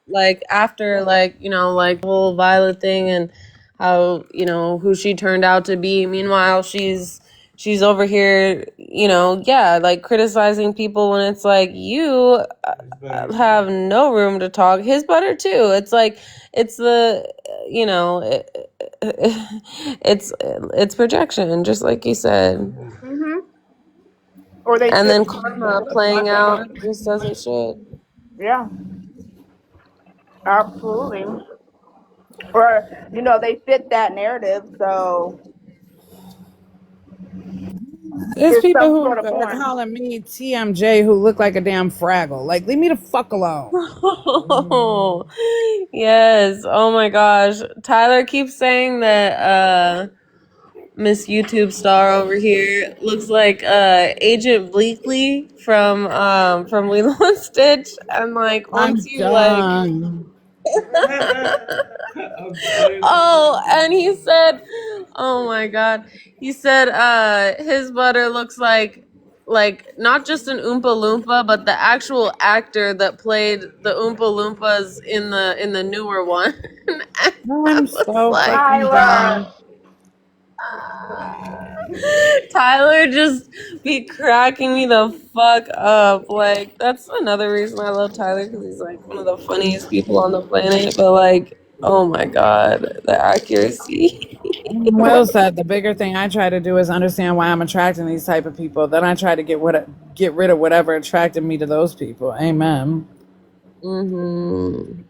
like after like like the whole Violet thing and how who she turned out to be. Meanwhile, she's over here, yeah, like criticizing people when it's like you have no room to talk. His butter too. It's like it's the it's projection, just like you said. or they And sit. then karma playing out just as it should. Yeah, absolutely. Or they fit that narrative, so There's it's people some who sort of are form. calling me TMJ who look like a damn Fraggle. Like, leave me the fuck alone. Oh, yes. Oh my gosh. Tyler keeps saying that Miss YouTube star over here looks like Agent Bleakley from Lilo and Stitch. And like once I'm you like done. oh, and he said, oh my god. He said his butter looks like not just an Oompa Loompa, but the actual actor that played the Oompa Loompas in the newer one. And I I'm was so like, fucking done. Tyler just be cracking me the fuck up. Like that's another reason I love Tyler, because he's like one of the funniest people on the planet. But like, oh my god, the accuracy. Will said the bigger thing I try to do is understand why I'm attracting these type of people. Then I try to get rid of whatever attracted me to those people. Amen. Mm-hmm.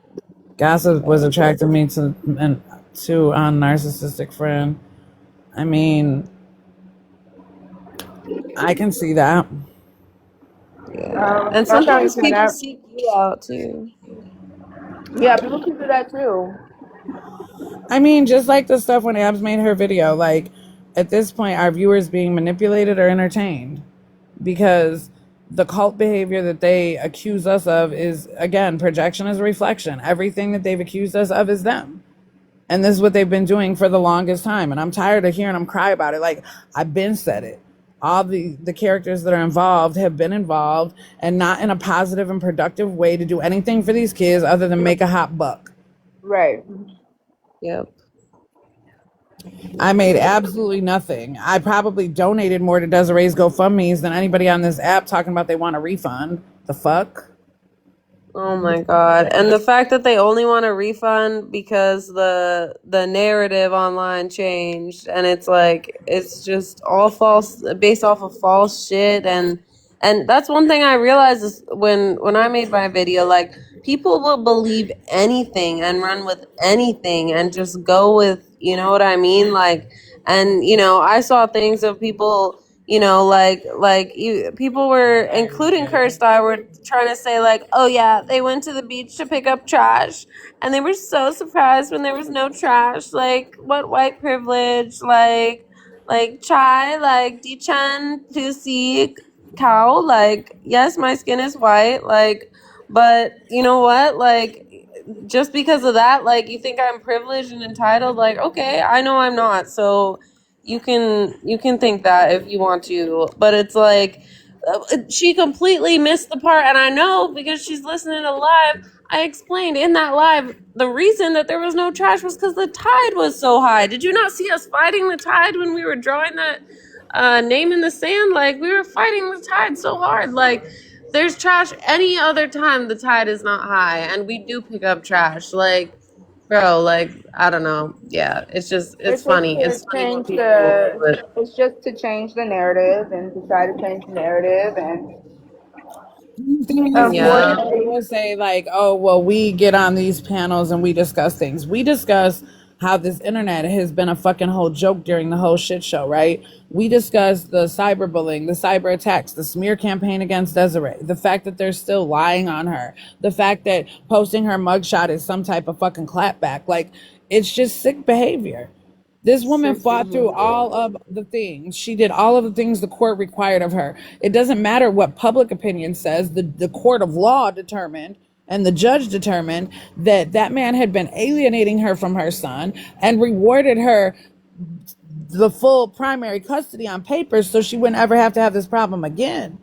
Gossip was attracting me to a narcissistic friend. I mean, I can see that. Yeah, and That's how you sometimes find people out. seek you out too. Yeah, people can do that too. I mean, just like the stuff when Abs made her video, like at this point, are viewers being manipulated or entertained? Because the cult behavior that they accuse us of is, again, projection is a reflection. Everything that they've accused us of is them. And this is what they've been doing for the longest time. And I'm tired of hearing them cry about it. Like, I've been said it. All the characters that are involved have been involved, and not in a positive and productive way to do anything for these kids other than make a hot buck. Right. Yep. I made absolutely nothing. I probably donated more to Desiree's GoFundMe's than anybody on this app talking about they want a refund. The fuck? Oh my god. And the fact that they only want a refund because the narrative online changed, and it's like it's just all false, based off of false shit. And that's one thing I realized is when I made my video, like people will believe anything and run with anything and just go with, you know what I mean? Like, and I saw things of people, people were, including Kirsta, were trying to say like, oh yeah, they went to the beach to pick up trash, and they were so surprised when there was no trash. Like, what white privilege? Like chai, like Dichan Tusi cow. Like, yes, my skin is white. Like, but you know what? Like, just because of that, like, you think I'm privileged and entitled? Like, okay, I know I'm not. So you can think that if you want to, but it's like she completely missed the part, and I know because she's listening to live. I explained in that live the reason that there was no trash was because the tide was so high. Did you not see us fighting the tide when we were drawing that name in the sand? Like, we were fighting the tide so hard. Like, there's trash any other time the tide is not high, and we do pick up trash. Like, bro, like, I don't know. Yeah, it's just, it's It's just funny. to It's funny what change people do the. it. It's just to change the narrative and to try to change the narrative, and Thing is, Yeah. they will say like, "Oh, well, we get on these panels and we discuss things. We discuss how this internet has been a fucking whole joke during the whole shit show, right? We discuss the cyberbullying, the cyber attacks, the smear campaign against Desiree, the fact that they're still lying on her, the fact that posting her mugshot is some type of fucking clapback. Like, it's just sick behavior." This woman Sick fought through behavior. all of the things. She did all of the things the court required of her. It doesn't matter what public opinion says. The court of law determined and the judge determined that that man had been alienating her from her son and rewarded her the full primary custody on paper so she wouldn't ever have to have this problem again.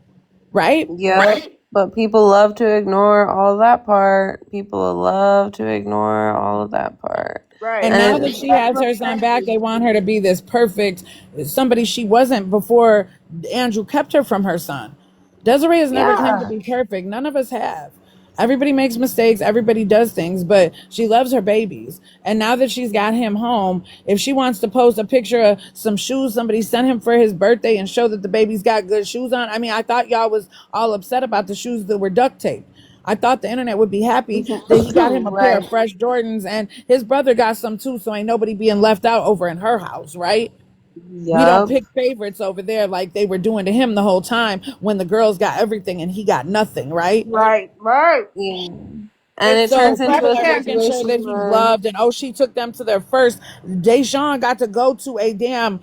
Right? Yep. But people love to ignore all that part. People love to ignore all of that part. right. And And now And that it, she has her son back, they want her to be this perfect somebody she wasn't before Andrew kept her from her son. Desiree has never claimed to yeah. be perfect. None of us have. Everybody makes mistakes, everybody does things, but she loves her babies. And now that she's got him home, if she wants to post a picture of some shoes somebody sent him for his birthday and show that the baby's got good shoes on, I mean, I thought y'all was all upset about the shoes that were duct taped. I thought the internet would be happy that he got him a pair Right. of fresh Jordans and his brother got some too, so ain't nobody being left out over in her house, right? We don't Yep. pick favorites over there like they were doing to him the whole time when the girls got everything and he got nothing, right? right, right. Yeah. And it So turns into people a are making sure that situation he's where, loved and oh, she took them to their first. Deshaun got to go to a damn,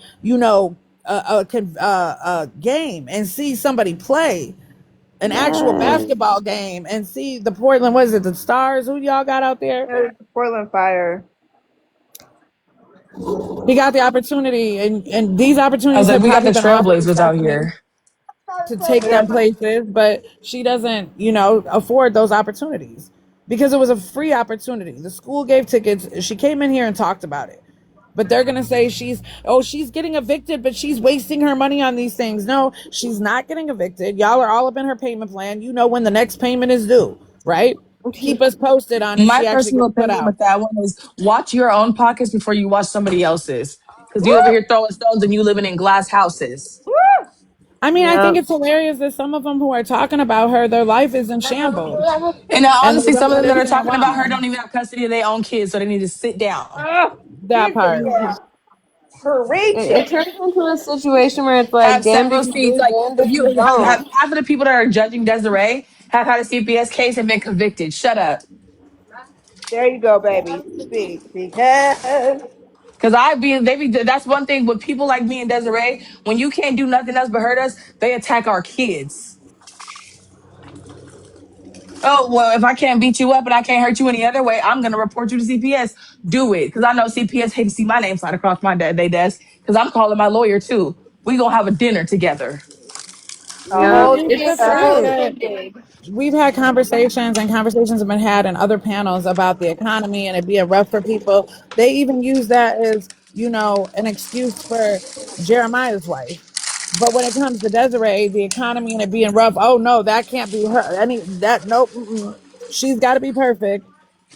a game and see somebody play an actual yes. basketball game and see the Portland, what is it, the Stars? Who y'all got out there? There's the Portland Fire. He got the opportunity, and these I was opportunities like, have we got probably the been offered to trailblazers out Stephanie. here. to take them places, but she doesn't, afford those opportunities because it was a free opportunity. The school gave tickets. She came in here and talked about it. But they're going to say she's getting evicted, but she's wasting her money on these things. No, she's not getting evicted. Y'all are all up in her payment plan. You know when the next payment is due, right? Keep us posted on if My she actually personal gets put opinion out. with that one is watch your own pockets before you watch somebody else's. Because you over here throwing stones and you living in glass houses. I mean, I think Yep. it's hilarious that some of them who are talking about her, their life is in shambles. And And they honestly, some don't of them that are understand talking about her why. don't even have custody of their own kids, so they need to sit down. That part. It turns into a situation where it's like, Have damned if several you seats. do, Like damned if if you you have don't. half of the people that are judging Desiree have had a CPS case and been convicted. Shut up. There you go, baby. Speak. Because Cause they be, that's one thing with people like me and Desiree. When you can't do nothing else but hurt us, they attack our kids. Oh, well, if I can't beat you up and I can't hurt you any other way, I'm going to report you to CPS. Do it. Because I know CPS hate to see my name slide across they desk. Because I'm calling my lawyer too. We going to have a dinner together. a It, Yep. whole it's the a fact whole that shindig. we've had conversations and conversations have been had in other panels about the economy and it being rough for people. They even use that as, an excuse for Jeremiah's wife. But when it comes to Desiree, the economy and it being rough, oh no, that can't be her. Nope. Mm-mm. She's got to be perfect.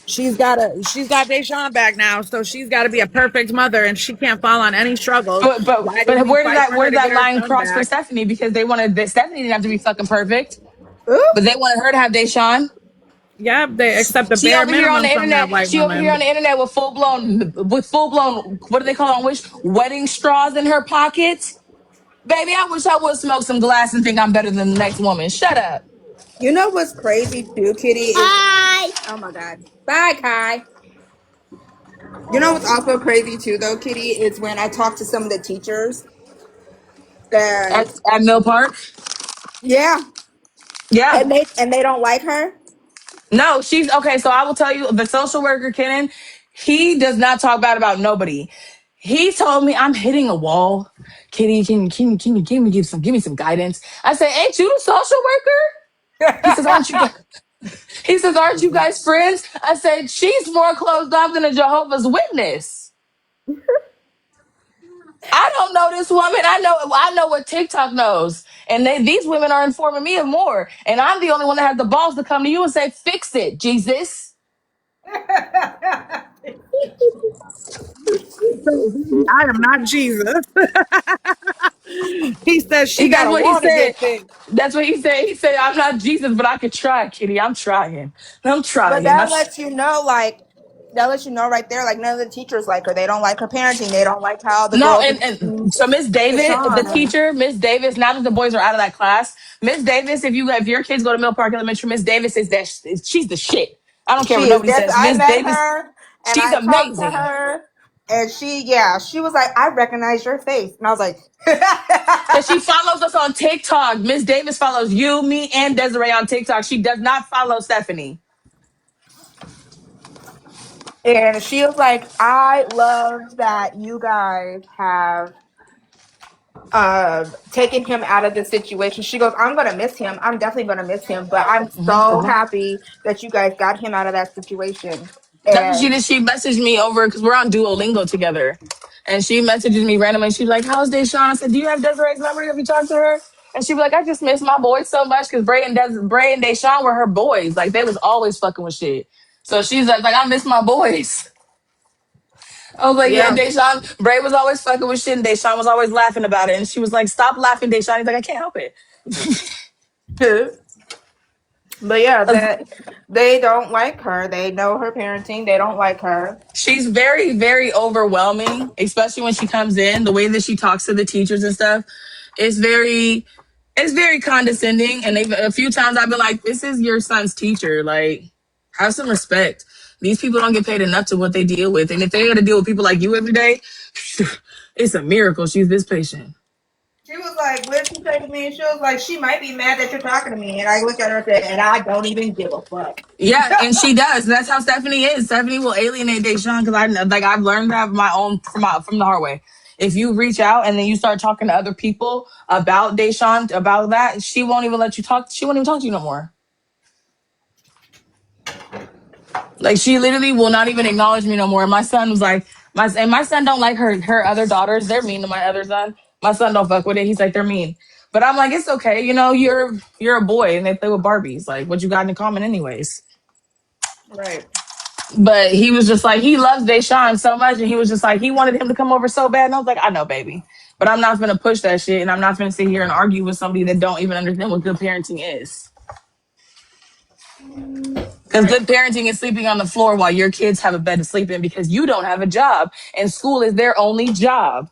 She's got Deshaun back now, so she's got to be a perfect mother, and she can't fall on any struggles. But but Why did but we fight for where her does to that get her line son cross for back? Stephanie? Because they wanted Stephanie didn't have to be fucking perfect, Ooh. but they wanted her to have Deshaun. Yeah, they accept the She bare over here on minimum the from that internet. white She over here on woman. the internet with full blown what do they call it on Wish wedding straws in her pocket. Baby, I wish I would smoke some glass and think I'm better than the next woman. Shut up. You know what's crazy too, Kitty? Hi. Oh my God. Bye, Kai. You know what's also crazy too, though, Kitty, is when I talk to some of the teachers, and At Mill Park. yeah, Yeah. and they don't like her. No, she's okay. So I will tell you, the social worker, Kenan, he does not talk bad about nobody. He told me I'm hitting a wall. Kitty, can you give me some guidance? I said, ain't you the social worker? He says, aren't you guys? He says, aren't you guys friends? I said, she's more closed off than a Jehovah's Witness. I don't know this woman. I know what TikTok knows. And these women are informing me of more. And I'm the only one that has the balls to come to you and say, fix it, Jesus. I am not Jesus. He says she got That's to what he want to said. get fixed. That's what he said. He said, I'm not Jesus, but I could try, Kitty. I'm trying. I'm But trying. that lets you know, like, that lets you know right there, like, none of the teachers like her. They don't like her parenting. They don't like how the No, girls and accuse so Miss Davis, the Deshaun. teacher, Miss Davis, now that the boys are out of that class, Miss Davis, if your kids go to Mill Park Elementary, Miss Davis she's the shit. I don't care She what is nobody definitely. says. I Miss met Davis, her and she's I talked to amazing. her, and she was like, I recognize your face. And I was like, Because she follows us on TikTok. Miss Davis follows you, me, and Desiree on TikTok. She does not follow Stephanie. and she was like, I love that you guys have taking him out of the situation. She goes, I'm gonna miss him. I'm definitely gonna miss him, but I'm so happy that you guys got him out of that situation. That's what she And did. She messaged me over because we're on Duolingo together. And she messages me randomly. She's like, how's Deshaun? I said, do you have Desiree's number? Have you talked to her? And she'd be like, I just miss my boys so much because Bray and Deshaun were her boys. Like, they was always fucking with shit. So she's like, I miss my boys. I was like, yeah, yeah. Deshaun, Bray was always fucking with shit and Deshaun was always laughing about it. And she was like, stop laughing, Deshaun. He's like, I can't help it. But yeah, that they don't like her. They know her parenting. They don't like her. She's very, very overwhelming, especially when she comes in. The way that she talks to the teachers and stuff is it's very condescending. And a few times I've been like, "This is your son's teacher. Like, have some respect. These people don't get paid enough to what they deal with, and if they got to deal with people like you every day, it's a miracle she's this patient." She was like, what did she say to me? She was like, she might be mad that you're talking to me. And I looked at her and said, and I don't even give a fuck. Yeah, and she does. That's how Stephanie is. Stephanie will alienate Deshaun because I've learned that my own from the hard way. if you reach out and then you start talking to other people about Deshaun, about that, she won't even let you talk. She won't even talk to you no more. Like she literally will not even acknowledge me no more. And my son was like, my son don't like her other daughters. They're mean to my other son. My son don't fuck with it. He's like, they're mean. But I'm like, it's okay. You know, you're a boy and they play with Barbies. Like, what you got in common anyways? Right. But he was just like, he loves Deshaun so much. And he was just like, he wanted him to come over so bad. And I was like, I know, baby. But I'm not going to push that shit. And I'm not going to sit here and argue with somebody that don't even understand what good parenting is. Because Right. good parenting is sleeping on the floor while your kids have a bed to sleep in because you don't have a job and school is their only job.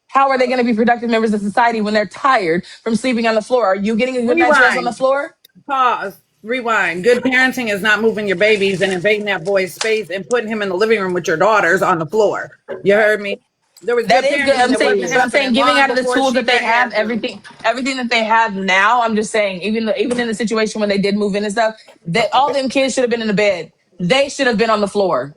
How are they going to be productive members of society when they're tired from sleeping on the floor? Are you getting a good night's rest on the Rewind. floor? Pause. Rewind. Good parenting is not moving your babies and invading that boy's space and putting him in the living room with your daughters on the floor. You heard me? There was That good is good. parenting I'm that saying, wasn't but I'm saying, happening giving long out of the before tools she that they got have, Andrew. everything that they have now. I'm just saying, even in the situation when they did move in and stuff, that all them kids should have been in the bed. They should have been on the floor.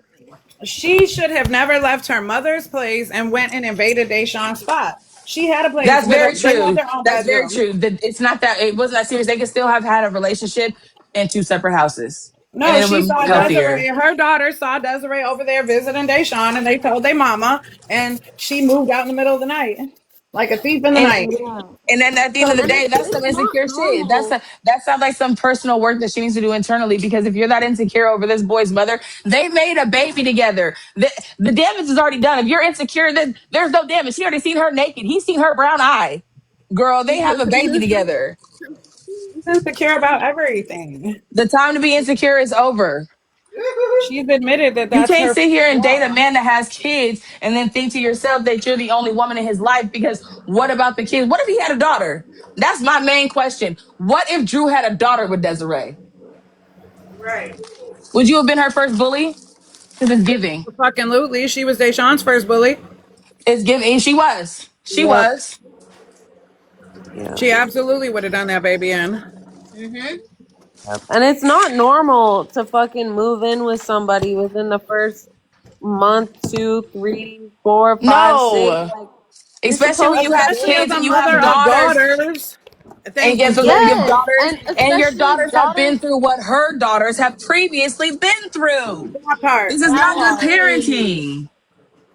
She should have never left her mother's place and went and invaded Deshaun's spot. She had a place That's with very her. They had true. their own That's very bedroom. true. That it's not that it wasn't that serious. They could still have had a relationship in two separate houses, and No, it she would saw be healthier. Desiree. Her daughter saw Desiree over there visiting Deshaun, and they told their mama, and she moved out in the middle of the night, like a thief in the And night. Yeah. and then at the end of the And day, that's some it's not insecure shit. normal. That sounds like some personal work that she needs to do internally. Because if you're that insecure over this boy's mother, they made a baby together. The damage is already done. If you're insecure, then there's no damage. She already seen her naked. He's seen her brown eye. Girl, they have a baby together. She's insecure about everything. The time to be insecure is over. She's admitted that You that's can't her sit here and date a flaw. man that has kids and then think to yourself that you're the only woman in his life because what about the kids? What if he had a daughter? That's my main question. What if Drew had a daughter with Desiree? Right. Would you have been her first bully? Because it's giving. Fucking Lutely. She was Deshaun's first bully. It's giving. And she was. She Yep. was. Yeah. She absolutely would have done that baby in. Mm-hmm. Yep. And it's not normal to fucking move in with somebody within the first month, 2, 3, 4, 5, 6. No. Like you're Especially when supposed you to have Especially as kids build a and you mother have of daughters. daughters. And Thank you, yes, so you have Kristen. yes, daughters, and and your especially daughters have daughters. been through what her daughters have previously been through. That part. This is not good Exactly. parenting.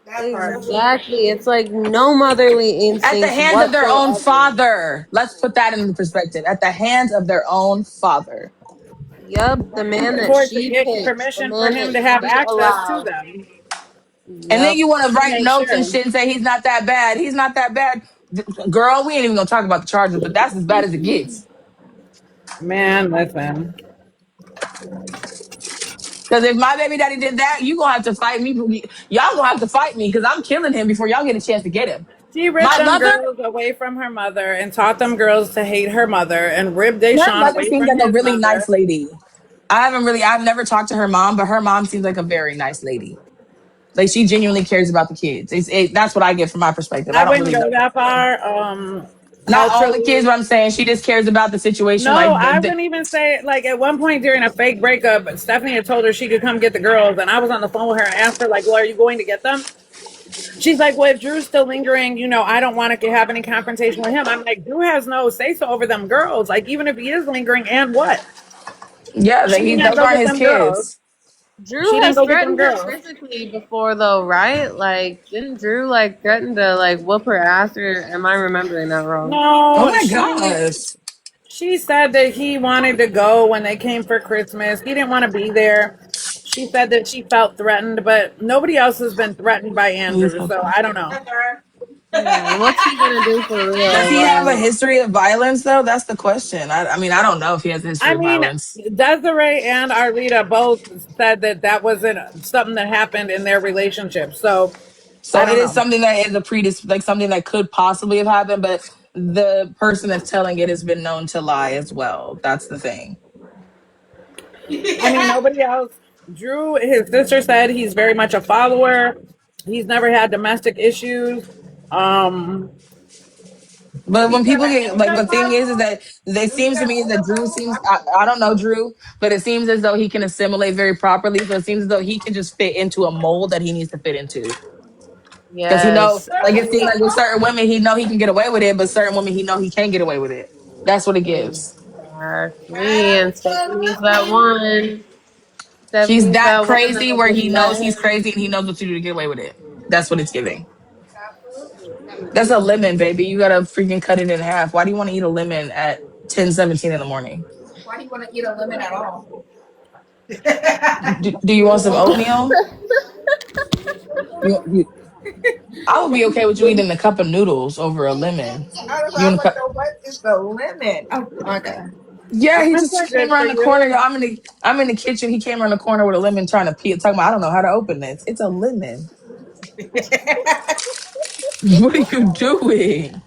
That part. Exactly. It's like no motherly At the instincts hands of their own whatsoever. father. Let's put that in perspective. At the hands of their own father. Yep, the man that For it to she get picked, the permission for man him that to have she access to allowed. them. And then Yep. you want to She write made notes and sure. shit and say he's not that bad. He's not that bad. Girl, we ain't even gonna talk about the charges, but that's as bad as it gets. Man, listen. Because if my baby daddy did that, you gonna have to fight me. Y'all gonna have to fight me because I'm killing him before y'all get a chance to get him. She ripped My them mother, girls away from her mother and taught them girls to hate her mother and ripped her Deshaun mother away seems from like a his really mother. nice lady. I've never talked to her mom, but her mom seems like a very nice lady. Like she genuinely cares about the kids. That's what I get from my perspective. I I don't wouldn't really go know her. that far. Not all the kids, Culturally. but I'm saying she just cares about the situation. No, Like, I wouldn't even say like at one point during a fake breakup, Stephanie had told her she could come get the girls, and I was on the phone with her and asked her like, "Well, are you going to get them?" She's like, "Well, if Drew's still lingering, I don't want to have any confrontation with him." I'm like, Drew has no say so over them girls. Like, even if he is lingering, and what? yeah, She didn't those go aren't get his them girls. kids. She Drew didn't has go get them threatened her girls. physically before though, right? Like didn't Drew like threaten to like whoop her ass or am I remembering that wrong? Oh No, my she gosh. she said that he wanted to go when they came for Christmas. He didn't want to be there. She said that she felt threatened, but nobody else has been threatened by Andrew, so I don't know. Yeah, and what's he gonna do for Does real? he have a Like history of violence though? That's the question. I mean, I don't know if he has a history I of mean, violence. Desiree and Arlita both said that that wasn't something that happened in their relationship. So I So it don't is know. something that is like something that could possibly have happened, but the person that's telling it has been known to lie as well. That's the thing. I mean, nobody else. Drew, his sister said he's very much a follower. He's never had domestic issues. Um, But He's when never people had get like a the thing is problem. that they seems to me is that Drew seems I don't know Drew, but it seems as though he can assimilate very properly. So it seems as though he can just fit into a mold that he needs to fit into. Because he know, Yes. like it seems like with certain women, he know he can get away with it, but certain women, he know he can't get away with it. That's what it gives. Exactly. And Stephanie's that one. He's Stephanie's that that one that crazy I where just he knows met he's him. crazy and he knows what to do to get away with it. That's what it's giving. That's a lemon, baby. You gotta freaking cut it in half. Why do you want to eat a lemon at 10:17 in the morning? Why do you want to eat a lemon at all? Do you want some oatmeal? You, I would be okay with you eating a cup of noodles over a lemon. You I want was a like, cup? no, what is the lemon? Oh, okay. Yeah, he Lemons just are came good for around the corner. you. I'm in the kitchen. He came around the corner with a lemon trying to peel. Talking about, I don't know how to open this. It's a lemon. What are you doing?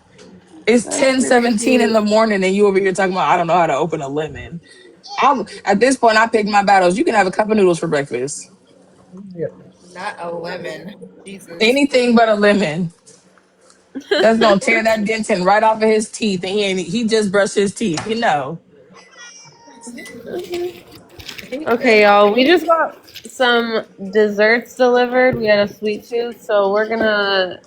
It's That's ten pretty seventeen in cute. the morning and you over here talking about I don't know how to open a lemon. At this point, I pick my battles. You can have a cup of noodles for breakfast. Not a lemon. Jesus. Anything but a lemon. That's gonna tear that dentin right off of his teeth, and he just brushed his teeth. You know. Okay, y'all. We just got some desserts delivered. We had a sweet tooth, so we're gonna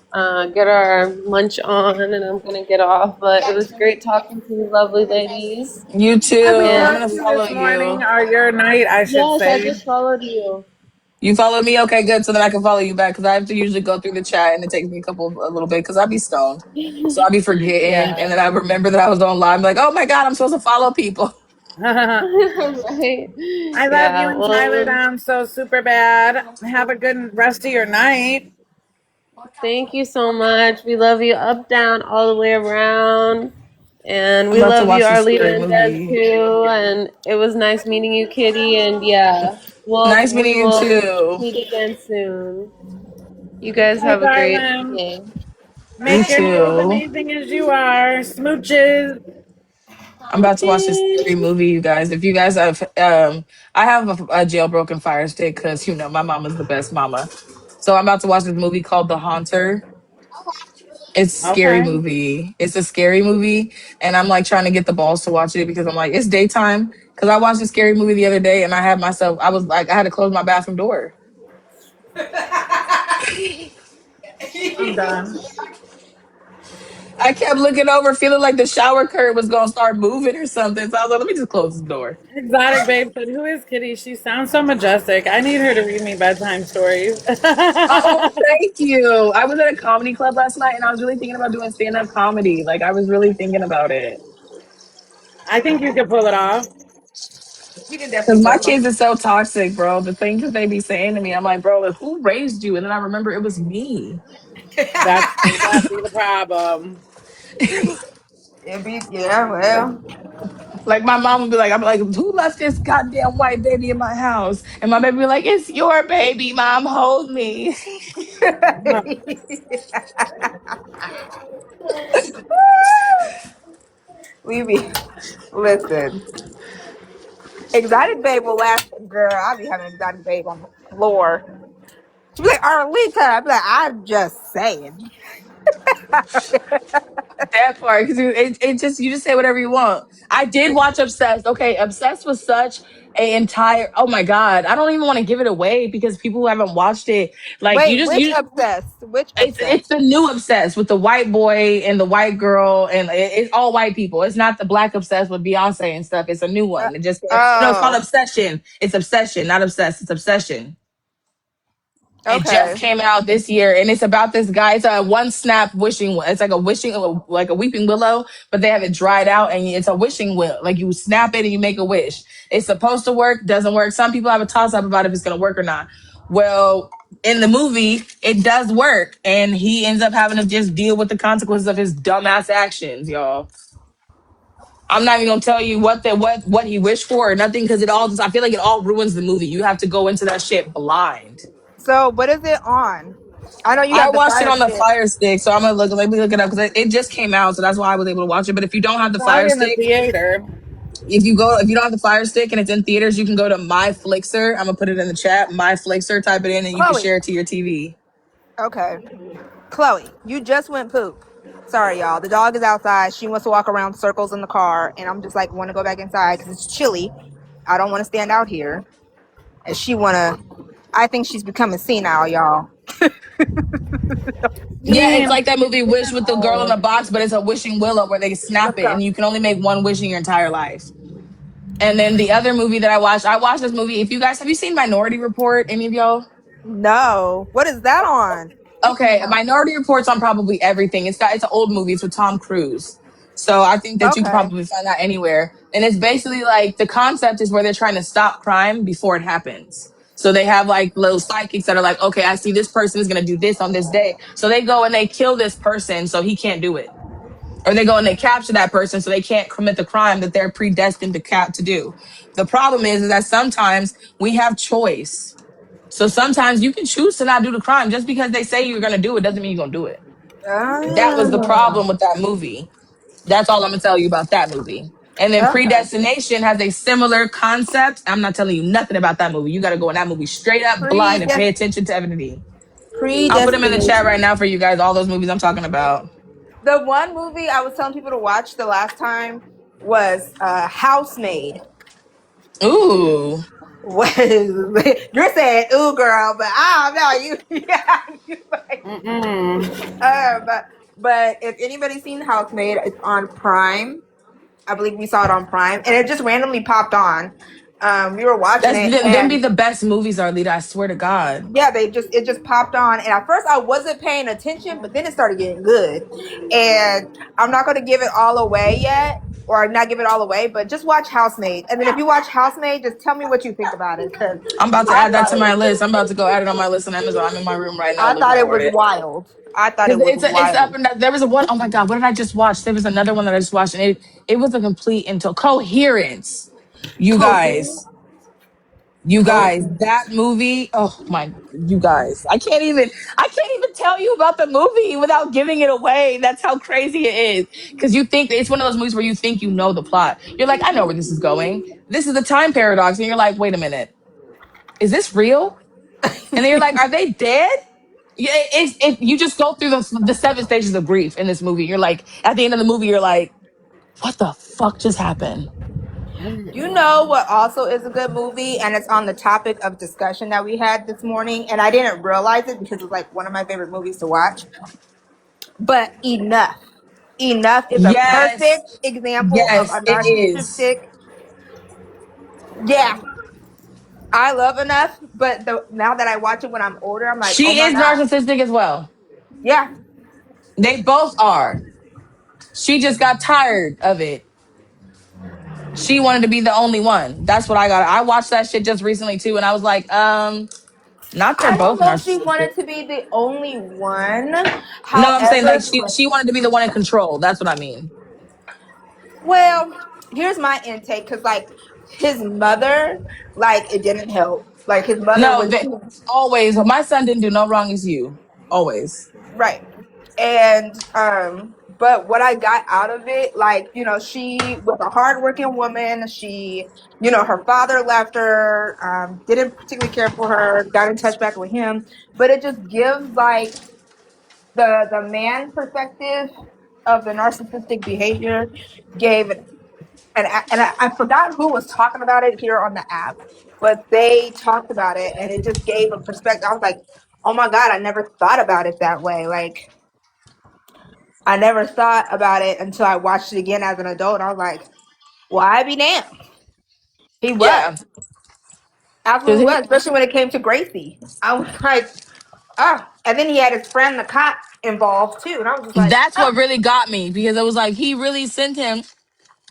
get our lunch on, and I'm gonna get off. But it was great talking to you, lovely ladies. You Yeah, we too. I'm And gonna talked to you follow this morning, you. or your night, I should yes, I say. just followed you. You follow me, okay? Good. So then I can follow you back because I have to usually go through the chat, and it takes me a little bit because I be stoned, so I be forgetting, and Yeah. then I remember that I was on live. I'm like, oh my god, I'm supposed to follow people. I Right? love you Yeah. and Well, it Tyler was. down so super bad. Have a good rest of your night. Thank you so much. We love you up, down, all the way around. And I'm we about to love you, watch this Arlene scary and Des movie. too. And it was nice meeting you, Kitty. And yeah, Nice we meeting you will too. meet again soon. You guys Bye, have a great darling. day. You Make yourself too. amazing as you are. Smooches. I'm about to watch this scary movie, you guys. If you guys have, I have a jailbroken fire stick because my mama's the best mama. So I'm about to watch this movie called The Haunter. It's a scary Okay. movie. It's a scary movie, and I'm like trying to get the balls to watch it because I'm like it's daytime. Because I watched a scary movie the other day, and I was like I had to close my bathroom door. I'm done. I kept looking over, feeling like the shower curtain was gonna start moving or something. So I was like, let me just close the door. Exotic babe said, "Who is Kitty? She sounds so majestic. I need her to read me bedtime stories." Oh, thank you. I was at a comedy club last night, and I was really thinking about doing stand up comedy. Like I was really thinking about it I think you could pull it off. You can because definitely my pull them. kids are so toxic, bro. The things that they be saying to me, I'm like, bro, like, who raised you? And then I remember it was me. That's exactly the problem. It'd be, yeah, well. Like my mom would be like, I'm like, who left this goddamn white baby in my house? And my baby be like, it's your baby, mom, hold me. We be, listen. Exotic babe will laugh. Girl, I'll be having exotic babe on the floor. She'll be like, Arlita. I'll be like, I'm just saying. That part, because it just you just say whatever you want. I did watch Obsessed. Okay, Obsessed was such a entire. Oh my god, I don't even want to give it away because people who haven't watched it, like Wait, you just which you. obsessed? Which It's obsessed? the new Obsessed with the white boy and the white girl, and it's all white people. It's not the black Obsessed with Beyonce and stuff. It's a new Uh, one. It just no, it's called oh, Obsession. It's Obsession, not Obsessed. It's Obsession. It just okay. came out this year, and it's about this guy. It's a one snap wishing. It's like a wishing, like a weeping willow, but they have it dried out, and it's a wishing will. Like you snap it and you make a wish. It's supposed to work, doesn't work. Some people have a toss up about if it's going to work or not. Well, in the movie, it does work, and he ends up having to just deal with the consequences of his dumbass actions, y'all. I'm not even gonna tell you what he wished for or nothing because it all. I feel like it all ruins the movie. You have to go into that shit blind. So, what is it on? I know you I have the watched it fire on the stick. Fire Stick, so I'm gonna look. Let me look it up because it just came out, so that's why I was able to watch it. But if you don't have the Fire Probably in the Stick, theater. if you don't have the Fire Stick and it's in theaters, you can go to My Flixer. I'm gonna put it in the chat. My Flixer, type it in, and you can Chloe. share it to your TV. Okay. Chloe, you just went poop. Sorry, y'all. The dog is outside. She wants to walk around circles in the car, and I'm just like, want to go back inside because it's chilly. I don't want to stand out here. And she want to. I think she's becoming senile, y'all. Yeah, it's Damn. like that movie Wish with the girl in the box, but it's a wishing willow where they snap Let's it go. and you can only make one wish in your entire life. And then the other movie that I watched this movie. If you guys have you seen Minority Report? Any of y'all? No. What is that on? Okay, Minority Report's on probably everything. It's an old movie. It's with Tom Cruise. So I think that you can Okay. probably find that anywhere. And it's basically like the concept is where they're trying to stop crime before it happens. So they have like little psychics that are like, okay, I see this person is going to do this on this day. So they go and they kill this person so he can't do it. Or they go and they capture that person so they can't commit the crime that they're predestined to do. The problem is that sometimes we have choice. So sometimes you can choose to not do the crime. Just because they say you're going to do it doesn't mean you're going to do it. That was the Ah. problem with that movie. That's all I'm going to tell you about that movie. And then Okay. Predestination has a similar concept. I'm not telling you nothing about that movie. You got to go in that movie straight up blind and pay attention to everything. I'll put them in the chat right Predestination. now for you guys, all those movies I'm talking about. The one movie I was telling people to watch the last time was Housemaid. Ooh. Was you're saying ooh girl, but I don't know you. Yeah, you like, but if anybody's seen Housemaid, it's on Prime. I believe we saw it on Prime, and it just randomly popped on. We were watching That's it, them be and the best movies, Arlita. I swear to God. yeah, it just popped on, and at first I wasn't paying attention, but then it started getting good. And I'm not going to give it all away yet, or not give it all away, but just watch Housemaid, and then if you watch Housemaid, just tell me what you think about it, because I'm about to I add that thought to it my was list. I'm about to go add it on my list on Amazon. I'm in my room right now I looking thought it for was it. wild. I thought it Because was it's up wild. and there was a one, oh my God, what did I just watch? There was another one that I just watched and it was a complete into coherence. You Coherence. guys, you guys, Coherence. that movie, oh my, you guys, I can't even tell you about the movie without giving it away. That's how crazy it is. Because you think it's one of those movies where you think you know the plot. You're like, I know where this is going. This is the time paradox. And you're like, wait a minute, is this real? And then you're like, are they dead? Yeah, you just go through the 7 stages of grief in this movie. You're like, at the end of the movie, you're like, what the fuck just happened? You know what also is a good movie, and it's on the topic of discussion that we had this morning, and I didn't realize it because it's like one of my favorite movies to watch. But Enough. Enough is a Yes, perfect example of a yes, it is. narcissistic. Yeah, I love Enough, but now that I watch it when I'm older, I'm like, oh She my is god. narcissistic as well. Yeah. They both are. She just got tired of it. She wanted to be the only one. That's what I got. I watched that shit just recently too, and I was like, not they're I don't both know if she narcissistic. wanted to be the only one. No, I'm saying like However, she wanted to be the one in control. That's what I mean. well, here's my intake because, like, his mother, like, it didn't help. Like, his mother No, was they always. My son didn't do no wrong as you. Always. right. And, but what I got out of it, like, she was a hardworking woman. She, her father left her, didn't particularly care for her, got in touch back with him. But it just gives, like, the man perspective of the narcissistic behavior gave I forgot who was talking about it here on the app, but they talked about it and it just gave a perspective. I was like, oh my God, I never thought about it that way. Like, I never thought about it until I watched it again as an adult. I was like, well, I be damned. He was. Yeah. Absolutely Because was, especially when it came to Gracie. I was like, ah. And then he had his friend, the cop, involved too. And I was just like, that's ah, what really got me because it was like he really sent him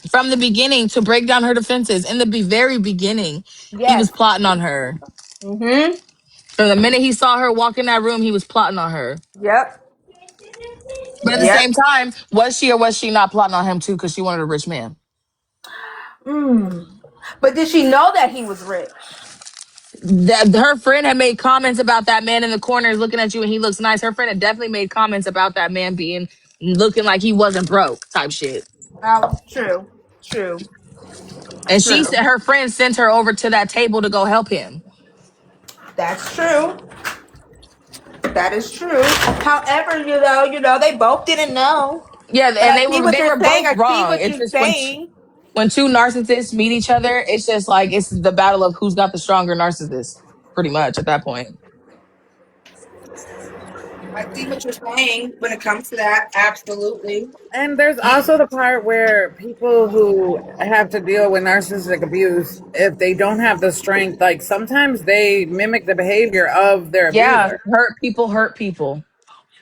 from the beginning to break down her defenses. In the very beginning, he was yes. plotting on her. Mm-hmm. From the minute he saw her walk in that room, he was plotting on her. Yep. But at the Yep. same time, was she or was she not plotting on him too because she wanted a rich man? Mm. But did she know that he was rich? That her friend had made comments about that man in the corner looking at you and he looks nice. Her friend had definitely made comments about that man being looking like he wasn't broke type shit. True. True. And she True. said her friend sent her over to that table to go help him. That's true. That is true. However, they both didn't know. Yeah, But and I see what they you're were saying. both I see wrong. what It's you're just saying. when two narcissists meet each other, it's just like it's the battle of who's got the stronger narcissist, pretty much at that point. I see what you're saying when it comes to that. Absolutely. And there's also the part where people who have to deal with narcissistic abuse, if they don't have the strength, like sometimes they mimic the behavior of their Yeah, abuser. hurt people hurt people.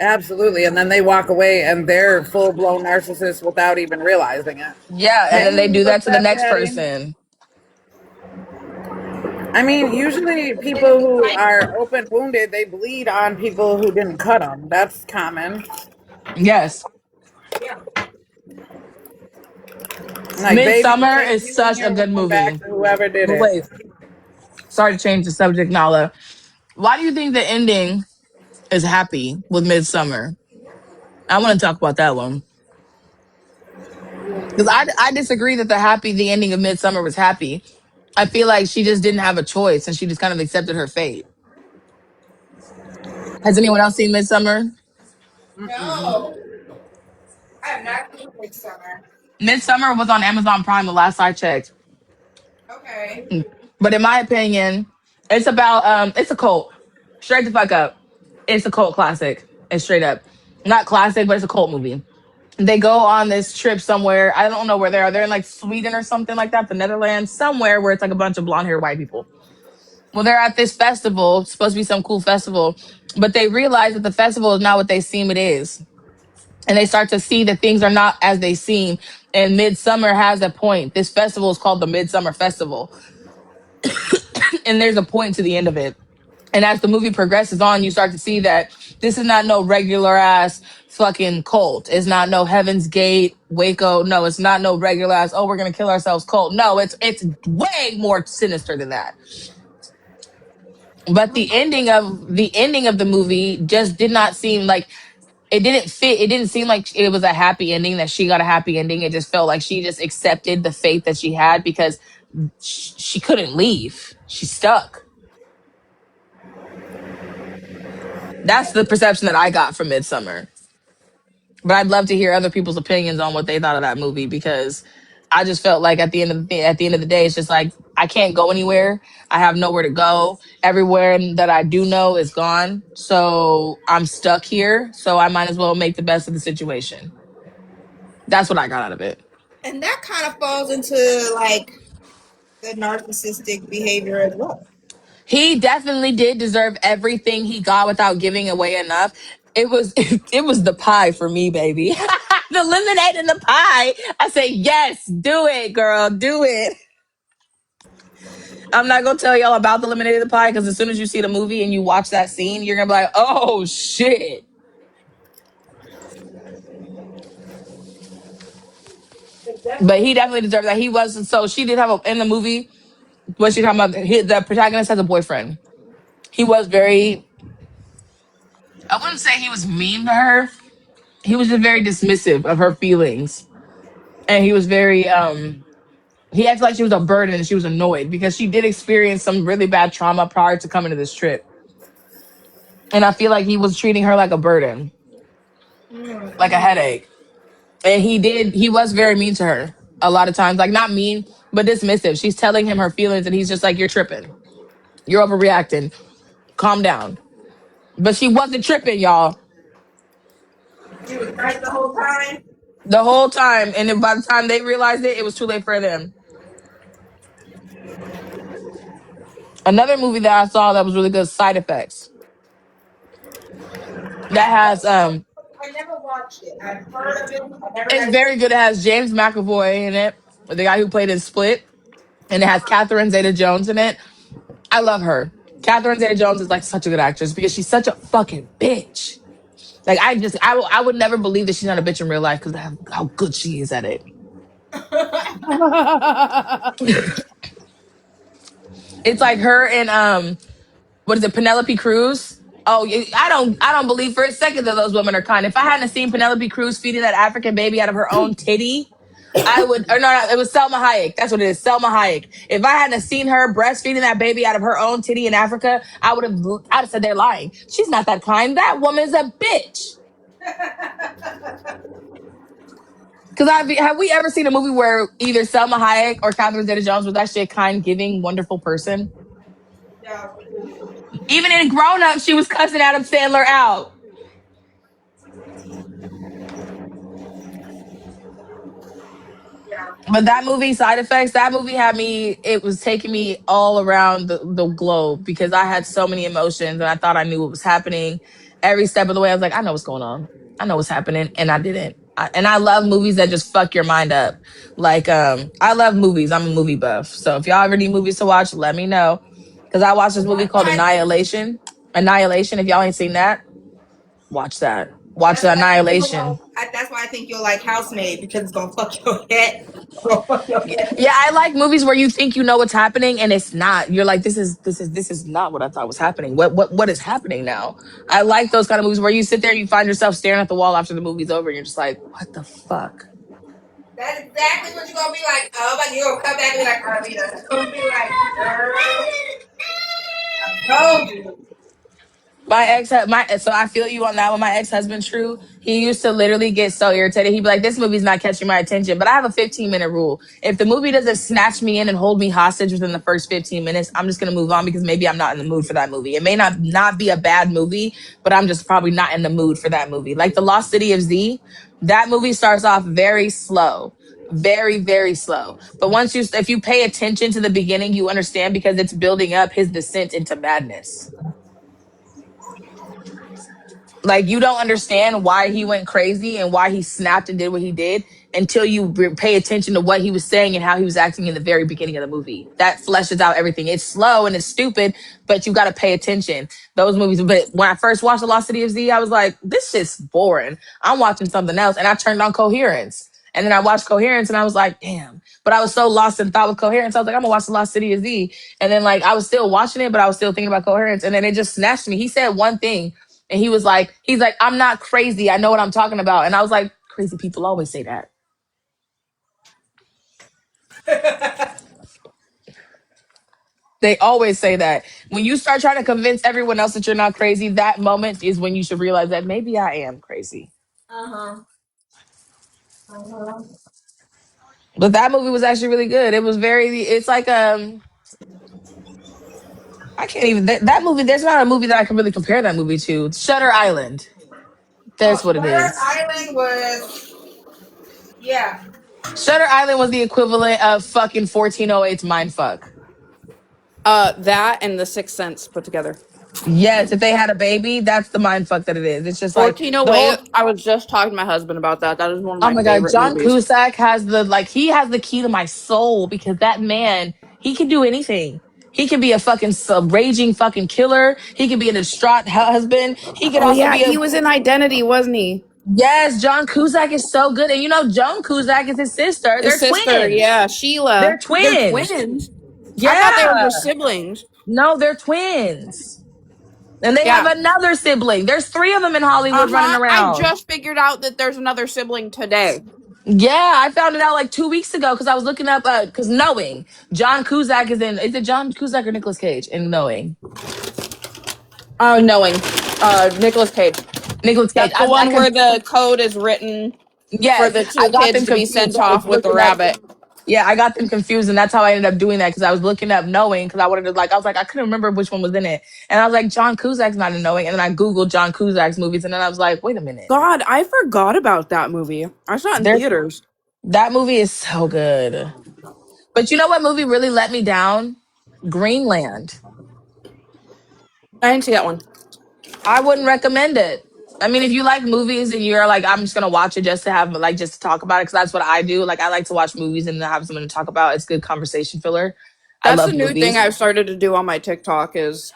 Absolutely. And then they walk away and they're full blown narcissists without even realizing it. Yeah, and Hey, then they do that what's to the up, next Daddy? person. I mean, usually people who are open wounded, they bleed on people who didn't cut them. That's common. Yes. Like, baby, Midsummer take is you and such a your good woman back movie. to whoever did But it. wait, sorry to change the subject, Nala. Why do you think the ending is happy with Midsummer? I want to talk about that one. Because I disagree that the ending of Midsummer was happy. I feel like she just didn't have a choice and she just kind of accepted her fate. Has anyone else seen Midsummer? Mm-mm. No, I have not seen Midsummer. Midsummer was on Amazon Prime the last I checked. Okay. But in my opinion, it's about it's a cult. Straight the fuck up. It's a cult classic. It's straight up. Not classic, but it's a cult movie. They go on this trip somewhere. I don't know where they are. They're in like Sweden or something like that, the Netherlands, somewhere where it's like a bunch of blonde haired white people. Well, they're at this festival. It's supposed to be some cool festival, but they realize that the festival is not what they seem it is. And they start to see that things are not as they seem. And Midsummer has a point. This festival is called the Midsummer Festival. And there's a point to the end of it. And as the movie progresses on, you start to see that this is not no regular ass fucking cult. It's not no Heaven's Gate, Waco. No, it's not no regular ass, oh, we're gonna kill ourselves cult. No, it's way more sinister than that. But the ending of the movie just did not seem like it didn't fit. It didn't seem like it was a happy ending, that she got a happy ending. It just felt like she just accepted the fate that she had because she couldn't leave. She's stuck. That's the perception that I got from Midsummer. But I'd love to hear other people's opinions on what they thought of that movie, because I just felt like at the end of the day, it's just like I can't go anywhere. I have nowhere to go. Everywhere that I do know is gone. So I'm stuck here. So I might as well make the best of the situation. That's what I got out of it. And that kind of falls into like the narcissistic behavior as well. He definitely did deserve everything he got without giving away enough. It was it was the pie for me, baby. The lemonade and the pie. I say yes, do it, girl, do it. I'm not gonna tell y'all about the lemonade and the pie because as soon as you see the movie and you watch that scene, you're gonna be like, oh shit. But he definitely deserved that. He was so she did have in the movie. What she talking about? The protagonist has a boyfriend. He was very. I wouldn't say he was mean to her. He was just very dismissive of her feelings, and he was very he acted like she was a burden and she was annoyed because she did experience some really bad trauma prior to coming to this trip, and I feel like he was treating her like a burden, like a headache. And he was very mean to her a lot of times, like not mean but dismissive. She's telling him her feelings and he's just like, you're tripping, you're overreacting, calm down. But she wasn't tripping, y'all, She was right the whole time. the whole time. And then by the time they realized it, it was too late for them. Another movie that I saw that was really good, Side Effects. That has I never watched it. I've heard of it. I never it's got a very chance. good. It has James McAvoy in it, the guy who played in Split, and it has Catherine Zeta-Jones in it. I love her. Catherine Zeta-Jones is like such a good actress because she's such a fucking bitch. Like I would never believe that she's not a bitch in real life because of how good she is at it. It's like her and what is it, Penelope Cruz? Oh, I don't believe for a second that those women are kind. If I hadn't seen Penelope Cruz feeding that African baby out of her own titty, I would. Or no, it was Selma Hayek. That's what it is, Selma Hayek. If I hadn't seen her breastfeeding that baby out of her own titty in Africa, I'd have said they're lying. She's not that kind. That woman is a bitch. Because have we ever seen a movie where either Selma Hayek or Catherine Zeta-Jones was actually a kind, giving, wonderful person? No. Even in Grown Up, she was cussing Adam Sandler out. But that movie, Side Effects, that movie had me, it was taking me all around the globe because I had so many emotions and I thought I knew what was happening. Every step of the way, I was like, I know what's going on. I know what's happening. And I didn't. And I love movies that just fuck your mind up. Like, I love movies. I'm a movie buff. So if y'all ever need movies to watch, let me know. Because I watched this movie That's called why. Annihilation. Annihilation. If y'all ain't seen that, watch that. Watch That's the why I think Annihilation. that's why I think you'll like Housemaid because it's gonna fuck your head. It's gonna fuck your head. Yeah, I like movies where you think you know what's happening and it's not. You're like, this is not what I thought was happening. What is happening now? I like those kind of movies where you sit there and you find yourself staring at the wall after the movie's over and you're just like, what the fuck? That's exactly what you're gonna be like. Oh, but you're gonna come back and be like, Arlita. It's gonna be like, girl, I told you. My ex, so I feel you on that one. My ex husband, True, he used to literally get so irritated. He'd be like, "This movie's not catching my attention." But I have a 15-minute rule. If the movie doesn't snatch me in and hold me hostage within the first 15 minutes, I'm just gonna move on because maybe I'm not in the mood for that movie. It may not be a bad movie, but I'm just probably not in the mood for that movie. Like The Lost City of Z, that movie starts off very slow. Very, very slow. But if you pay attention to the beginning, you understand because it's building up his descent into madness. Like you don't understand why he went crazy and why he snapped and did what he did until you pay attention to what he was saying and how he was acting in the very beginning of the movie. That fleshes out everything. It's slow and it's stupid, but you got to pay attention. Those movies. But when I first watched The Lost City of Z, I was like, this shit's boring. I'm watching something else. And I turned on Coherence. And then I watched Coherence and I was like, damn. But I was so lost in thought with Coherence. I was like, I'm gonna watch The Lost City of Z. And then like I was still watching it, but I was still thinking about Coherence. And then it just snatched me. He said one thing and he's like, I'm not crazy. I know what I'm talking about. And I was like, crazy people always say that. They always say that. When you start trying to convince everyone else that you're not crazy, that moment is when you should realize that maybe I am crazy. Uh-huh. Uh-huh. But that movie was actually really good. It was it's like, I can't even, that movie, there's not a movie that I can really compare that movie to. Shutter Island. Oh, That's what it Shutter is. Island was, yeah. Shutter Island was the equivalent of fucking 1408's Mindfuck. That and The Sixth Sense put together. Yes, if they had a baby, that's the mindfuck that it is. It's just like the whole. 1408. I was just talking to my husband about that. That is one of Oh my my god, favorite John movies. Cusack has he has the key to my soul because that man, he can do anything. He can be a fucking raging fucking killer. He can be a distraught husband. He could Oh also yeah, be a he was in Identity, wasn't he? yes. John Cusack is so good, and you know Joan Cusack is his sister. His They're sister, twins. yeah, They're Sheila. They're twins. twins. I thought they were Yeah. just siblings. No, they're twins, and they have Yeah. another sibling. There's three of them in Hollywood running I around. just figured out that there's another sibling today. Yeah, I found it out like 2 weeks ago because I was looking up because Knowing John Cusack is in. Is it John Cusack or Nicolas Cage in Knowing? Knowing. Nicolas Cage. Nicolas Cage. That's the one where the code is written for Yes, the I two got kids them to be confused. sent I was off with the looking up. rabbit. Yeah, I got them confused, and that's how I ended up doing that because I was looking up Knowing because I wanted to I was like I couldn't remember which one was in it, and I was like John Cusack's not in Knowing, and then I googled John Cusack's movies, and then I was like, wait a minute, God, I forgot about that movie. I saw it in there's theaters. that movie is so good. But you know what movie really let me down? Greenland. I didn't see that one. I wouldn't recommend it. I mean, if you like movies and you're like, I'm just gonna watch it just to have just to talk about it, because that's what I do. Like, I like to watch movies and then have someone to talk about. It's good conversation filler. I That's the love new thing movies. I've started to do on my TikTok is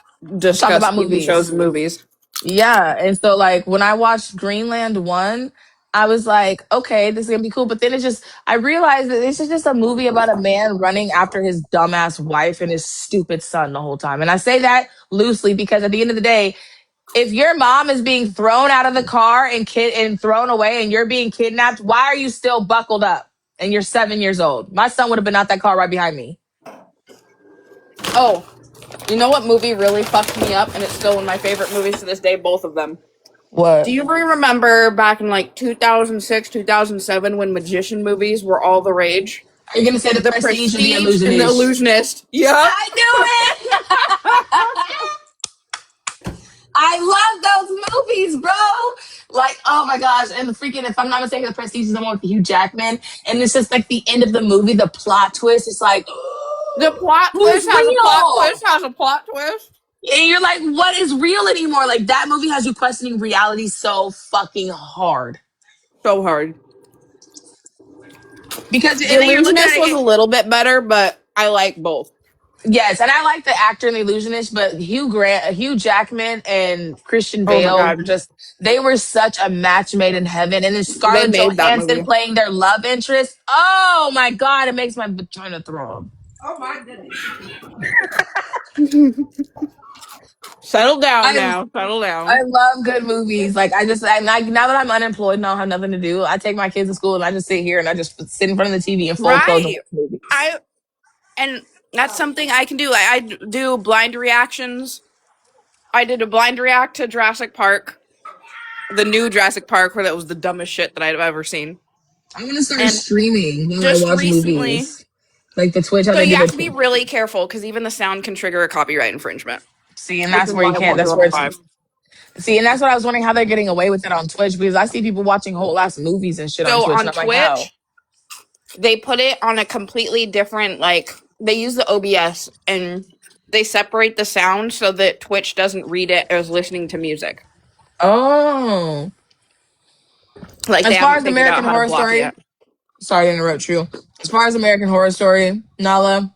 Talk discuss about TV shows movies. and movies. Yeah, and so like when I watched Greenland 1, I was like, okay, this is gonna be cool. But then I realized that this is just a movie about a man running after his dumbass wife and his stupid son the whole time. And I say that loosely because at the end of the day, if your mom is being thrown out of the car and thrown away and you're being kidnapped, why are you still buckled up? And you're 7 years old. My son would have been out that car right behind me. Oh, you know what movie really fucked me up, and it's still one of my favorite movies to this day, both of them. Do What? you remember back in like 2006, 2007 when magician movies were all the rage? Are you gonna say The The Prestige or The Prestige and The Illusionist? Illusionist. Yep. I knew it. I love those movies, bro. Like, oh my gosh. And the freaking, if I'm not mistaken, the Prestige is the one with Hugh Jackman. And it's just like the end of the movie, the plot twist. It's like, The plot who's twist has a plot real? twist has a plot twist. And you're like, what is real anymore? Like, that movie has you questioning reality so fucking hard. So hard. Because, The and then you're looking at Illusionist was a it. little bit better, but I like both. Yes, and I like the actor in The Illusionist, but Hugh Jackman and Christian Oh my Bale, god. just they were such a match made in heaven. And then They Scarlett made that Johansson movie. playing their love interest. Oh my god, it makes my vagina throb. Oh my goodness. Settle down I now. Settle I down. love good movies. Like now that I'm unemployed and I don't have nothing to do, I take my kids to school and I just sit here and I just sit in front of the TV and full clothes and Right. watch movies. And that's something I can do. I do blind reactions. I did a blind react to Jurassic Park, the new Jurassic Park, where that was the dumbest shit that I've ever seen. I'm gonna start And streaming while I just watch recently, movies. Like the Twitch, how so they you do have the to be Twitch. really careful because even the sound can trigger a copyright infringement, See, and which that's is where why you I can't. won't do That's level where it's. 5. See, and that's what I was wondering how they're getting away with it on Twitch because I see people watching whole ass movies and shit on So Twitch, and on I'm like, how? Twitch, they put it on a completely different, like, they use the OBS and they separate the sound so that Twitch doesn't read it as listening to music. Oh, Like, they as far haven't as figured out American how to Horror block it Story, yet. sorry to interrupt you. As far as American Horror Story, Nala,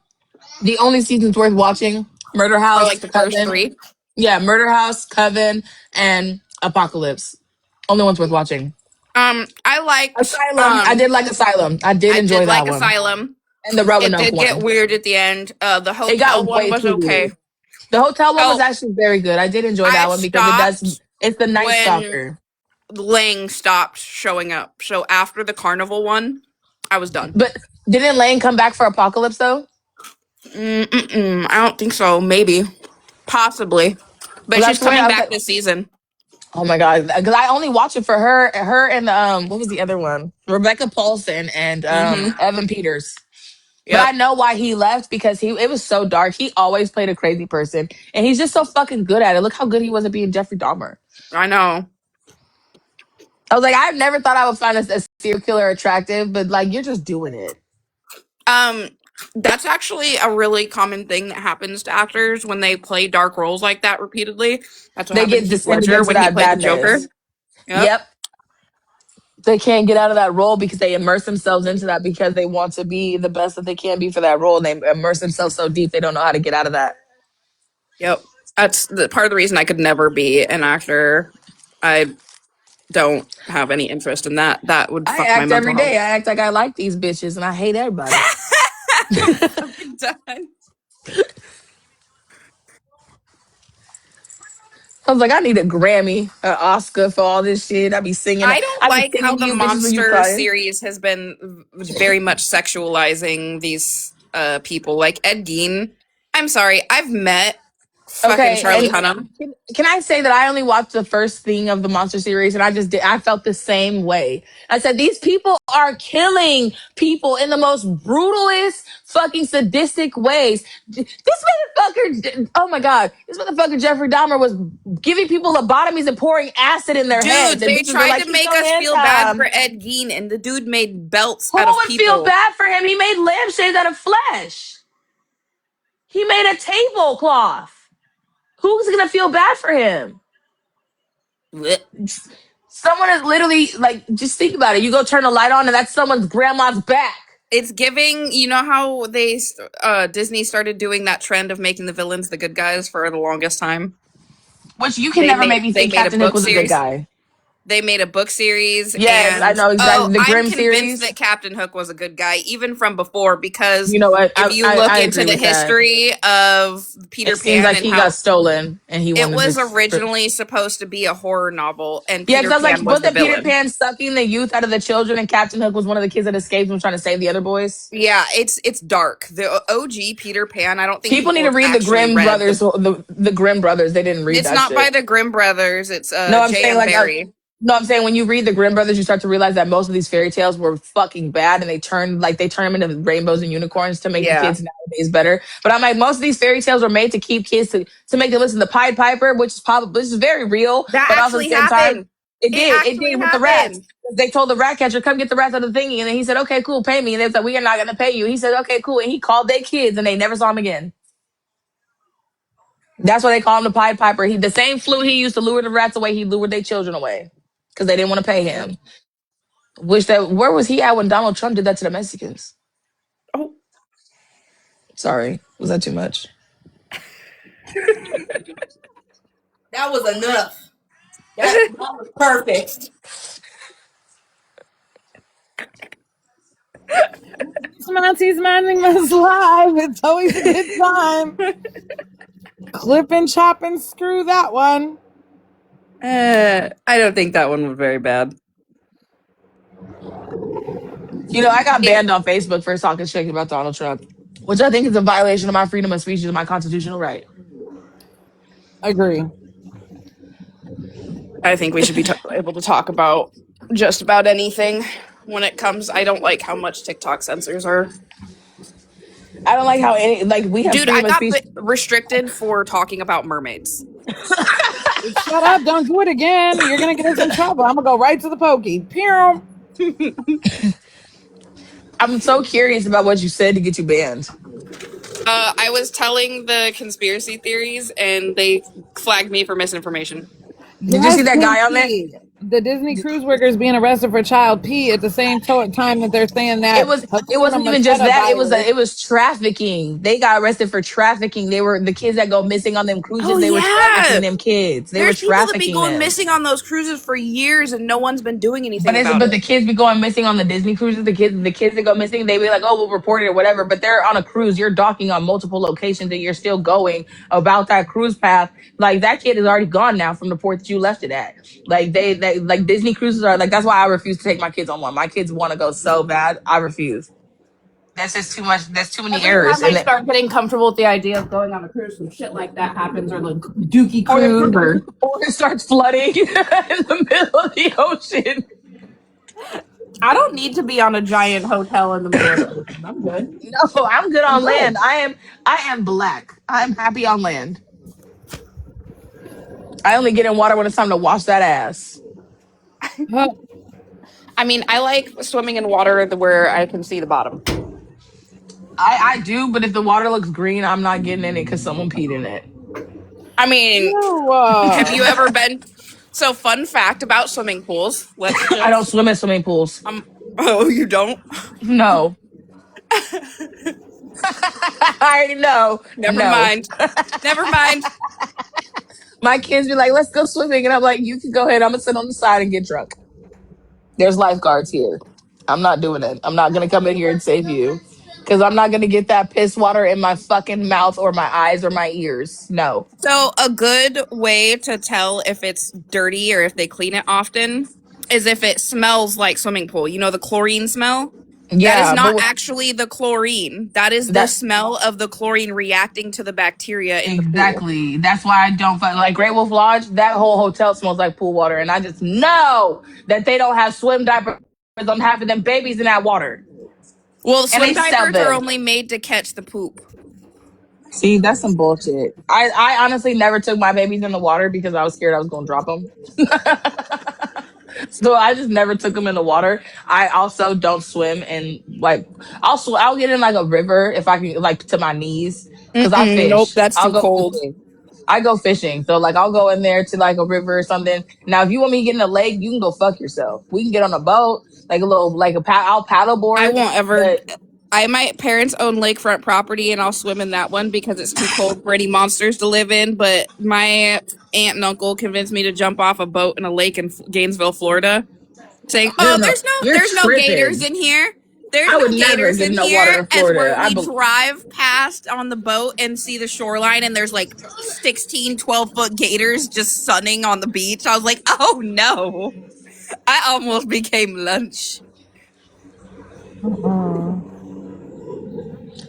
the only seasons worth watching: Murder Or House, like the first Coven. 3. Yeah, Murder House, Coven, and Apocalypse. Only ones worth watching. I liked, Asylum. I did like Asylum. I did I did enjoy that like one. Asylum. And the It Roanoke did get one. weird at the end. The It hotel got one way was too okay. weird. The hotel one was Oh, actually very good. I did enjoy I that one because stopped it's the Night when Stalker. Lang stopped showing up. So after the carnival one, I was done. But didn't Lane come back for Apocalypse though? I don't think so. Maybe. Possibly. But Because I she's swear coming I was back like, this season. oh my god, because I only watch it for her and what was the other one? Rebecca Paulson and Mm-hmm. Evan Peters. But I Yep. know why he left because it was so dark. He always played a crazy person, and he's just so fucking good at it. Look how good he was at being Jeffrey Dahmer. I know. I was like, I've never thought I would find a serial killer attractive, but like, you're just doing it. Um, that's actually a really common thing that happens to actors when they play dark roles like that repeatedly. That's what They happened get to Heath descended Ledger into when he that played the Joker. badness. Yep. Yep. They can't get out of that role because they immerse themselves into that because they want to be the best that they can be for that role. And they immerse themselves so deep they don't know how to get out of that. Yep. That's the part of the reason I could never be an actor. I don't have any interest in that. That would I fuck my act mental every health. day. I act like I like these bitches and I hate everybody. I'm fucking done. I was like, I need a Grammy, an Oscar for all this shit. I be singing. I don't I be like how singing to the you bitches when you monster crying. series has been very much sexualizing these people. Like Ed Gein. I'm sorry, I've met fucking Okay, Charlie and Hunnam. can I say that I only watched the first thing of the monster series and I felt the same way. I said these people are killing people in the most brutalist, fucking sadistic ways. This motherfucker, oh my god, this motherfucker Jeffrey Dahmer was giving people lobotomies and pouring acid in their heads, Dude, and they bitches were tried like, to "He's make so us feel bad for handsome." Ed Gein, and the dude made belts Who out of would feel people. bad for him? He made lampshades out of flesh. He made a tablecloth. Who's gonna feel bad for him? Blech. Someone is literally like, just think about it. You go turn the light on, and that's someone's grandma's back. It's giving, you know how Disney started doing that trend of making the villains the good guys for the longest time? Which you can never make me They think made a Captain Hook book was a good series. guy. They made a book series, Yes, I and know exactly. The I'm Grimm convinced series. that Captain Hook was a good guy, even from before, because You know what? if you look I into agree the with that. history of Peter It seems Pan like and he got how stolen, and he it wanted was this. originally supposed to be a horror novel, and Yeah, because Peter I was like, Pan was the wasn't Peter villain. Pan sucking the youth out of the children, and Captain Hook was one of the kids that escaped and was trying to save the other boys? Yeah, it's dark. The OG Peter Pan, I don't think People need people to have read the actually Grimm read brothers. the. The Grimm brothers. They didn't read It's that not by shit. the Grimm brothers. It's No, I'm saying J.M. like Barrie. no, I'm saying when you read the Grimm brothers, you start to realize that most of these fairy tales were fucking bad, and they turn them into rainbows and unicorns to make the Yeah, kids nowadays better. But I'm like, most of these fairy tales were made to keep kids to make them listen to Pied Piper, which is very real, that but also at actually the same time, happened. It It did. It actually did with the rats. happened. They told the rat catcher, come get the rats out of the thingy. And then he said, okay, cool, pay me. And they said, we are not going to pay you. He said, okay, cool. And he called their kids and they never saw him again. That's why they call him the Pied Piper. The same flute he used to lure the rats away, he lured their children away because they didn't want to pay him. Where was he at when Donald Trump did that to the Mexicans? Oh, Sorry. Was that too much? That was enough. That was perfect. It's MonTeesMama live. It's always a good time. Clip and chop and screw that one. I don't think that one was very bad. You know, I got banned on Facebook for talking shit about Donald Trump, which I think is a violation of my freedom of speech and my constitutional right. Agree. I think we should be able to talk about just about anything when it comes. I don't like how much TikTok censors are. I don't like how we have Dude, I freedom of got speech. restricted for talking about mermaids. Shut up. Don't do it again. You're going to get us in trouble. I'm going to go right to the pokey. Pew. I'm so curious about what you said to get you banned. I was telling the conspiracy theories and they flagged me for misinformation. Did you see that guy on there? The Disney cruise workers being arrested for child pee at the same time that they're saying that It wasn't even just that. It was trafficking. They got arrested for trafficking. They were the kids that go missing on them cruises. Oh, They were trafficking yeah. them kids. They were There's people that be trafficking going them. missing on those cruises for years and no one's been doing anything about But it. the kids be going missing on the Disney cruises. The kids that go missing, they be like, oh, we'll report it or whatever. But they're on a cruise. You're docking on multiple locations and you're still going about that cruise path. Like that kid is already gone now from the port that you left it at. Like they like Disney cruises are like, that's why I refuse to take my kids on one. My kids want to go so bad. I refuse. That's just too much. That's too many errors. I start getting comfortable with the idea of going on a cruise, some shit like that happens, or like Dookie cruise, or it starts flooding in the middle of the ocean. I don't need to be on a giant hotel in the middle of the ocean. I'm good. No, I'm good on land. I am black. I'm happy on land. I only get in water when it's time to wash that ass. I mean, I like swimming in water where I can see the bottom. I do, but if the water looks green, I'm not getting in it because someone peed in it. I mean, have you ever been? So, fun fact about swimming pools. I don't swim in swimming pools. Oh, you don't? No. I already know. Never mind. Never mind. My kids be like, let's go swimming. And I'm like, you can go ahead. I'm going to sit on the side and get drunk. There's lifeguards here. I'm not doing it. I'm not going to come in here and save you. Because I'm not going to get that piss water in my fucking mouth or my eyes or my ears. No. So, a good way to tell if it's dirty or if they clean it often is if it smells like swimming pool. You know, the chlorine smell? Yeah, that is not actually the chlorine. That is the smell of the chlorine reacting to the bacteria in the pool. Exactly. That's why I don't like Great Wolf Lodge. That whole hotel smells like pool water. And I just know that they don't have swim diapers on half of them babies in that water. Well, swim diapers are only made to catch the poop. See, that's some bullshit. I honestly never took my babies in the water because I was scared I was going to drop them. So I just never took them in the water. I also don't swim in I'll get in like a river if I can, like to my knees, because I fish. Nope, that's too cold. I go fishing, so like I'll go in there to like a river or something. Now, if you want me to get in a lake, you can go fuck yourself. We can get on a boat, like a little I'll paddleboard. I won't ever. My parents own lakefront property, and I'll swim in that one because it's too cold for any monsters to live in. But my aunt and uncle convinced me to jump off a boat in a lake in Gainesville, Florida, saying, "Oh, there's no gators in here. There's no gators in here." As we drive past on the boat and see the shoreline, and there's like 16, 12-foot gators just sunning on the beach. I was like, "Oh no!" I almost became lunch.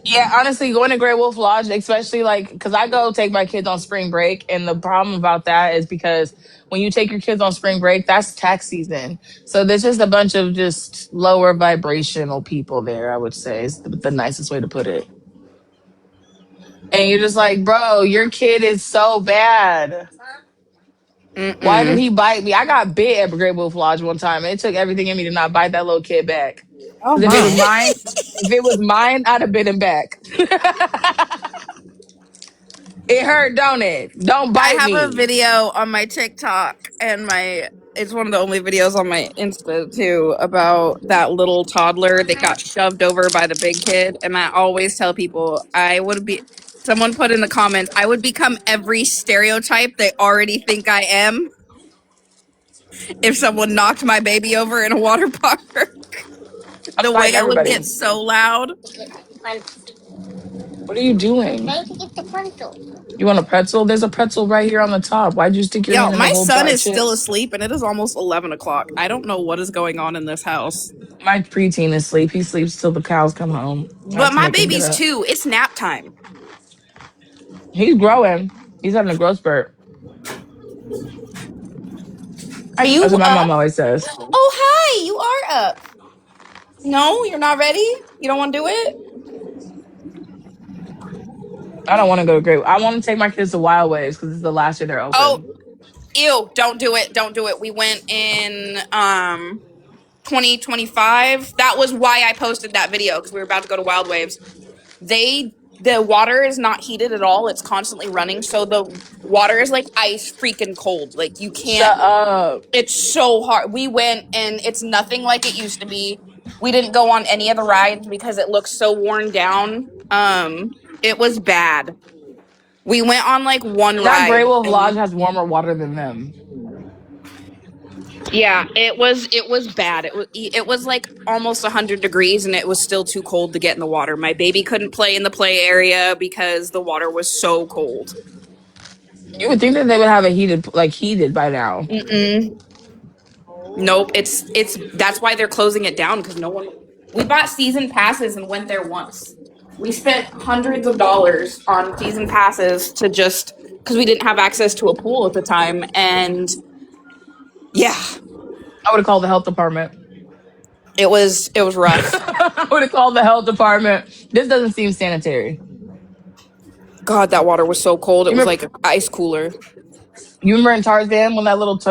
Yeah, honestly, going to Great Wolf Lodge, especially because I go take my kids on spring break, and the problem about that is because when you take your kids on spring break, that's tax season. So there's just a bunch of just lower vibrational people there, I would say, is the nicest way to put it. And you're just like, bro, your kid is so bad. Why did Mm-mm. he bite me? I got bit at Great Wolf Lodge one time, and it took everything in me to not bite that little kid back. Oh Because my. if it was mine, I'd have bit him back. It hurt, don't it? Don't I bite have a me. video on my TikTok and it's one of the only videos on my Insta too about that little toddler that got shoved over by the big kid. And I always tell people someone put in the comments, I would become every stereotype they already think I am if someone knocked my baby over in a water park. I'm The fighting way I would everybody. get so loud. What are you doing? You want a pretzel? There's a pretzel right here on the top. Why'd you stick your Yo, hand in the my little jar son of is still chips? asleep and it is almost 11 o'clock. I don't know what is going on in this house. My preteen is asleep. He sleeps till the cows come home. I have But to my make him get baby's up. 2. It's nap time. He's growing. He's having a growth spurt. Are That's you what my mom up? always says. Oh, hi. You are up. No, you're not ready? You don't want to do it? I don't want to go to Great. I want to take my kids to Wild Waves because it's the last year they're Oh, open. ew. Don't do it. Don't do it. We went in 2025. That was why I posted that video because we were about to go to Wild Waves. The water is not heated at all. It's constantly running. So the water is like ice freaking cold. Like you can't. Shut up. It's so hard. We went and it's nothing like it used to be. We didn't go on any of the rides because it looks so worn down. It was bad. We went on like one That Grey ride Wolf Lodge and has warmer water than them. yeah, it was bad. It was like almost 100 degrees and it was still too cold to get in the water. My baby couldn't play in the play area because the water was so cold. You would think that they would have a heated by now. Mm-mm. Nope, it's that's why they're closing it down because no one. We bought season passes and went there once. We spent hundreds of dollars on season passes to just because we didn't have access to a pool at the time, and yeah, I would have called the health department. it was rough. I would have called the health department. This doesn't seem sanitary. God, that water was so cold. It You was remember, like an ice cooler. you remember in Tarzan when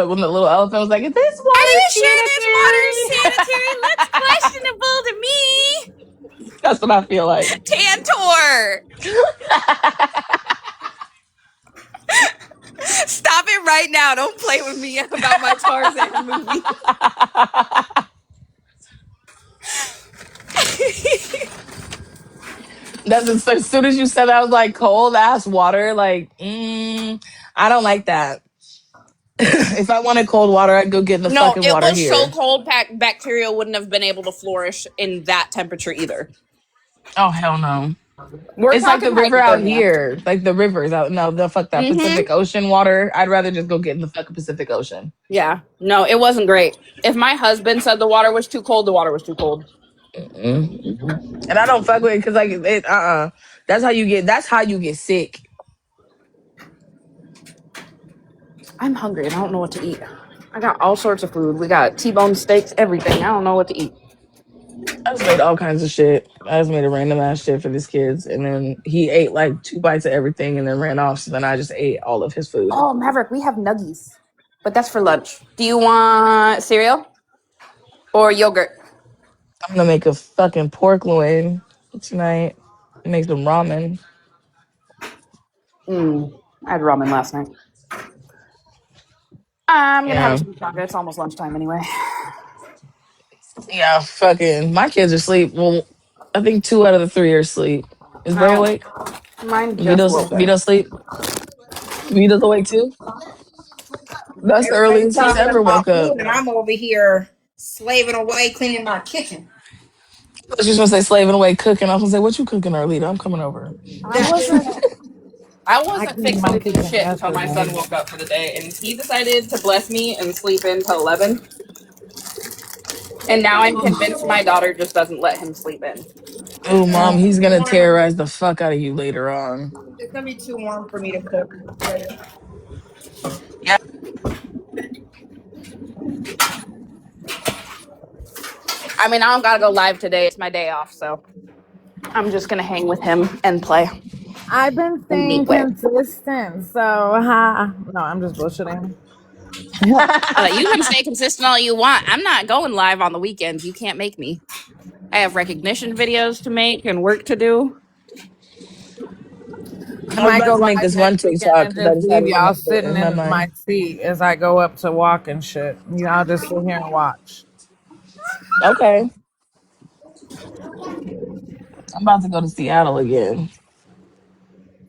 when the little elephant was like, "Is this Are water you sure this water is sanitary?" sanitary? Looks questionable to me. That's what I feel like. Tantor, stop it right now! Don't play with me about my Tarzan movie. As soon as you said that, I was like, cold ass water. Like, I don't like that. If I wanted cold water, I'd go get in the No, fucking it water was so here. cold, bacteria wouldn't have been able to flourish in that temperature either. Oh hell no. We're It's like talking the river out hypothermia. here. Like the rivers out. No, the fuck that Mm-hmm. Pacific Ocean water. I'd rather just go get in the fucking Pacific Ocean. Yeah. No, it wasn't great. If my husband said the water was too cold, the water was too cold. Mm-mm. And I don't fuck with it because like it. That's how you get. That's how you get sick. I'm hungry and I don't know what to eat. I got all sorts of food. We got T-bone steaks, everything. I don't know what to eat. I just made all kinds of shit. I just made a random ass shit for these kids, and then he ate like 2 bites of everything, and then ran off. So then I just ate all of his food. Oh, Maverick, we have nuggies. But that's for lunch. Do you want cereal or yogurt? I'm gonna make a fucking pork loin tonight. Make some ramen. I had ramen last night. I'm gonna have a Yeah, chicken chocolate. It's almost lunchtime anyway. yeah. Fucking, my kids are asleep. Well, I think 2 out of the 3 are asleep. Is Bray No, awake? mine just Vito's woke up. Vito sleep. Vito's awake too. That's the Everybody's earliest he's talking ever woke about food, up. and I'm over here slaving away cleaning my kitchen. I was just gonna say slaving away cooking. I was gonna say, what you cooking, Arlita? I'm coming over. I wasn't. I I wasn't cleaned fixing my to do kitchen shit until my son yesterday. woke up for the day, and he decided to bless me and sleep in till 11. And now I'm convinced my daughter just doesn't let him sleep in. Oh, mom, Too he's gonna warm. terrorize the fuck out of you later on. It's gonna be too warm for me to cook. Yeah, I mean, I don't gotta go live today. It's my day off, so I'm just gonna hang with him and play I've been and staying meet with. consistent, so no, I'm just bullshitting. You can stay consistent all you want. I'm not going live on the weekends. You can't make me. I have recognition videos to make and work to do. I I was might about go to make live this one next weekend TikTok and because I just just had leave it y'all sitting in my in my mind. seat as I go up to walk and shit. Y'all just sit here and watch. Okay. I'm about to go to Seattle again.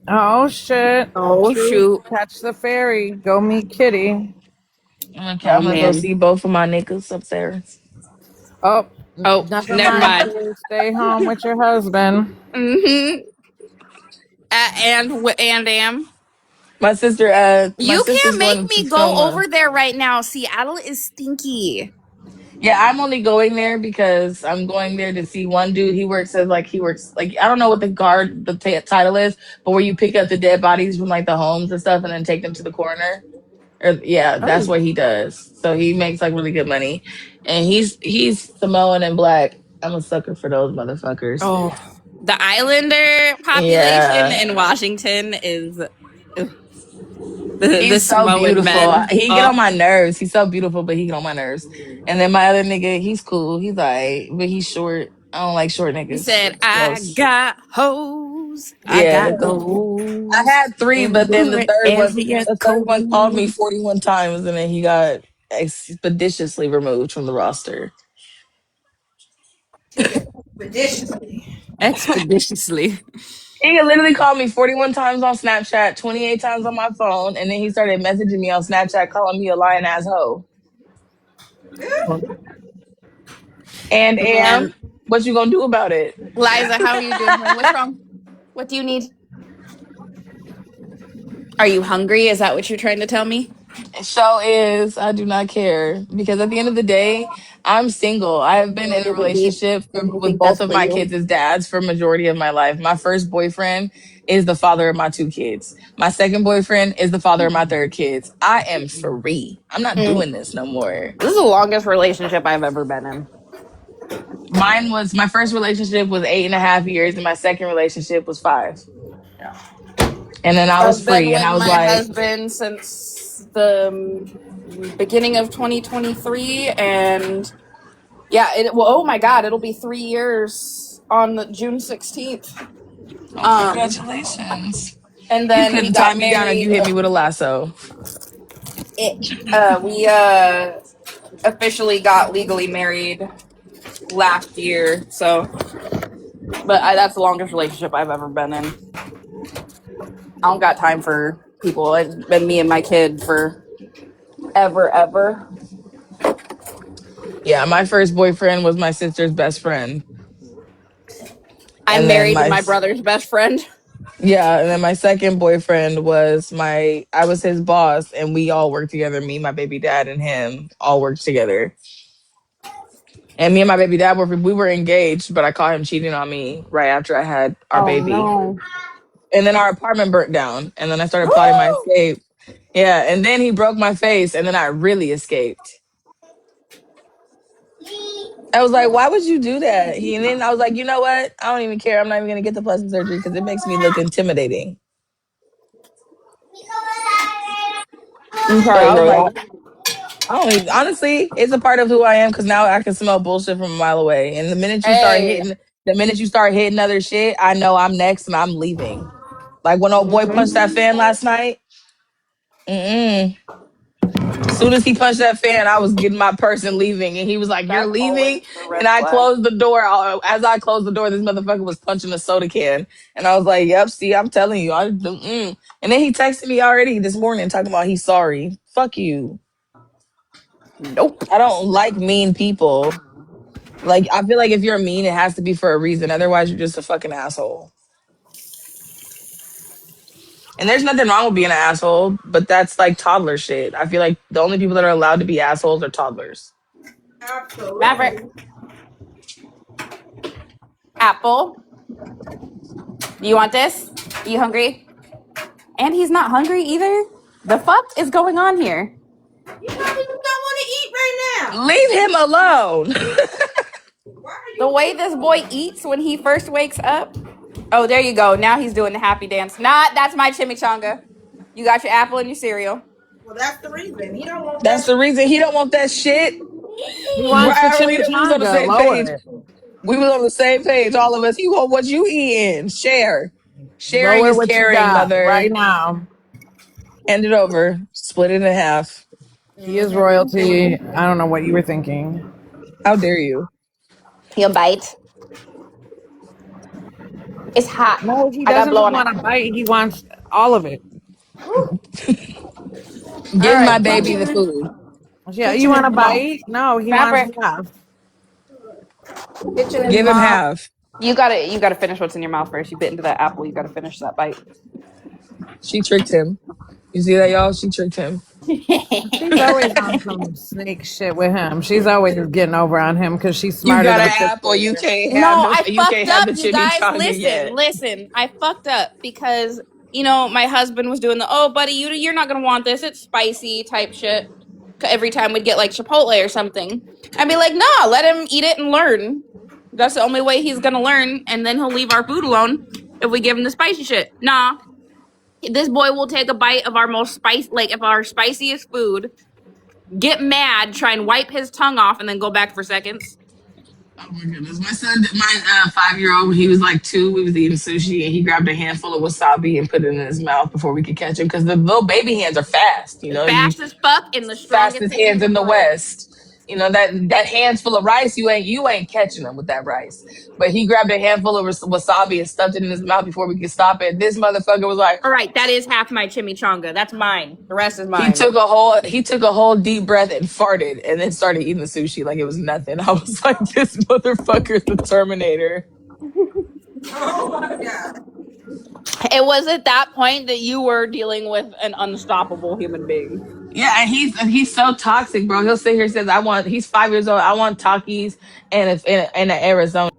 Oh shit. Oh True. shoot. Catch the ferry. Go meet Kitty. Okay, Oh I'm gonna go man. see both of my niggas upstairs. Oh, Oh, never never mind. mind. Kitty. Stay home with your husband. Mm-hmm. And am. My You sister's can't make going to me go film over there right now. Seattle is stinky. Yeah, I'm only going there because I'm going there to see one dude. He works like I don't know what the title is, but where you pick up the dead bodies from like the homes and stuff, and then take them to the coroner. Or yeah, that's Oh. what he does. So he makes like really good money, and he's Samoan and black. I'm a sucker for those motherfuckers. Oh. The Islander population Yeah, in Washington is the he's so Samoan beautiful. men. He get on my nerves. He's so beautiful, but he get on my nerves. And then my other nigga, he's cool. He's like, but he's short. I don't like short He niggas. said, I Gross. got hoes, I Yeah. got I goals had three, in the but then the good third one, area the third one called me code. 41 times, and then he got expeditiously removed from the roster. Expeditiously. Expeditiously. He literally called me 41 times on Snapchat, 28 times on my phone, and then he started messaging me on Snapchat, calling me a lying ass hoe. And Man, what you gonna do about it? Liza, how are you doing? What's wrong? What do you need? Are you hungry? Is that what you're trying to tell me? Show is I do not care because at the end of the day, I'm single. I have been in a relationship with both of my kids as dads for majority of my life. My first boyfriend is the father of my two kids. My second boyfriend is the father of my third kids. I am free. I'm not Mm. doing this no more. This is the longest relationship I've ever been in. My first relationship was 8.5 years, and my second relationship was 5. Yeah. And then I was I've been free, and with I was my like, husband since the beginning of 2023, and yeah, oh my god, it'll be 3 years on June 16th. "Oh, Um, congratulations! and You then we couldn't tie got me down if you married. hit me with a lasso." We officially got legally married last year. So, but that's the longest relationship I've ever been in. I don't got time for people. It's been me and my kid for ever. Yeah, my first boyfriend was my sister's best friend. I'm And then married to my brother's best friend. my second boyfriend was I was his boss, and we all worked together. Me, my baby dad, and him all worked together. And me and my baby dad we were engaged, but I caught him cheating on me right after I had our Oh baby. no. And then our apartment burnt down, and then I started plotting my escape. Yeah, and then he broke my face, and then I really escaped. I was like, why would you do that? And then I was like, you know what? I don't even care. I'm not even going to get the plastic surgery because it makes me look intimidating. I'm So sorry I to was hear like, that. I don't even, honestly, it's a part of who I am because now I can smell bullshit from a mile away. And Hey. the minute you start hitting other shit, I know I'm next and I'm leaving. Like when old boy punched that fan last night, mm-mm. Soon as he punched that fan, I was getting my purse and leaving. And he was like, "You're That's always leaving?" the And red I flag. closed the door. As I closed the door, this motherfucker was punching a soda can. And I was like, "Yep, see, I'm telling you." And then he texted me already this morning talking about he's sorry. Fuck you. Nope. I don't like mean people. Like, I feel like if you're mean, it has to be for a reason. Otherwise, you're just a fucking asshole. And there's nothing wrong with being an asshole, but that's like toddler shit. I feel like the only people that are allowed to be assholes are toddlers. Absolutely. Maverick. Apple. You want this? You hungry? And he's not hungry either? The fuck is going on here? You probably don't want to eat right now. Leave him alone. Why are The you way this boy eats when he first wakes up. Oh, there you go. Now he's doing the happy dance. Nah, that's my chimichanga. You got your apple and your cereal. Well, that's the reason he don't want That's that. the reason he don't want that shit. He Right, wants the Arlene, we was on the chimichanga. same Lower page. it. We was on the same page, all of us. You want what you eating? Share. Sharing Lower is what you caring, got right mother. now. Hand it over. Split it in half. He is royalty. I don't know what you were thinking. How dare you? He'll bite. It's hot. No, he I got to doesn't blow just on it. want to bite. He wants all of it. All Give my right, baby the food. Yeah, you kitchen want is to mom. bite? No, he wants Fabric. half. Kitchen is Give him mom. half. You gotta finish what's in your mouth first. You bit into that apple. You gotta finish that bite. She tricked him. You see that, y'all? She tricked him. She's always on some snake shit with him. She's always getting over on him because she's You smarter got than an a fifth apple. You grader. can't No, have no. I You fucked can't have up, the you guys. chimichanga Listen, yet. listen. I fucked up because my husband was doing the buddy, you're not gonna want this. It's spicy type shit. Every time we'd get like Chipotle or something, I'd be like, nah, let him eat it and learn. That's the only way he's gonna learn, and then he'll leave our food alone if we give him the spicy shit. Nah, this boy will take a bite of our most spice, like of our spiciest food, get mad, try and wipe his tongue off, and then go back for seconds. Oh my goodness. My son, my 5-year-old, when he was like 2, we was eating sushi and he grabbed a handful of wasabi and put it in his mouth before we could catch him because the little baby hands are fast. You Fast as fuck and the strongest fastest hand in hands the in the world. West. That hands full of rice, you ain't catching them with that rice. But he grabbed a handful of wasabi and stuffed it in his mouth before we could stop it. This motherfucker was like, All right, that is half my chimichanga. That's mine. The rest is he mine. took a whole deep breath and farted and then started eating the sushi like it was nothing. I was like, this motherfucker's the Terminator. Oh my god. It was at that point that you were dealing with an unstoppable human being. Yeah, and he's so toxic, bro. He'll sit here and says, he's 5 years old. I want Takis and it's in Arizona.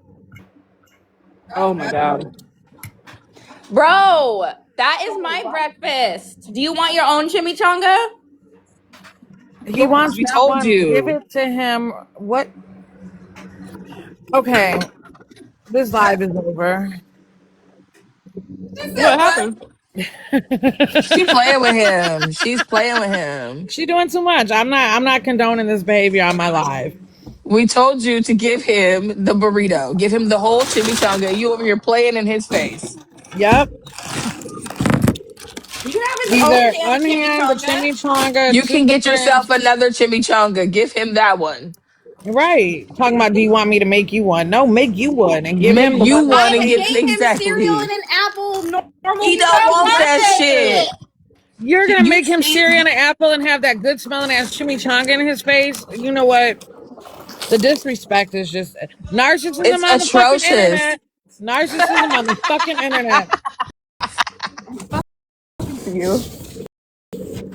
Oh my god. Bro, that is my breakfast. Do you want your own chimichanga? He wants We that told one. Give you. it to him. What? Okay, this live is over. What happened? She playing with him. She's playing with him. She doing too much. I'm not condoning this behavior on my live. We told you to give him the burrito. Give him the whole chimichanga. You over here playing in his face. Yep. You have his own Either damn unhand the chimichanga. chimichanga You to can the get yourself fridge. another chimichanga. Give him that one. Right. Talking about, do you want me to make you one? No, make you one and give Make him the you one that's one I and have give spicy. made him cereal exactly. and an apple normal He food. don't I don't want want that that shit. shit. You're gonna You make him see, cereal and an apple and have that good smelling ass chimichanga in his face. You know what? The disrespect is just narcissism it's on the fucking atrocious. internet. Narcissism on the fucking internet. You.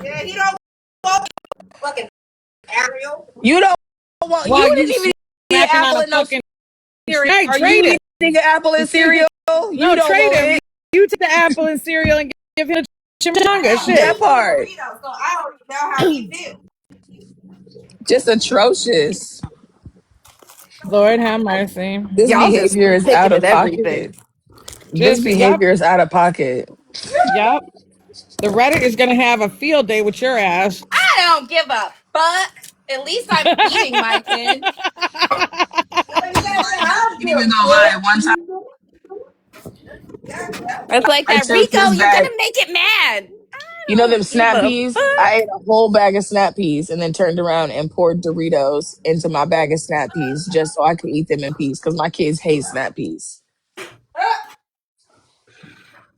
Yeah, he don't want fucking Ariel. You don't want. While You you didn't even eat an smacking on apple a in no fucking cereal. hey, Are you trade it. eating an apple in cereal? You No, don't trade want him. it. You take the apple and cereal and give him a chimichanga. I Shit. That don't want part. burrito, so I already know how he feels. Just atrocious. Lord have mercy. This Y'all just behavior is out picking at of everything. pocket. This Just yep, behavior is out of pocket. yep. The Reddit is gonna have a field day with your ass. I don't give a fuck. At least I'm feeding my kid. Well, you gotta have Ain't even them, gonna lie. One time kid. Yeah. It's like I that took Rico, this you're gonna bag. make it mad. You know them Don't give snap a peas? fuck. I ate a whole bag of snap peas and then turned around and poured Doritos into my bag of snap peas just so I could eat them in peace because my kids hate snap peas.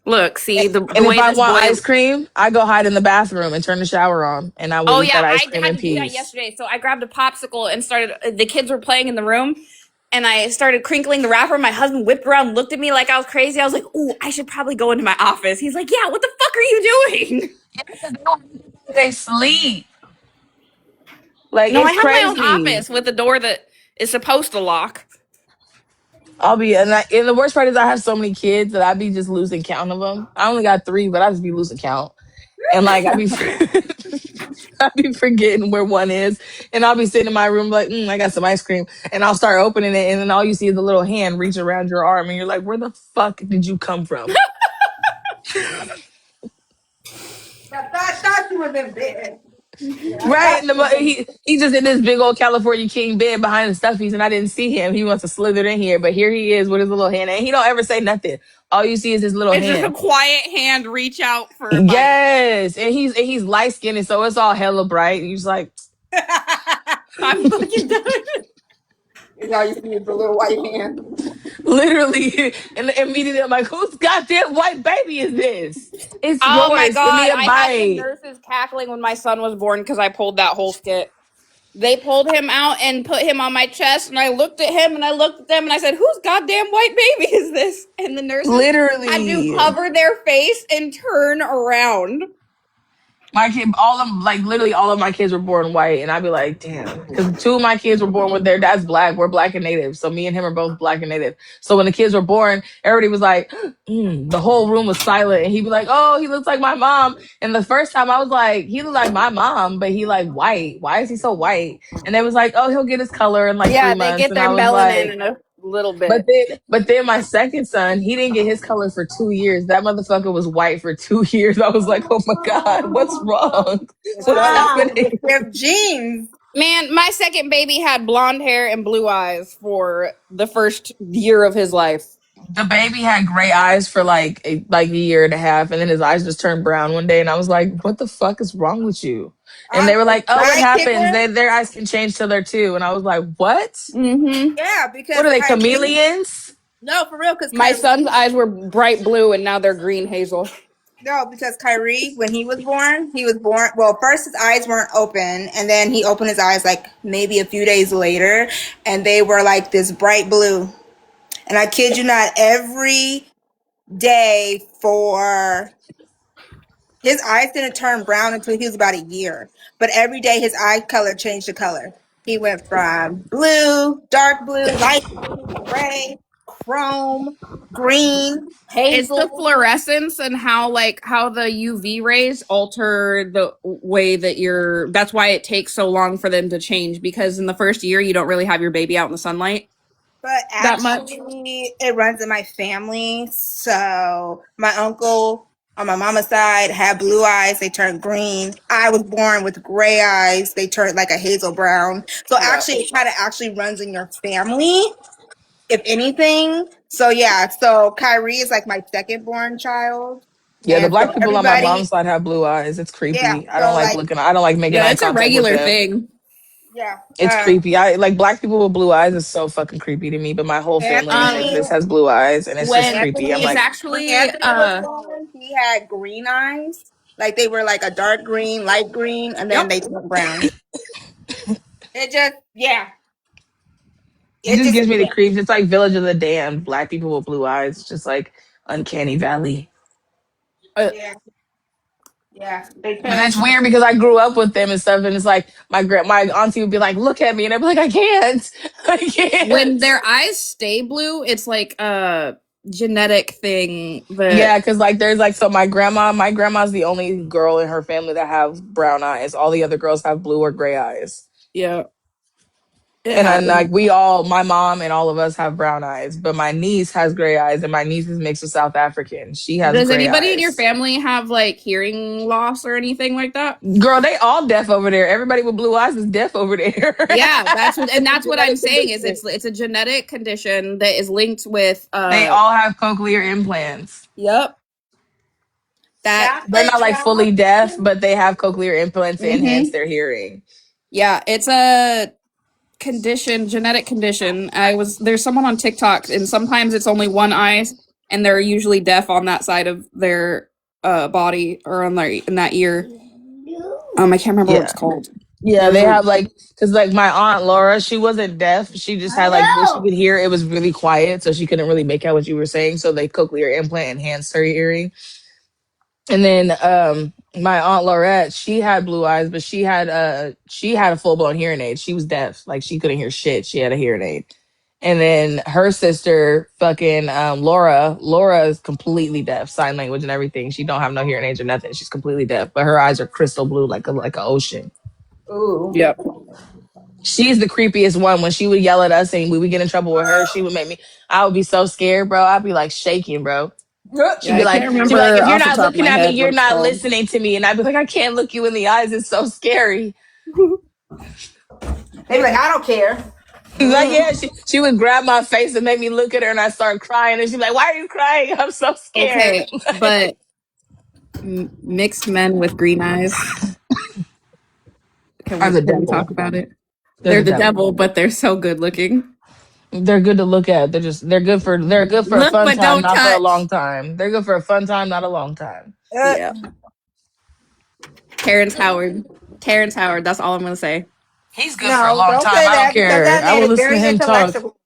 Look, see the And if way I this want boy. ice cream, I go hide in the bathroom and turn the shower on and I will Oh eat yeah, that ice I cream had in to do that peace. yesterday. So I grabbed a popsicle and started. The kids were playing in the room, and I started crinkling the wrapper. My husband whipped around, looked at me like I was crazy. I was like, "Ooh, I should probably go into my office." He's like, "Yeah, what the fuck are you doing?" They sleep. Like No, I it's have my own crazy. office with a door that is supposed to lock. And the worst part is I have so many kids that I be just losing count of them. I only got 3, but I just be losing count. And like I be forgetting where one is, and I'll be sitting in my room like, I got some ice cream, and I'll start opening it, and then all you see is a little hand reach around your arm, and you're like, where the fuck did you come from? I thought you was in bed. Right, and he's just in this big old California king bed behind the stuffies, and I didn't see him. He wants to slither in here, but here he is with his little hand, and he don't ever say nothing. All you see is his little It's just a hand. quiet hand reach out for a bite. Yes, and he's light skinned, and so it's all hella bright. He's like, I'm fucking done. It's all you see is the little white hand. literally, and immediately I'm like, whose goddamn white baby is this? It's Oh my yours. Give me god, a I had the bite. nurses cackling when my son was born because I pulled that whole skit. They pulled him out and put him on my chest, and I looked at him and I looked at them and I said, "Whose goddamn white baby is this?" And the nurses had to Literally. cover their face and turn around. My kid, all of like literally all of my kids were born white, and I'd be like, damn, because two of my kids were born with their dad's black. We're black and native, so me and him are both black and native. So when the kids were born, everybody was like, the whole room was silent, and he'd be like, "Oh, he looks like my mom." And the first time I was like, he looked like my mom, but he like white. Why is he so white? And they was like, "Oh, he'll get his color in like Yeah, three they months." get And their I was melanin like, in a little but bit. then my second son, he didn't get his color for 2 years. That motherfucker was white for 2 years. I was like, oh my God, what's wrong? What's happening? The fifth genes. Man, my second baby had blonde hair and blue eyes for the first year of his life. The baby had gray eyes for like a year and a half, and then his eyes just turned brown one day, and I was like, what the fuck is wrong with you? And they were The like, oh, it guy happens. kicker. Their eyes can change till they're two. And I was like, what? Mm-hmm. Yeah, What because are they, Kyrie. chameleons? No, for real, because My Kyrie. son's eyes were bright blue and now they're green hazel. No, because Kyrie, when he was born, well, first his eyes weren't open, and then he opened his eyes like maybe a few days later, and they were like this bright blue. And I kid you not, every day for his eyes didn't turn brown until he was about a year. But every day his eye color changed the color. He went from blue, dark blue, light blue, gray, chrome, green, It's the hazel. fluorescence and how the UV rays alter the way that that's why it takes so long for them to change, because in the first year you don't really have your baby out in the sunlight But that much. actually, it runs in my family. So my uncle on my mama's side had blue eyes. They turned green. I was born with gray eyes. They turned like a hazel brown. So actually, it kind of actually runs in your family, if anything. So yeah. So Kyrie is like my second born child, Yeah, the and so black people on my everybody, mom's side have blue eyes. It's yeah. creepy. I don't So like like, looking. I don't like making Yeah, eye it's a contact with regular them. thing. yeah. It's creepy. I like black people with blue eyes is so fucking creepy to me. But my whole family like Anthony, this has blue eyes, and it's just When creepy. I'm it's Anthony, like, when actually Anthony was born, he had green eyes. Like they were like a dark green, light green, and then yep. they turned brown. It just, yeah. it It just just, gives me the yeah. creeps. It's like Village of the Damned. Black people with blue eyes. It's just like uncanny valley. Uh, Yeah. Yeah. They But it's changed. weird because I grew up with them and stuff, and it's like my auntie would be like, "Look at me," and I'd be like, "I can't, I when can't." their eyes stay blue, it's like a genetic thing that Yeah, because like there's like so my grandma's the only girl in her family that have brown eyes. All the other girls have blue or gray eyes. yeah, it And I'm happens. like, my mom and all of us have brown eyes, but my niece has gray eyes, and my niece is mixed with South African. She has Does gray anybody in your eyes. family have like hearing loss or anything like that? Girl, they all deaf over there. Everybody with blue eyes is deaf over there. Yeah, that's what I'm Genetic saying is condition. it's a genetic condition that is linked with They all have cochlear implants. yep, that They're Chocolate not like fully deaf, chocolate. but they have cochlear implants to enhance mhm. their hearing. Yeah, it's a genetic condition. There's someone on TikTok and sometimes it's only one eye and they're usually deaf on that side of their body or on their in that ear. I can't remember what it's Yeah. called. Yeah, There's they a have like, because like my aunt Laura, she wasn't deaf. She just had like what she could hear. It was really quiet, so she couldn't really make out what you were saying. So they cochlear implant enhanced her hearing. And then my aunt Laurette, she had blue eyes, but she had a full blown hearing aid. She was deaf, like she couldn't hear shit. She had a hearing aid. And then her sister, fucking Laura is completely deaf, sign language and everything. She don't have no hearing aids or nothing. She's completely deaf, but her eyes are crystal blue, like a ocean. Ooh. yep. She's the creepiest one. When she would yell at us and we would get in trouble with her, she would make me. I would be so scared, bro. I'd be like shaking, bro. Yeah, I can't she'd be like, remember if you're off the not top of looking my at me, head what you're it's not called. listening to me. And I'd be like, I can't look you in the eyes. It's so scary. They be like, I don't care. Like, yeah, she would grab my face and make me look at her, and I start crying, and she'd be like, "Why are you crying? I'm so scared." Okay, but mixed men with green eyes. Can Are we the can we devil. talk about it? They're They're the the devil. devil, but they're so good looking. They're good to look at. They're good for a Look fun but time, don't not for a touch. long time. They're good for a fun time, not a long time. Yeah. Terrence Howard. Terrence Howard, that's all I'm gonna say. He's good for a No, long don't time. say I don't that because care. that I man will is listen to very him talk. intellectual.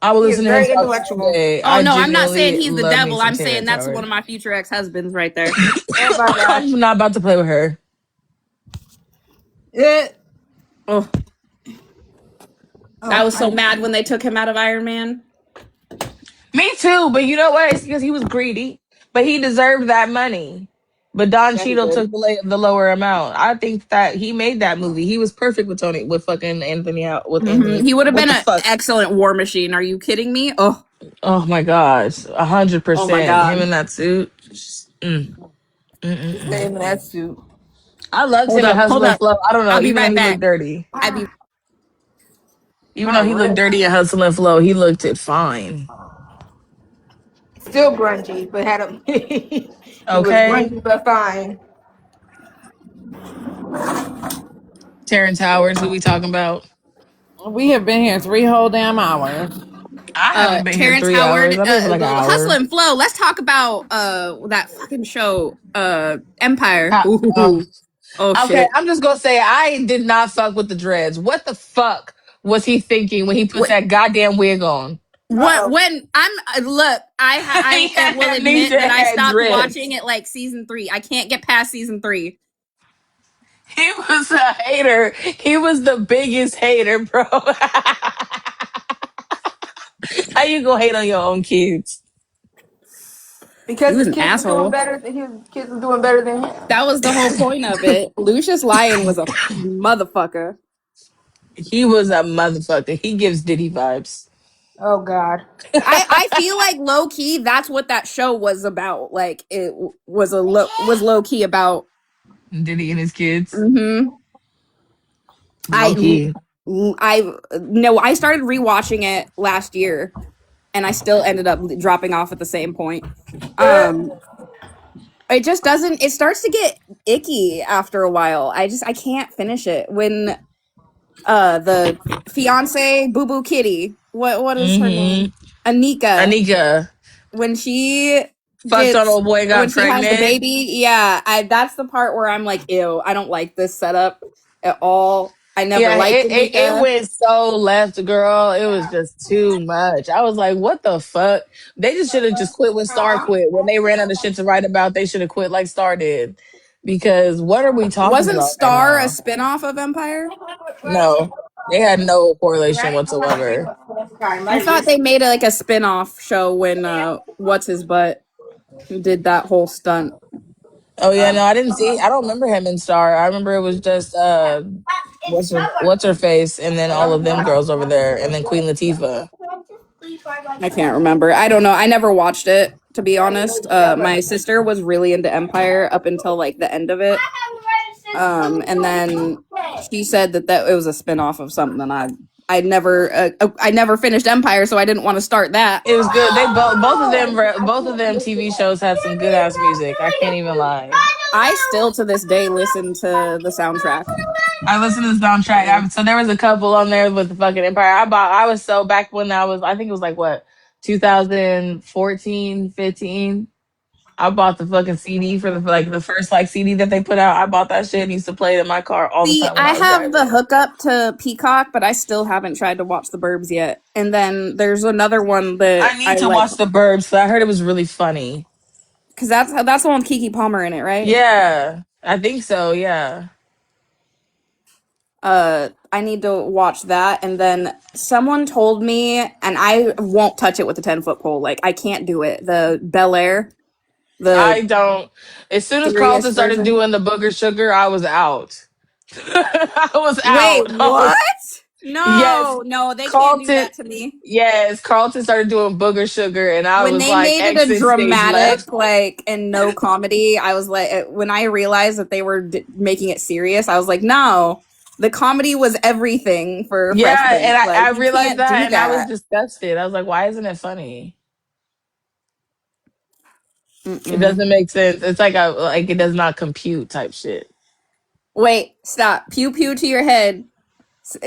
I will He is listen to him very talk all intellectual. day. Oh I no, I'm not saying genuinely he's the love me devil. some I'm saying Terrence that's one Howard. of my future ex-husbands right there. Oh my gosh. I'm not about to play with her. Yeah. Oh, I Oh was so my. mad when they took him out of Iron Man. Me too, but you know what? It's because he was greedy, but he deserved that money. But Don Yeah, he Cheadle did. took the lower amount. I think that he made that movie. He was perfect with Tony, with fucking Anthony out with Anthony. He would have What been the an fuck? excellent War Machine. Are you kidding me? Oh, Oh my gosh, oh my 100%. Him God. in that suit. Mm. Stay in that suit. I loved Hold him in up, hold Hustle and up. Flow. I don't know, I'll be even though right he looked back. dirty. I be Even My though he looked word. dirty in Hustle and Flow, he looked it fine. Still grungy, but had a he was Okay, grungy but fine. Terrence Howard's who we talking about? We have been here 3 whole damn hours. I haven't been here Terrence 3 hours. Howard, I've been here for like an Hustle hour. and Flow. Let's talk about that fucking show, Empire. Ha- oh, Ooh. Oh okay, shit. I'm just gonna say I did not fuck with the dreads. What the fuck was he thinking when he put What that goddamn wig on? Uh what oh. when I'm look, He I will needs admit to that I have stopped watching dreads. it like season 3. I can't get past season 3. He was a hater. He was the biggest hater, bro. How you gonna hate on your own kids? He Because was his an kids were doing asshole. better. His kids were doing better than him. That was the whole point of it. Lucius Lyon was a motherfucker. He was a motherfucker. He gives Diddy vibes. Oh God. I feel like low key that's what that show was about. Like it was was low key about. Diddy and his kids. Mm-hmm. Low key. I no, I started rewatching it last year, and I still ended up dropping off at the same point. Um, it just doesn't. It starts to get icky after a while. I can't finish it when the fiance Boo Boo Kitty. What is her name? Mm-hmm. Anika. Anika When she fucked on gets old boy, when got she has the pregnant. baby, yeah, I that's the part where I'm like, ew, I don't like this setup at all. I never Yeah, liked it Anika. went so left, girl. It was just too much. I was like, what the fuck? They just should have just quit when Star quit. When they ran out of shit to write about, they should have quit like Star did. Because what are we talking Wasn't about right Star a now? spinoff of Empire? No, they had no correlation whatsoever. I thought they made like a spin-off show when what's his butt did that whole stunt. Oh yeah, no, I didn't see. I don't remember him in Star. I remember it was just what's her face, and then all of them girls over there, and then Queen Latifah. I can't remember. I don't know. I never watched it, to be honest. My sister was really into Empire up until like the end of it. And then she said that it was a spin-off of something, and I never finished Empire, so I didn't want to start that. It was good. They both of them TV shows had some good ass music. I can't even lie. I still to this day listen to the soundtrack. I listened to the soundtrack. So there was a couple on there with the fucking Empire. I was so back when I think it was like what 2014, 15. I bought the fucking CD for the first like CD that they put out. I bought that shit and used to play it in my car all the See, time when I I was have the driving. hookup to Peacock, but I still haven't tried to watch The Burbs yet. And then there's another one that I I need to like watch The Burbs. I heard it was really funny. because that's the one with Kiki Palmer in it, right? Yeah, I think so. Yeah. I need to watch that. And then someone told me, and I won't touch it with a 10-foot pole. Like I can't do it. The Bel Air, the I don't. As soon as serious Carlton started version. doing the booger sugar, I was out. I was Wait, out. what? Yes, No, they can't do Carlton. that to me. Yes, Carlton started doing booger sugar, and I When was they like, made it a exit stage dramatic, left. like, and no comedy, I was like, when I realized that they were making it serious, I was like, no, the comedy was everything for Fresh Yeah, and Prince. Like, I you realized can't that, do and I was that. disgusted. I was like, why isn't it funny? It Mm-mm. doesn't make sense. It's like it does not compute type shit. Wait, stop. Pew pew to your head.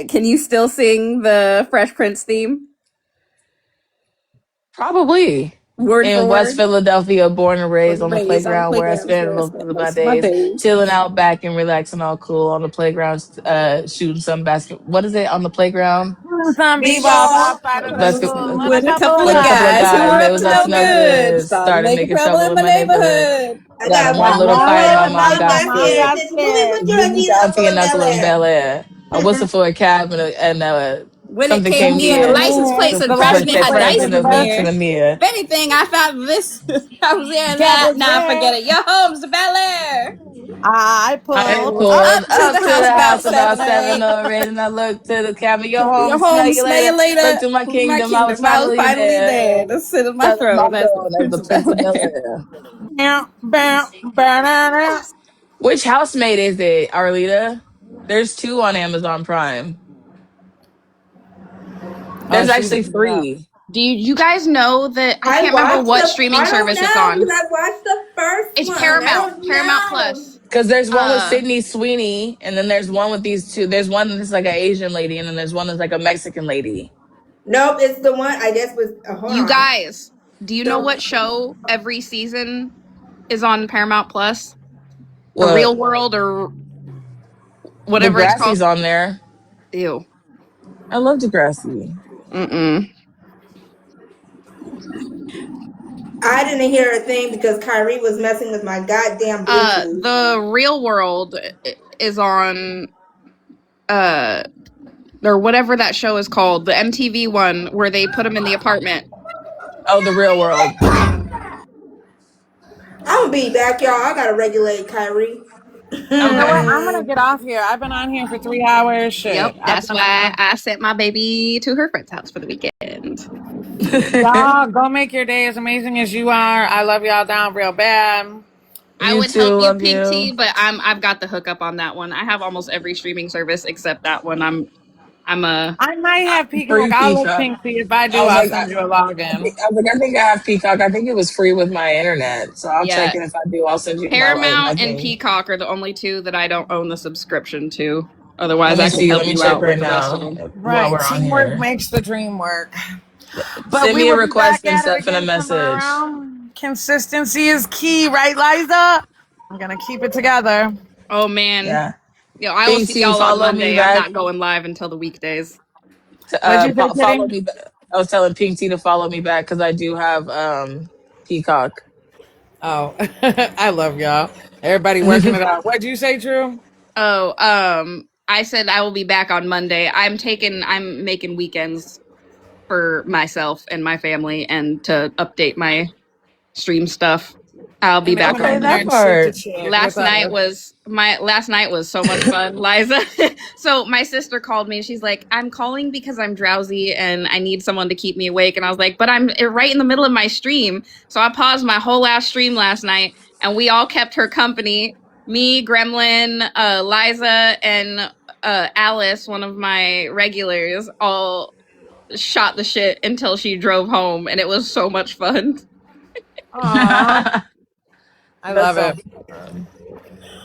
Can you still sing the Fresh Prince theme? Probably. Word for In West word? Philadelphia, born and raised on the Raised on playground where I playgrounds spent where I most spent of my most of my days, days. chilling out back and relaxing all cool on the playground, shooting some basket. What is it on the playground? Some Beach b-ball ball. outside of the Basket school and a With a couple couple of of with a couple of guys who guys. were They up guys. was to up no to no good. good. Started Started making making trouble trouble in in my my neighborhood. neighborhood. I Got a got one one little more fire word on for my my Mama, gospel. mommy Westfield. got It's Louis scared. Vuitton Unique auntie and in uncle Bel in Air. Bel Air. A whistle for a cab and When it something came came Come near, to the near. license me. plates The and The president license had plate dice was in president went to here. the there. mirror. If anything, I found this. I was there and Cab that. was Nah, forget there. it. Your home's to Bel Air. I I pulled pulled Up up to up the to to house the the about house about 7 or house. 7 8. or 8, and I looked to the cabin. Your Your home, smell home, you smell you later. Look later. to my My kingdom. I was kingdom, I was finally finally there. there. The sit on my Sat on my throne as the throne as Prince the of Bel Prince of Bel Air. Air. Bam, bam, ba-da-da. Which housemate is it, Arlita? There's two on Amazon Prime. Oh, There's she's actually looking it up. three. Do you guys know that? I I can't remember watched what the. streaming I don't service it's know because on. I watched the first It's one. I Paramount. don't Paramount know. Plus. Because there's one with Uh, Sydney Sweeney, and then there's one with these two. There's one that's like an Asian lady, and then there's one that's like a Mexican lady. Nope, it's the one. I guess with. Hold you on. guys, do you know The what show every season is on Paramount Plus? A Well, Real World or whatever it's called? Degrassi's on there. Ew. I love Degrassi. Mm-mm. I didn't hear a thing because Kyrie was messing with my goddamn Bluetooth. The Real World is on uh or whatever that show is called, the MTV one where they put him in the apartment. Oh, The Real World. I'm gonna be back, y'all. I gotta regulate Kyrie. You know what? Okay. I'm gonna get off here. I've been on here for 3 hours. Yep, Shit. I've that's been why I sent my baby to her friend's house for the weekend. y'all go make your day as amazing as you are. I love y'all down real bad. I You would too. help you, Love Pink Tea, you. but I've got the hookup on that one. I have almost every streaming service except that one. I'm a I might have Peacock. Free I'll look Peacock. pink. See if I I do, was I'll like, send you a login. I think I have Peacock. I think it was free with my internet. So I'll check, yeah. and if I do, I'll send you my Paramount and thing. Peacock are the only two that I don't own the subscription to. Otherwise, Let me I can see. Let help me you check out right with the rest of now them. while Right. we're on Teamwork here. makes the dream work. But Send we me a will be back request and at it send a again message. tomorrow. Consistency is key, right, Liza? I'm gonna keep it together. Oh man, Yeah. I will Pink see T, y'all on follow me Monday. I'm back. not going live until the weekdays. What'd you say, Follow Kitty? me. I was telling Pink T to follow me back because I do have Peacock. Oh, I love y'all. Everybody working it out. What'd you say, Drew? Oh, I said I will be back on Monday. I'm making weekends for myself and my family and to update my stream stuff. I'll be And back Okay, on that Monday. and shoot the part. shit with Last night us. was so much fun, Liza. So my sister called me. She's like, "I'm calling because I'm drowsy and I need someone to keep me awake." And I was like, "But I'm right in the middle of my stream." So I paused my whole last stream last night, and we all kept her company. Me, Gremlin, Liza, and Alice, one of my regulars, all shot the shit until she drove home, and it was so much fun. Aw, I That love it. sounds fun.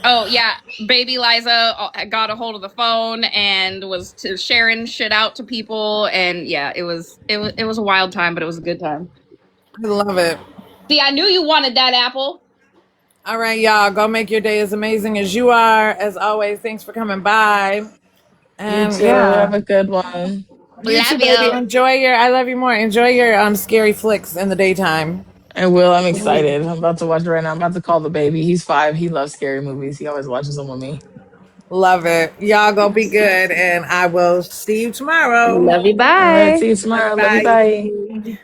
Oh yeah, baby Liza got a hold of the phone and was sharing shit out to people, and yeah, it was a wild time, but it was a good time. I love it. See, I knew you wanted that apple. All right, y'all. Go make your day as amazing as you are. As always, thanks for coming by. You And too. Have yeah, a good one. you too, Love baby. you. Enjoy your. I love you more. Enjoy your scary flicks in the daytime. And Will, I'm excited. I'm about to watch it right now. I'm about to call the baby. He's 5. He loves scary movies. He always watches them with me. Love it. Y'all go be good, and I will see you tomorrow. Love you. All right. See Bye. you tomorrow. Love you. Bye. Bye.